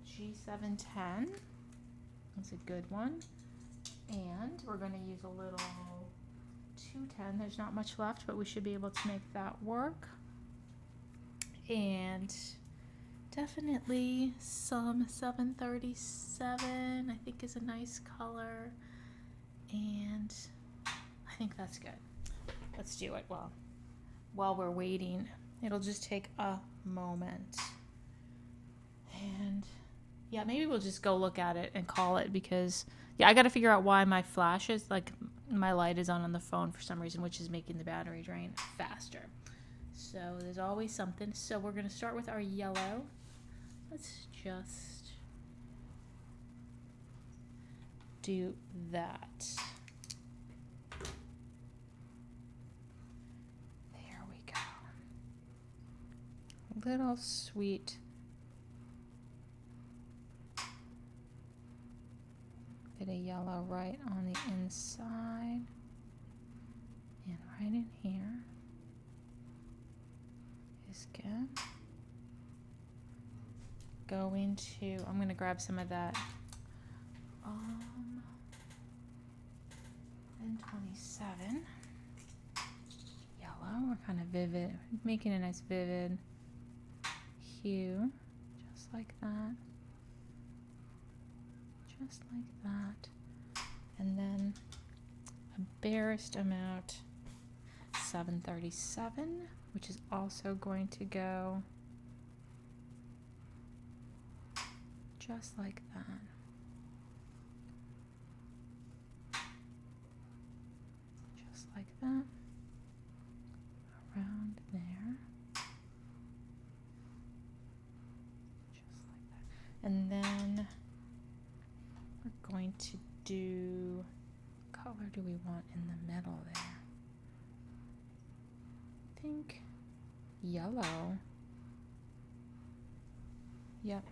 G710. That's a good one. And we're going to use a little 210. There's not much left, but we should be able to make that work. And definitely some 737, I think, is a nice color. And I think that's good. Let's do it while we're waiting. It'll just take a moment. And yeah, maybe we'll just go look at it and call it, because yeah, I got to figure out why my flash is like, my light is on the phone for some reason, which is making the battery drain faster. So there's always something. So we're going to start with our yellow. Let's just do that. There we go. Little sweet bit of yellow right on the inside and right in here is good. I'm going to grab some of that N27 yellow. We're kind of vivid, making a nice vivid hue, just like that. Just like that. And then a barest amount 737, which is also going to go just like that. Just like that. Around there. Just like that. And then we're going to do, what color do we want in the middle there? I think yellow. Yep.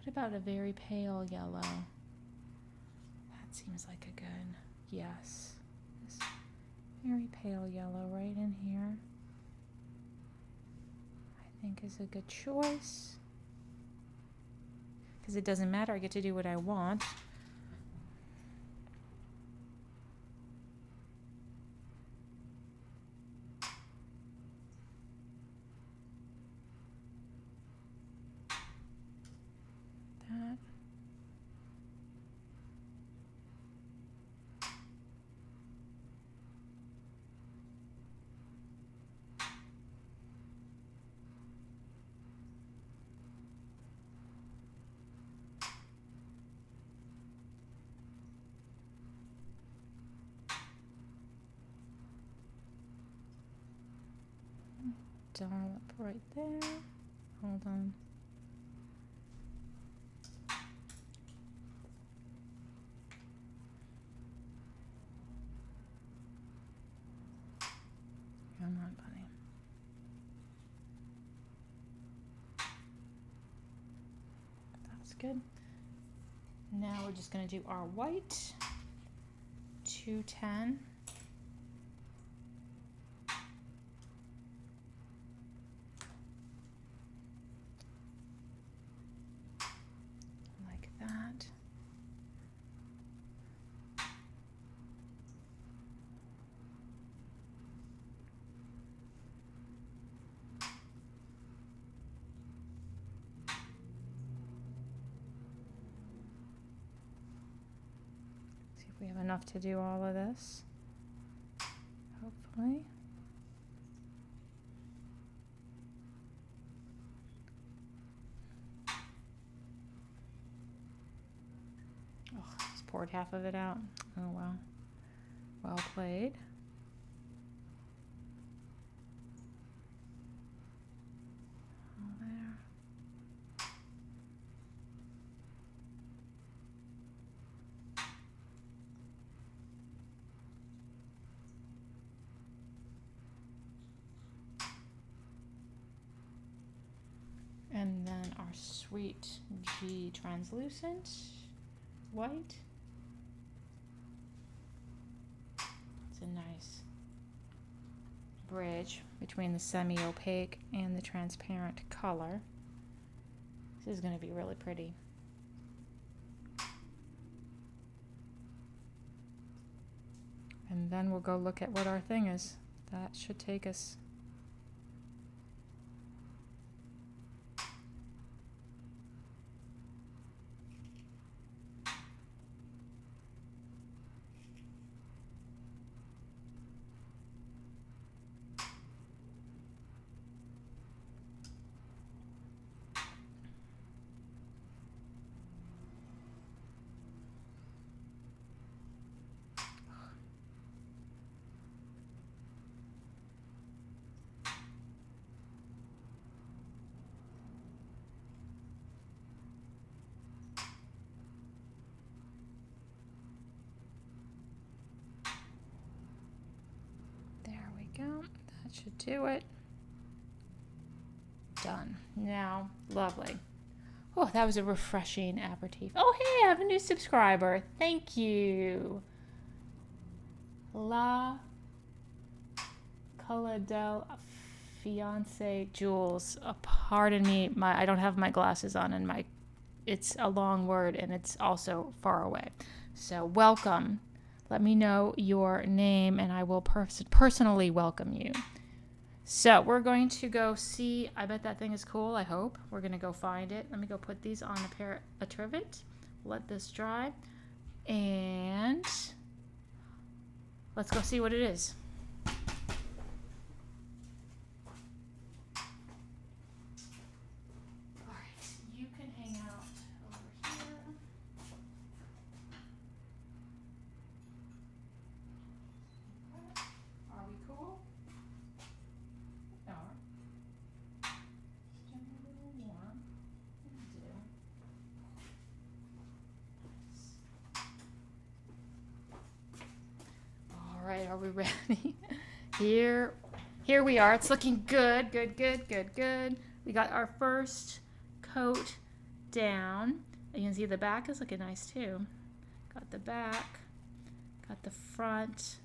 What about a very pale yellow? That seems like a good, yes. This very pale yellow right in here, I think, is a good choice. Because it doesn't matter, I get to do what I want. That. Dollop right there. Hold on. Come on, buddy. That's good. Now we're just going to do our white. 210. Like that. We have enough to do all of this, hopefully. Oh, just poured half of it out. Oh, well. Well played. All there. And then our sweet G translucent white. It's a nice bridge between the semi-opaque and the transparent color. This is going to be really pretty. And And then we'll go look at what our thing is. That should take us. Go. That should do it. Done. Now, lovely. Oh, that was a refreshing aperitif. Oh, hey, I have a new subscriber. Thank you. La Cola del Fiance Jules. Pardon me, I don't have my glasses on, and it's a long word, and it's also far away. So welcome. Let me know your name, and I will personally welcome you. So we're going to go see. I bet that thing is cool. I hope. We're going to go find it. Let me go put these on a trivet. Let this dry. And let's go see what it is. All right. You can hang out over here. Are we cool? No. Just getting a little warm. All right, are we ready? Here we are. It's looking good, good. We got our first coat down. You can see the back is looking nice too. Got the back, got the front.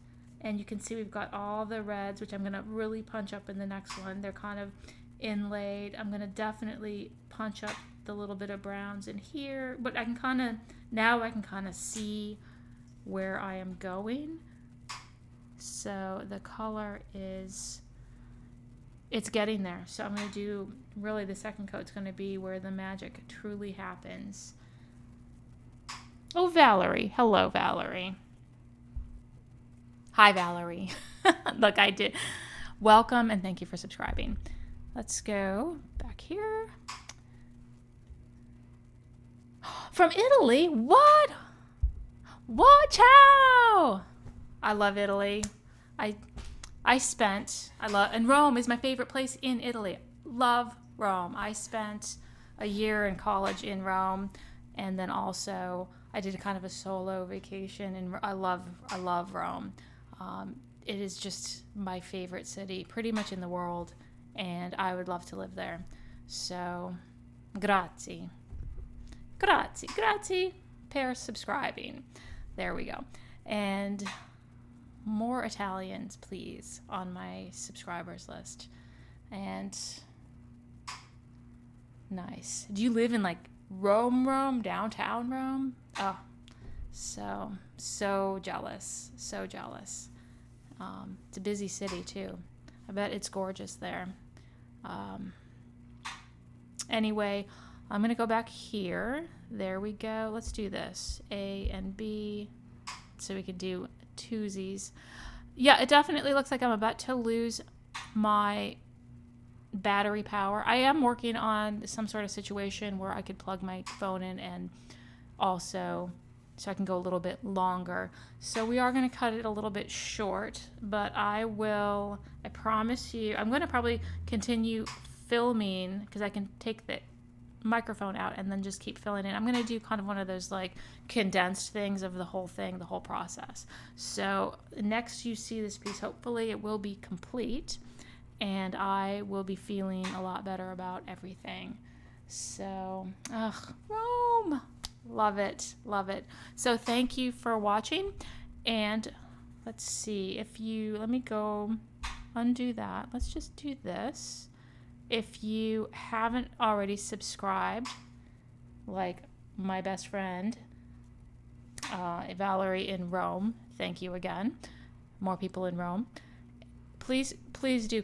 And you can see we've got all the reds, which I'm going to really punch up in the next one. They're kind of inlaid. I'm going to definitely punch up the little bit of browns in here. But I can kind of see where I am going. So the color it's getting there. So I'm going to do, really the second coat's going to be where the magic truly happens. Oh, Valerie. Hello, Valerie. Hi, Valerie. Look, I did. Welcome and thank you for subscribing. Let's go back here. From Italy? What? What? Ciao! I love Italy. And Rome is my favorite place in Italy. Love Rome. I spent a year in college in Rome, and then also I did kind of a solo vacation, and I love Rome. It is just my favorite city pretty much in the world, and I would love to live there. So, grazie per subscribing. There we go. And more Italians, please, on my subscribers list. And nice. Do you live in like Rome, downtown Rome? Oh, so jealous. It's a busy city too. I bet it's gorgeous there. Anyway, I'm going to go back here. There we go. Let's do this. A and B. So we can do twosies. Yeah, it definitely looks like I'm about to lose my battery power. I am working on some sort of situation where I could plug my phone in and also so I can go a little bit longer. So we are going to cut it a little bit short, but I promise you, I'm going to probably continue filming because I can take the microphone out and then just keep filling it. I'm going to do kind of one of those like condensed things of the whole thing, the whole process. So next you see this piece, hopefully it will be complete and I will be feeling a lot better about everything. So, Rome. Love it. So thank you for watching. And let's see let me go undo that. Let's just do this. If you haven't already subscribed, like my best friend, Valerie in Rome, thank you again. more people in Rome. Please do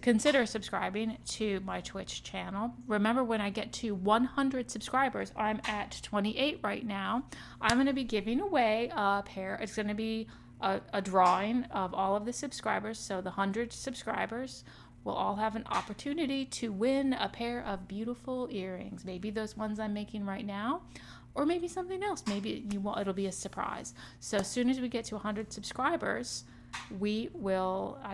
consider subscribing to my Twitch channel. Remember, when I get to 100 subscribers, I'm at 28 right now, I'm going to be giving away a pair. It's going to be a drawing of all of the subscribers. So the 100 subscribers will all have an opportunity to win a pair of beautiful earrings. Maybe those ones I'm making right now, or maybe something else. Maybe it'll be a surprise. So as soon as we get to 100 subscribers, I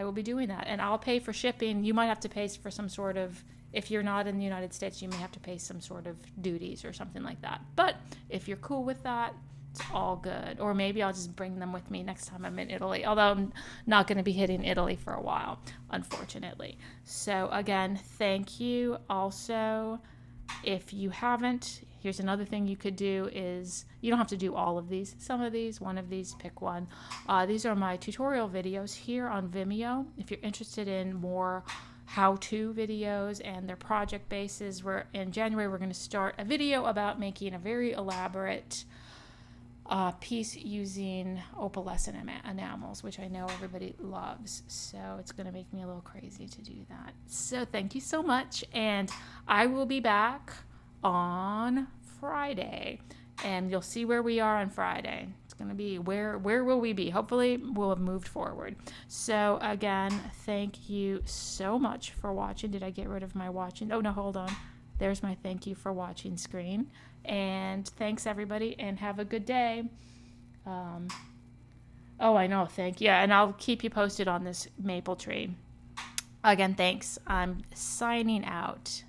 will be doing that, and I'll pay for shipping. You might have to pay for some sort of, if you're not in the United States, you may have to pay some sort of duties or something like that. But if you're cool with that, it's all good. Or maybe I'll just bring them with me next time I'm in Italy, although I'm not going to be hitting Italy for a while, unfortunately. So again, thank you. Also, if you haven't, here's another thing you could do is, you don't have to do all of these. Some of these, one of these, pick one. These are my tutorial videos here on Vimeo. If you're interested in more how-to videos and their project bases, in January we're going to start a video about making a very elaborate piece using opalescent enamels, which I know everybody loves. So it's going to make me a little crazy to do that. So thank you so much, and I will be back on Friday, and you'll see where we are on Friday. It's going to be where will we be? Hopefully we'll have moved forward. So again, thank you so much for watching. Did I get rid of my watching? Oh no, hold on. There's my thank you for watching screen. And thanks everybody, and have a good day. Oh, I know. Thank you. Yeah, and I'll keep you posted on this maple tree. Again, thanks. I'm signing out.